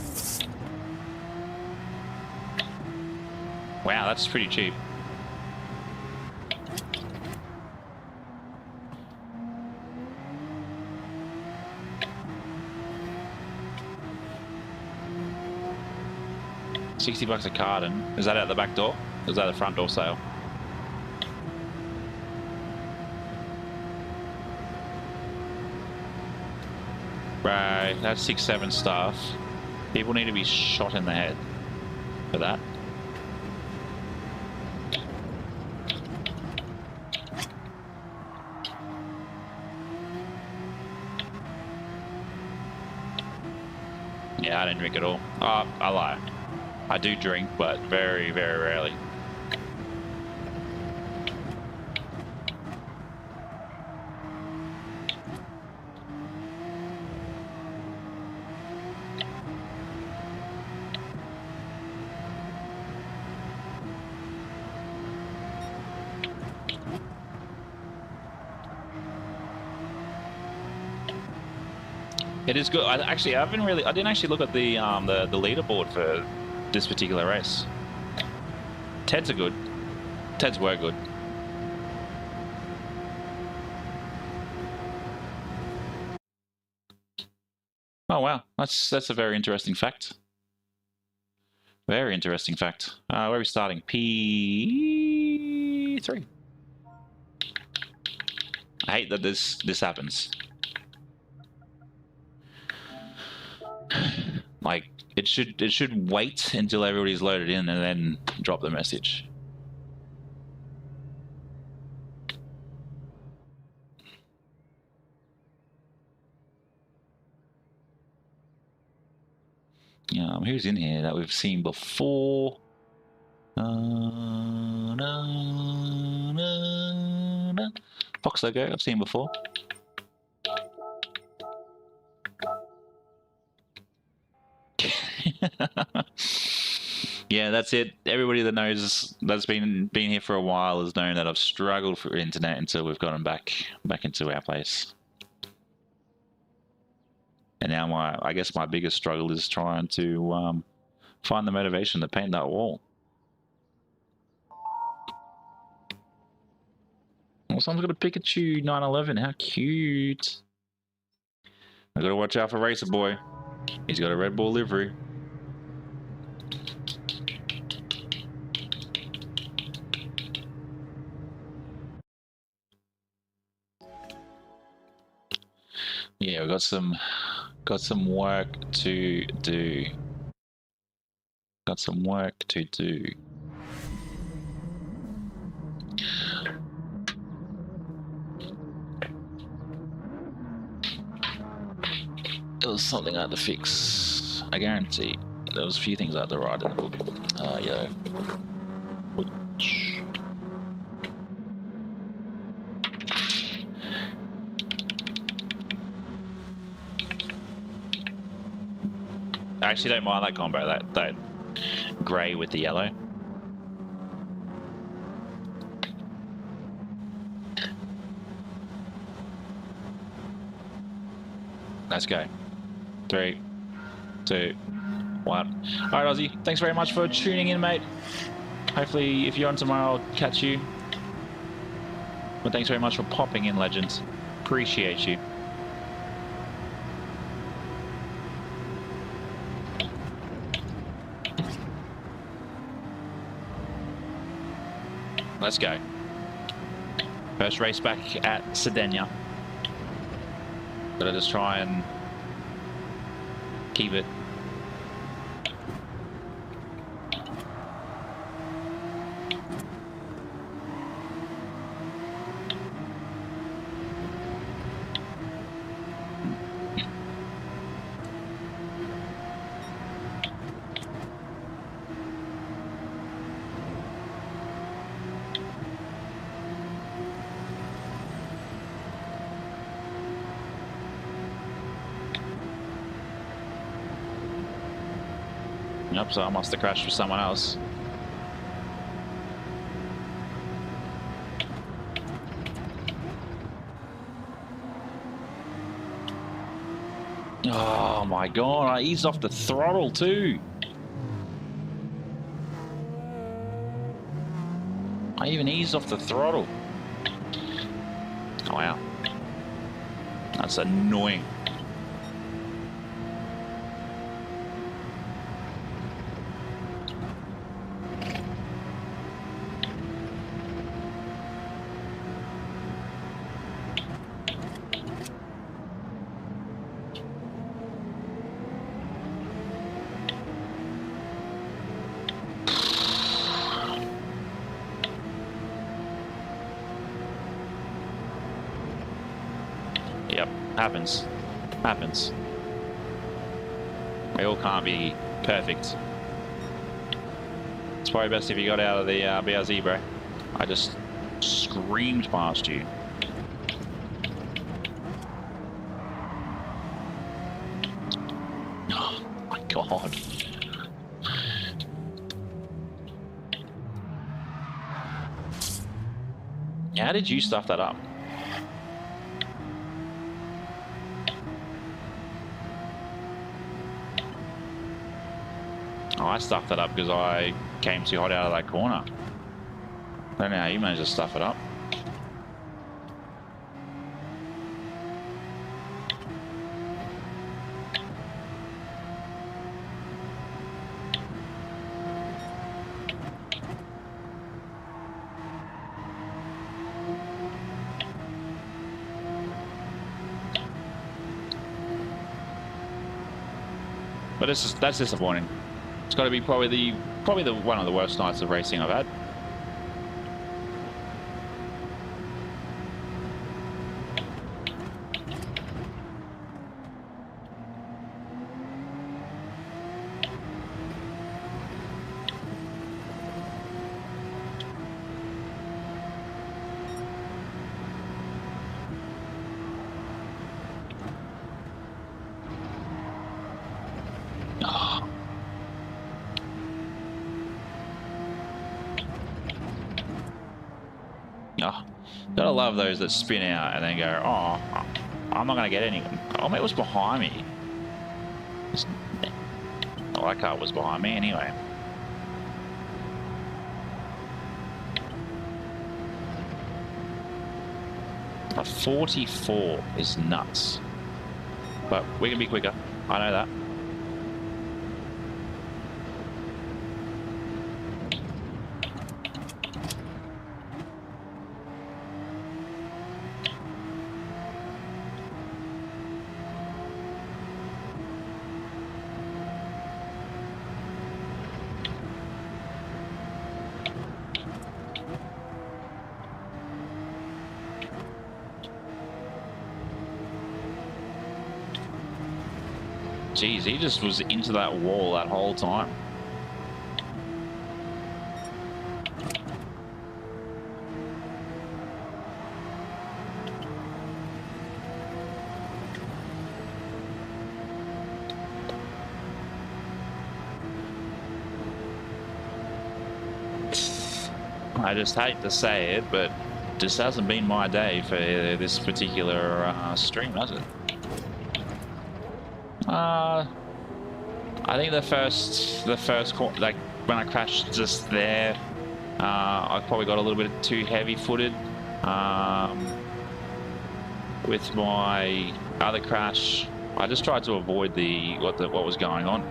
Wow, that's pretty cheap. $60 a carton. Is that out the back door? Or is that a front door sale? Right, that's 6-7 stuff. People need to be shot in the head for that. Yeah, I didn't drink at all. Oh, I lie. I do drink, but very, very rarely. It is good. I didn't actually look at the leaderboard for this particular race. Teds are good. Teds were good. Oh wow, that's a very interesting fact. Very interesting fact. Where are we starting? P3. I hate that this happens. Like it should wait until everybody's loaded in and then drop the message. Who's in here that we've seen before? Fox logo, I've seen before. Yeah, that's it. Everybody that knows that's been here for a while has known that I've struggled for internet until we've gotten back into our place. And now I guess my biggest struggle is trying to find the motivation to paint that wall. Well, someone's got a Pikachu 911. How cute! I gotta watch out for Racer Boy. He's got a Red Bull livery. Yeah, we got some work to do. Got some work to do. There was something I had to fix. I guarantee. There was a few things I had to write in the book. Yeah. I actually don't mind that combo, that grey with the yellow. Let's go. 3, 2, 1. Alright, Ozzy, thanks very much for tuning in, mate. Hopefully, if you're on tomorrow, I'll catch you. But thanks very much for popping in, legends. Appreciate you. Let's go. First race back at Sardegna. Gotta just try and keep it. Yep, so I must have crashed with someone else. Oh my god, I eased off the throttle too. I even eased off the throttle. Oh wow. That's annoying. Happens. They all can't be perfect. It's probably best if you got out of the BRZ, bro. I just screamed past you. Oh my god. How did you stuff that up? Oh, I stuffed that up because I came too hot out of that corner. I don't know how you managed to stuff it up. But that's disappointing. It's got to be probably the one of the worst nights of racing I've had. Oh, gotta love those that spin out and then go, oh, I'm not gonna get anyone. Oh, it was behind me. Oh, that car was behind me anyway. A 44 is nuts. But we can be quicker. I know that. Jeez, he just was into that wall that whole time. I just hate to say it, but this hasn't been my day for this particular stream, has it? I think the first like when I crashed just there, I probably got a little bit too heavy-footed with my other crash. I just tried to avoid what was going on.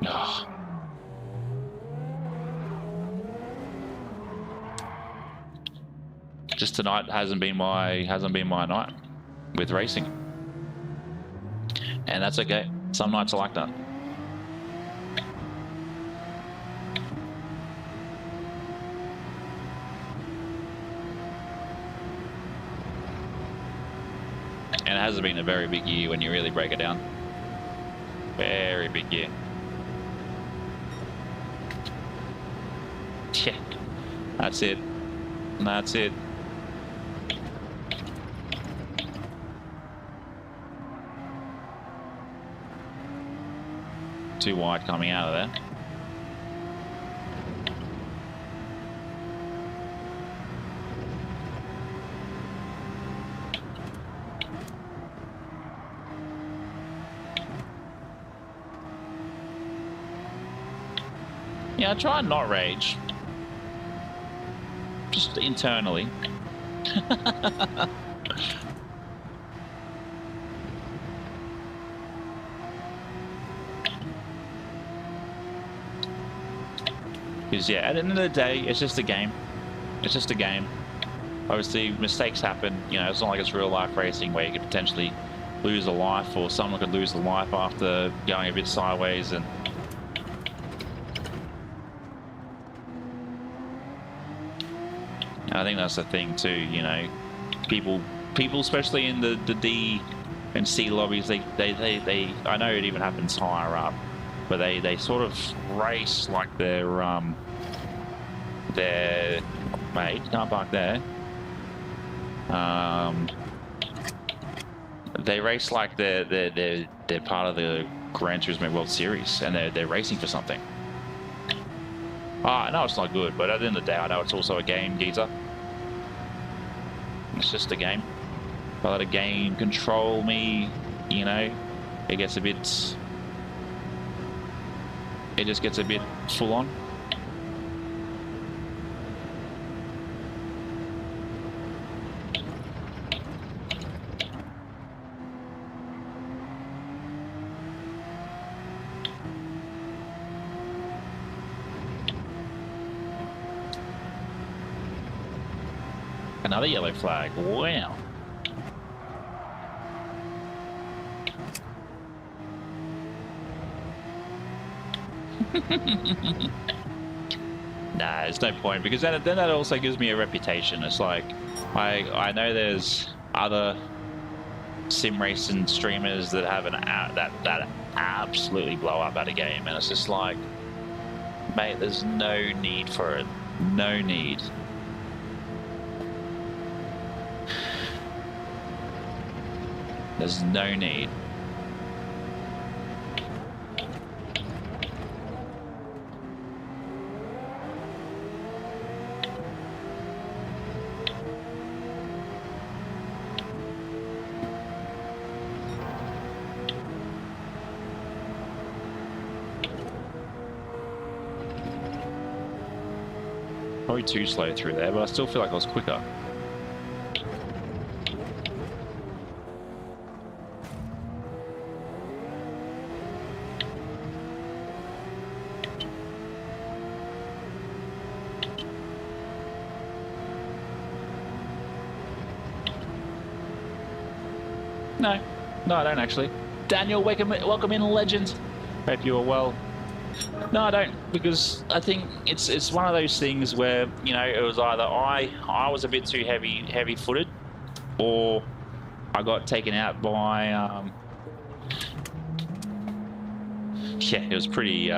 Oh. Just tonight hasn't been my night with racing, and that's okay. Some nights are like that. And it hasn't been a very big year when you really break it down. Very big year. Yeah, that's it. That's it. Too wide coming out of there. Yeah, I try and not rage. Just internally. Because yeah, at the end of the day, it's just a game. It's just a game. Obviously, mistakes happen. You know, it's not like it's real life racing where you could potentially lose a life, or someone could lose a life after going a bit sideways. And I think that's the thing too. You know, people, especially in the D and C lobbies, they I know it even happens higher up, but they sort of race like they're mate, can't park there. They race like they're part of the Gran Turismo World Series, and they're racing for something. I know it's not good, but at the end of the day, I know it's also a game, geezer. It's just a game. If I let a game control me, you know, it gets a bit, it just gets a bit full on. Another yellow flag. Wow. Nah, there's no point, because then that also gives me a reputation. It's like I know there's other sim racing streamers that have that absolutely blow up at a game, and it's just like, mate, there's no need for it. No need. There's no need. Probably too slow through there, but I still feel like I was quicker. No, I don't actually. Daniel, welcome in, legend. Hope you are well. No, I don't, because I think it's one of those things where, you know, it was either I was a bit too heavy-footed, or I got taken out by yeah, it was pretty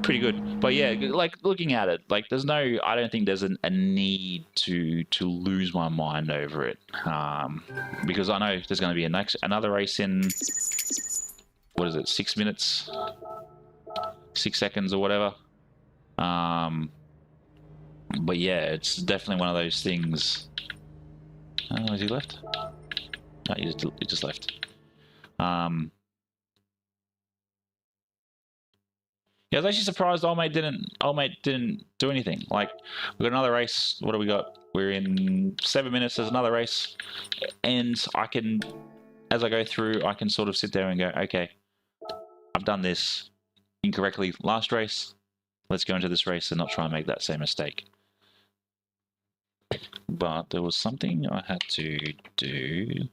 good. But yeah, like, looking at it, like, there's no, I don't think there's a need to lose my mind over it, because I know there's going to be another race in, what is it, 6 minutes, 6 seconds or whatever. But yeah, it's definitely one of those things. Oh, has he left? No, he just left. Yeah, I was actually surprised old mate didn't do anything. Like, we've got another race. What do we got? We're in 7 minutes. There's another race, and I can, as I go through, I can sort of sit there and go, okay, I've done this incorrectly last race. Let's go into this race and not try and make that same mistake. But there was something I had to do.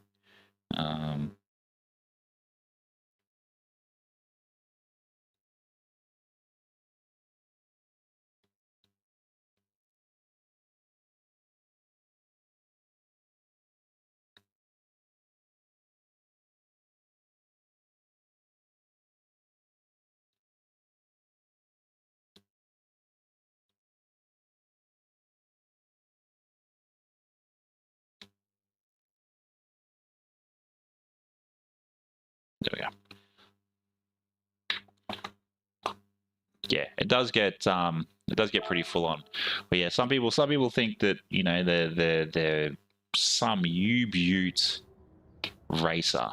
There we go. Yeah, it does get pretty full on. But yeah, some people think that, you know, they're some U-Butte racer.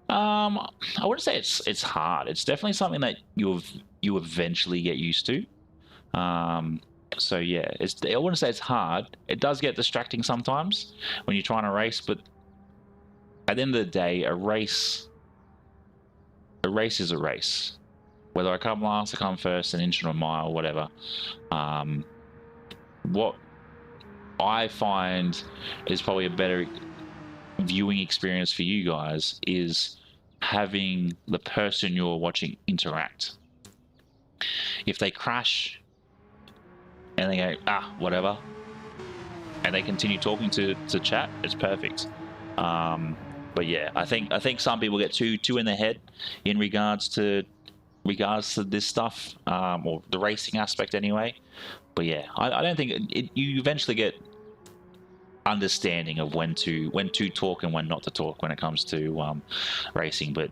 I wouldn't say it's hard. It's definitely something that you eventually get used to. So yeah, I wouldn't say it's hard. It does get distracting sometimes when you're trying to race, but at the end of the day, a race is a race. Whether I come last, I come first, an inch or a mile, whatever. What I find is probably a better viewing experience for you guys is having the person you're watching interact. If they crash and they go, whatever, and they continue talking to chat, it's perfect. But yeah, I think some people get too in their head in regards to this stuff, or the racing aspect anyway. But yeah, I don't think you eventually get understanding of when to talk and when not to talk when it comes to racing, but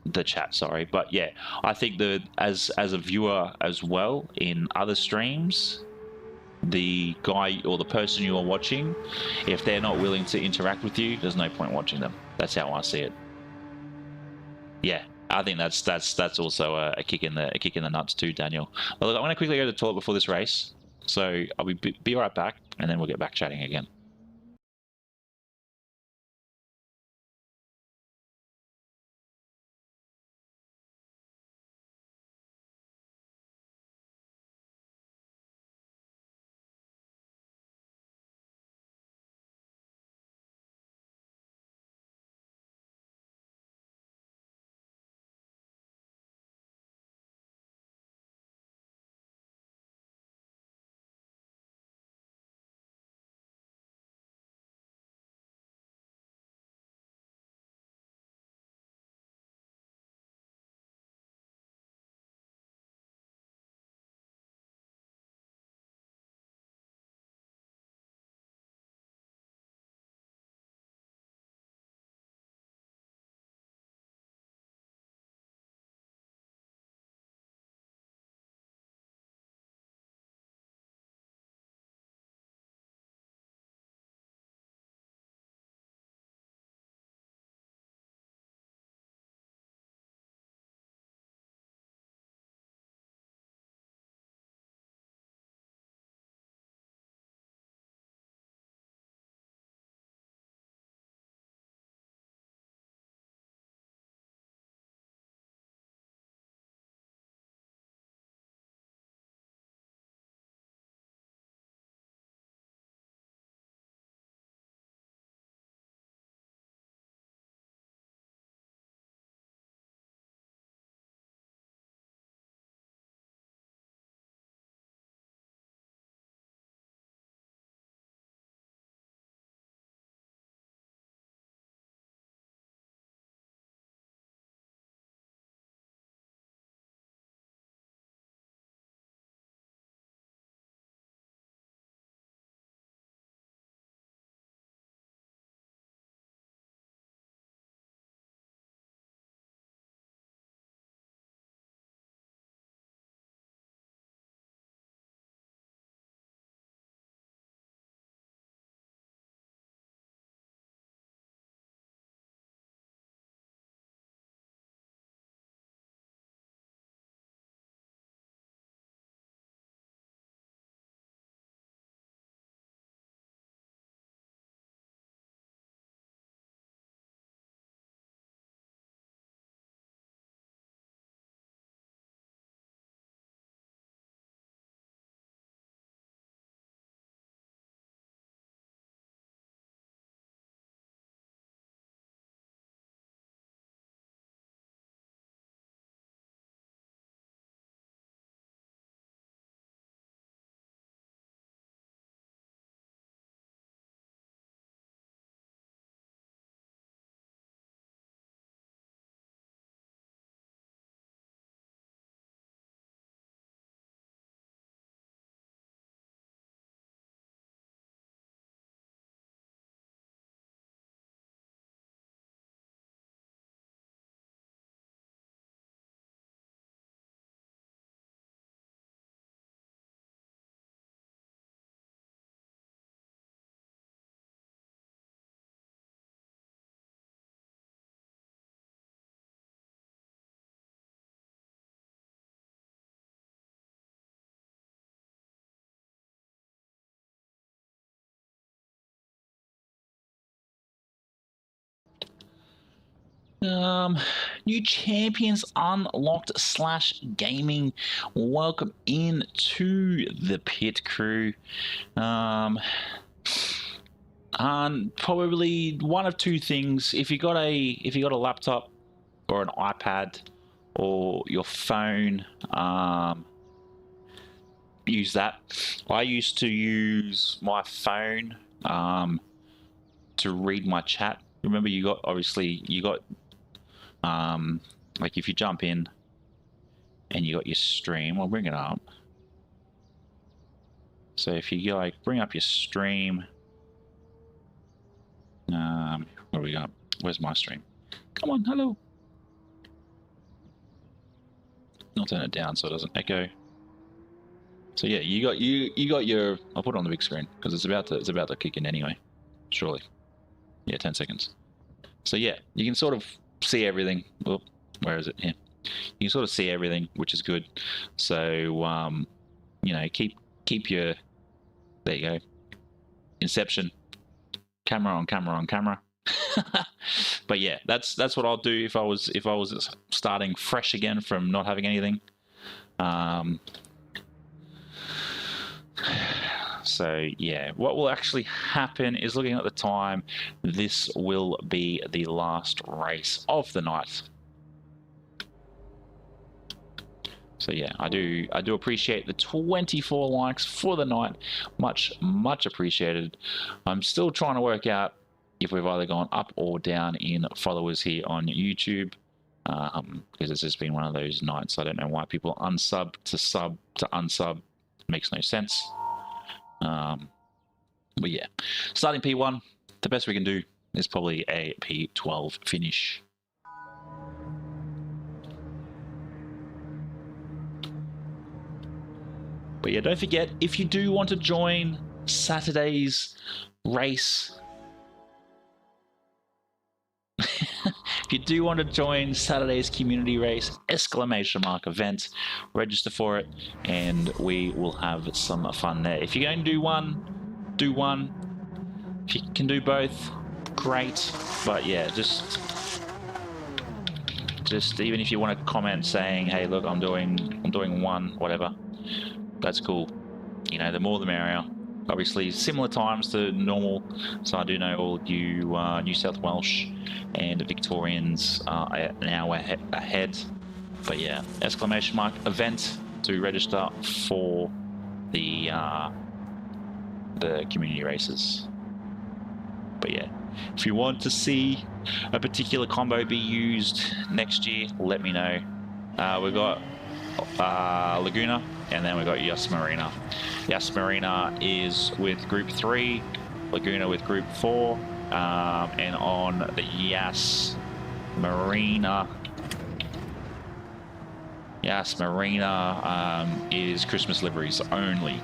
the chat, sorry. But yeah, I think that as a viewer as well in other streams, the guy or the person you are watching, if they're not willing to interact with you, there's no point watching them. That's how I see it. Yeah, I think that's also a kick in the nuts too, Daniel. Well, look, I'm going to quickly go to the toilet before this race, so I'll be right back, and then we'll get back chatting again. New champions unlocked / gaming. Welcome in to the pit crew. And probably one of two things. If you got a laptop or an iPad or your phone, use that. I used to use my phone to read my chat. Remember, you got like if you jump in and you got your stream, I'll bring it up. So if you like bring up your stream, what do we got? Where's my stream? Come on, hello. I'll turn it down so it doesn't echo. So yeah, you got your. I'll put it on the big screen because it's about to kick in anyway. Surely, yeah, 10 seconds. So yeah, you can sort of see everything. Oh, where is it? Here. You can sort of see everything, which is good. So you know, keep your. There you go. Inception. Camera on camera on camera. But yeah, that's what I'll do if I was starting fresh again from not having anything. So yeah, what will actually happen is, looking at the time, this will be the last race of the night. So yeah, I do appreciate the 24 likes for the night. Much appreciated. I'm still trying to work out if we've either gone up or down in followers here on YouTube, because it's just been one of those nights. I don't know why people unsub to sub to unsub. It makes no sense. But yeah, starting P1, the best we can do is probably a P12 finish. But yeah, don't forget, if you do want to join Saturday's race, if you do want to join Saturday's community race !event, register for it, and we will have some fun there. If you're going to do one, do one. If you can do both, great. But yeah, just even if you want to comment saying, hey, look, I'm doing one, whatever, that's cool. You know, the more the merrier. Obviously, similar times to normal, so I do know all you New South Welsh and Victorians are an hour ahead. But yeah, !event to register for the community races. But yeah, if you want to see a particular combo be used next year, let me know. We've got Laguna, and then we've got Yas Marina. Yas Marina is with Group 3, Laguna with Group 4, and on the Yas Marina is Christmas liveries only.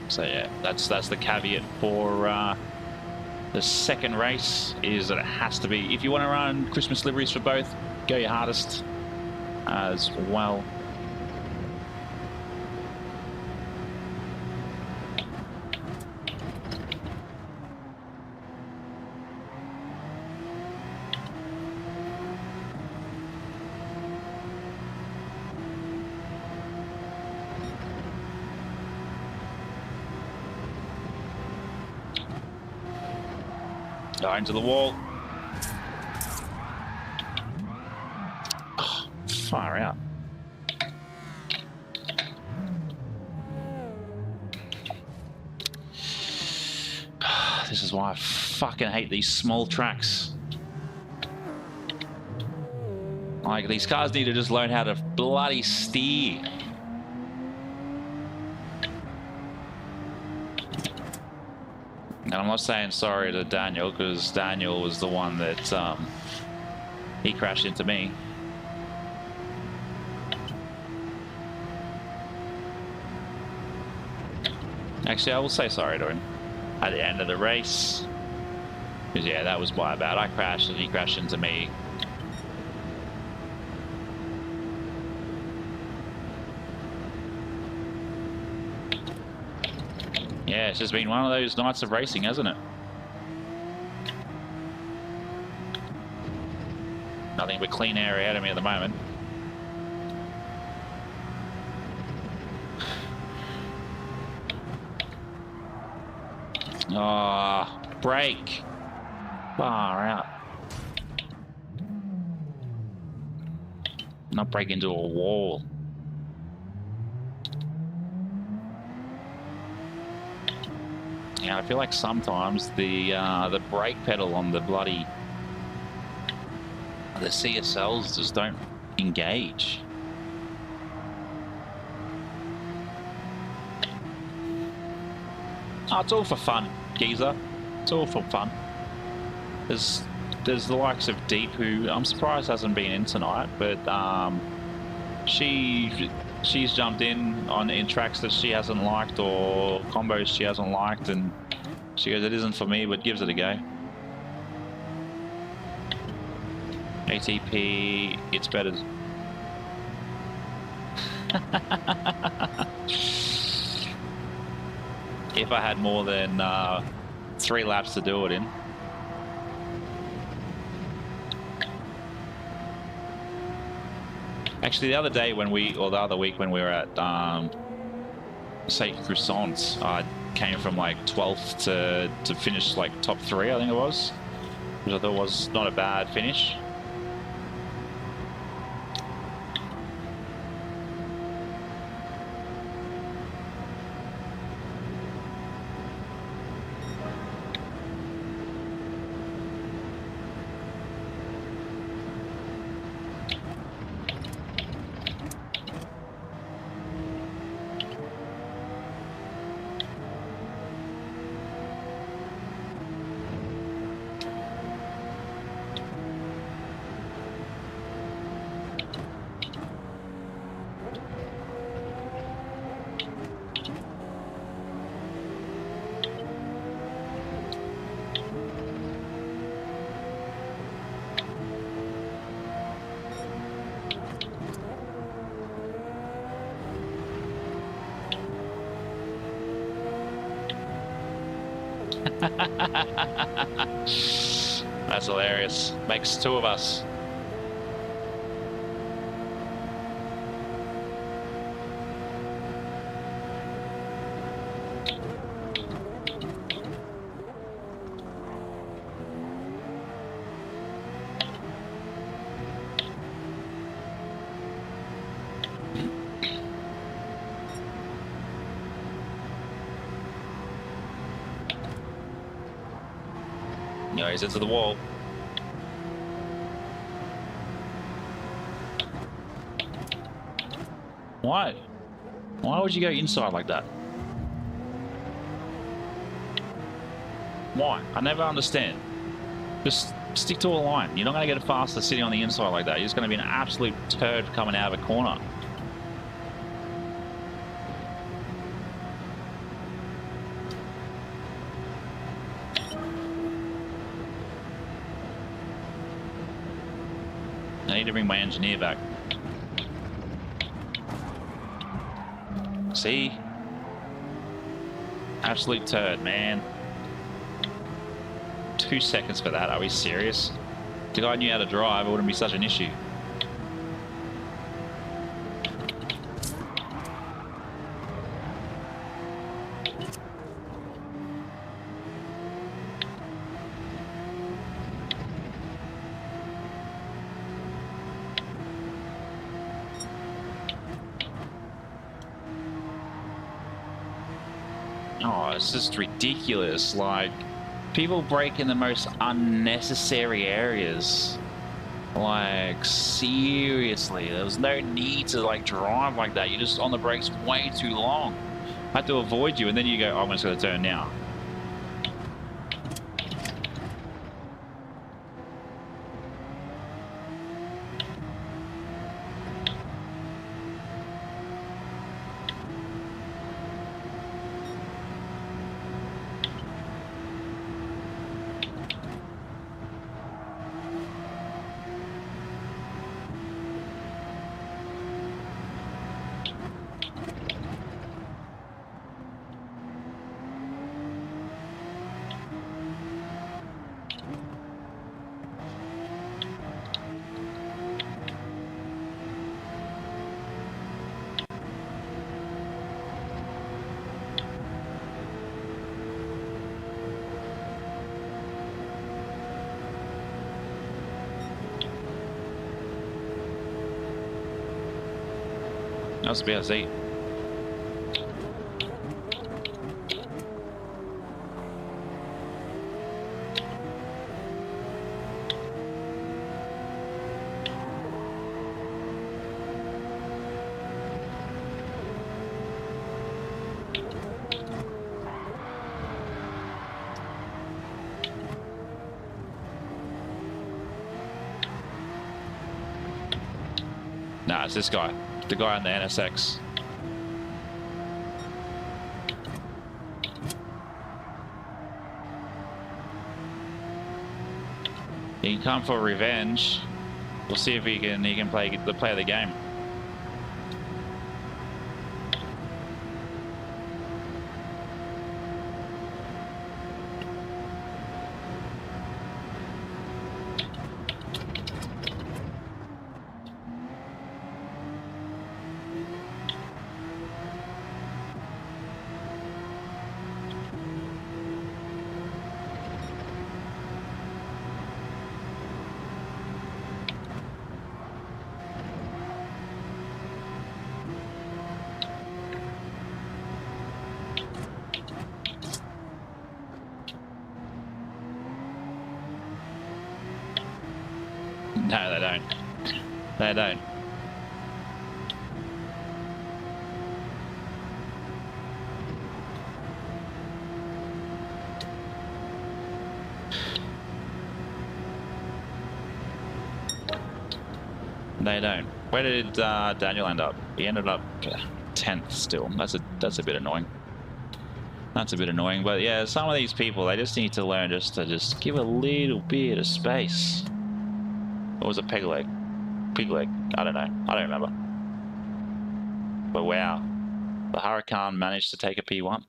So yeah, that's the caveat for the second race, is that it has to be, if you want to run Christmas liveries for both, go your hardest as well. Into the wall. Oh, far out. This is why I fucking hate these small tracks. Like, these cars need to just learn how to bloody steer. And I'm not saying sorry to Daniel, because Daniel was the one that he crashed into me. Actually, I will say sorry to him at the end of the race, because yeah, that was my bad. I crashed and he crashed into me. Yeah, it's just been one of those nights of racing, hasn't it? Nothing but clean air out of me at the moment. Oh, brake. Far out. Not break into a wall. Yeah, I feel like sometimes the brake pedal on the CSLs just don't engage. Oh, it's all for fun, geezer. It's all for fun. There's the likes of Deep, who I'm surprised hasn't been in tonight, but she's jumped in tracks that she hasn't liked or combos she hasn't liked, and she goes, it isn't for me, but gives it a go. ATP, it's better. If I had more than 3 laps to do it in. Actually, the other day when the other week when we were at St. Croissants, I came from like 12th to finish like top 3, I think it was, which I thought was not a bad finish. That's hilarious. Makes 2 of us. No, he's into the wall. Why? Why would you go inside like that? Why? I never understand. Just stick to a line. You're not going to get it faster sitting on the inside like that. You're just going to be an absolute turd coming out of a corner. I need to bring my engineer back. See? Absolute turd, man. 2 seconds for that, are we serious? If the guy knew how to drive, it wouldn't be such an issue. Oh, it's just ridiculous. Like, people brake in the most unnecessary areas. Like, seriously, there was no need to like drive like that. You're just on the brakes way too long. I had to avoid you, and then you go, oh, I'm just going to turn now. That's BS8. Nah, it's this guy. The guy on the NSX. He can come for revenge. We'll see if he can play the game. No, they don't. They don't. They don't. Where did Daniel end up? He ended up 10th still. That's a bit annoying. That's a bit annoying, but yeah, some of these people, they just need to learn to give a little bit of space. Or was it peg leg? Pig leg? I don't know. I don't remember. But wow, the Huracan managed to take a P1.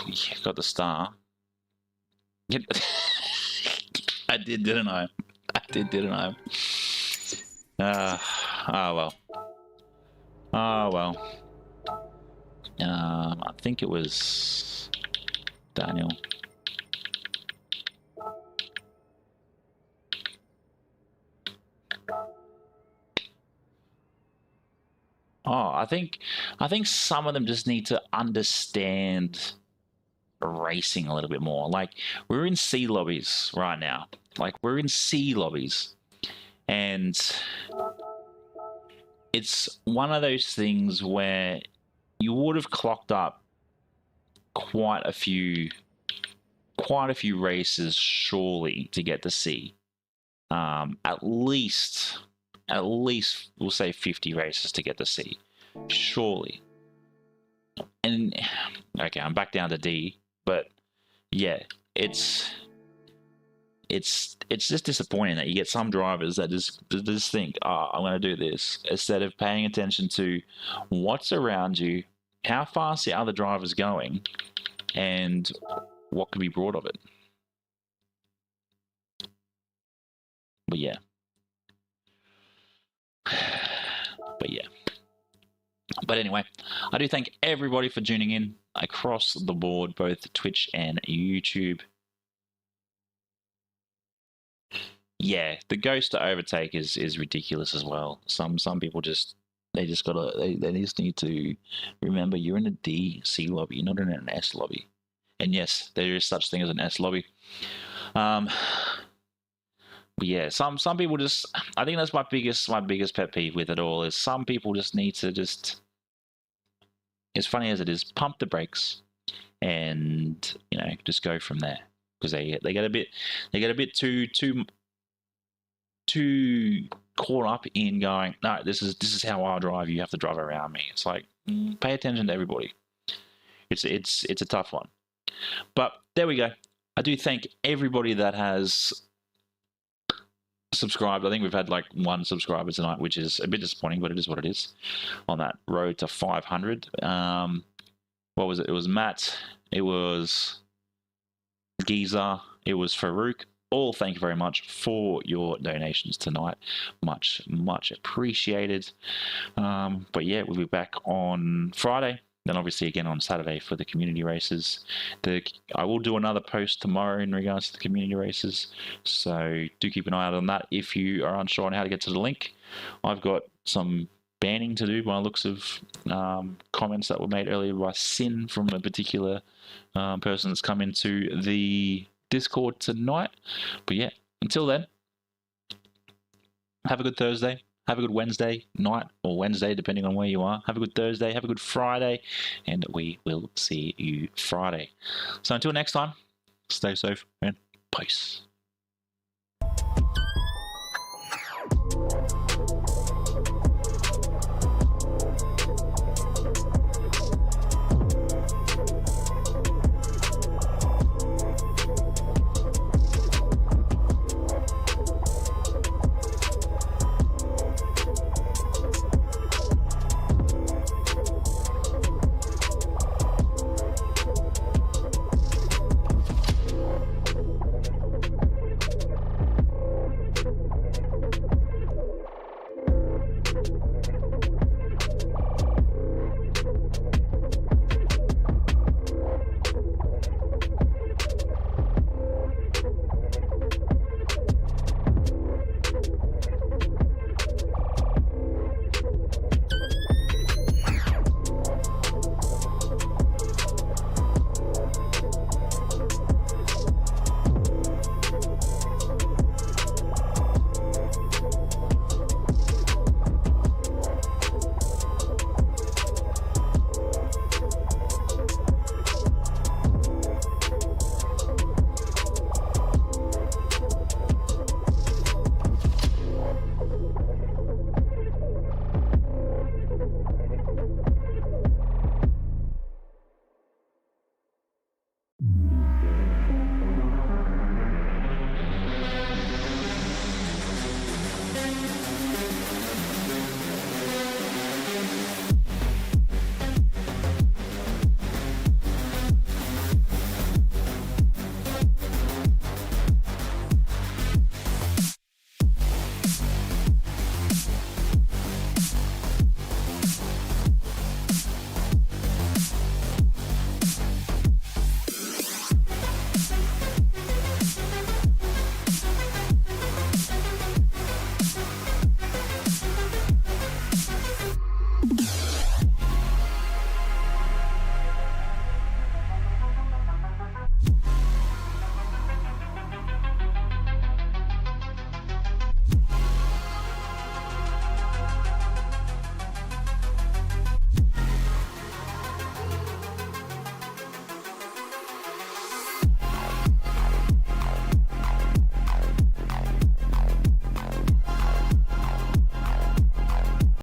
Yeah, got the star. I did, didn't I? I did, didn't I? Oh well. Oh well. I think it was Daniel. Oh, I think some of them just need to understand racing a little bit more. Like, we're in C lobbies right now. Like, we're in C lobbies. And it's one of those things where you would have clocked up quite a few races surely to get to C. At least we'll say 50 races to get to C, surely. And okay, I'm back down to D, but yeah, it's just disappointing that you get some drivers that just think, oh, I'm going to do this, instead of paying attention to what's around you, how fast the other driver's going, and what could be brought of it. But yeah. But anyway, I do thank everybody for tuning in across the board, both Twitch and YouTube. Yeah, the ghost to overtake is ridiculous as well. Some people just they just need to remember you're in a D C lobby, you're not in an S lobby. And yes, there is such thing as an S lobby. But yeah, some people just, I think that's my biggest pet peeve with it all, is some people just need to just, as funny as it is, pump the brakes and, you know, just go from there, because they get a bit too caught up in going, no, this is how I drive, you have to drive around me. It's like, pay attention to everybody. It's a tough one. But there we go. I do thank everybody that has subscribed. I think we've had like 1 subscriber tonight, which is a bit disappointing, but it is what it is on that road to 500. What was it? It was Matt, it was Giza, it was Farouk. All thank you very much for your donations tonight. Much appreciated. But yeah, we'll be back on Friday, then obviously again on Saturday for the community races. I will do another post tomorrow in regards to the community races, so do keep an eye out on that if you are unsure on how to get to the link. I've got some banning to do by the looks of comments that were made earlier by Sin from a particular person that's come into the Discord tonight. But yeah, until then, have a good Thursday. Have a good Wednesday night, or Wednesday, depending on where you are. Have a good Thursday. Have a good Friday. And we will see you Friday. So until next time, stay safe and peace.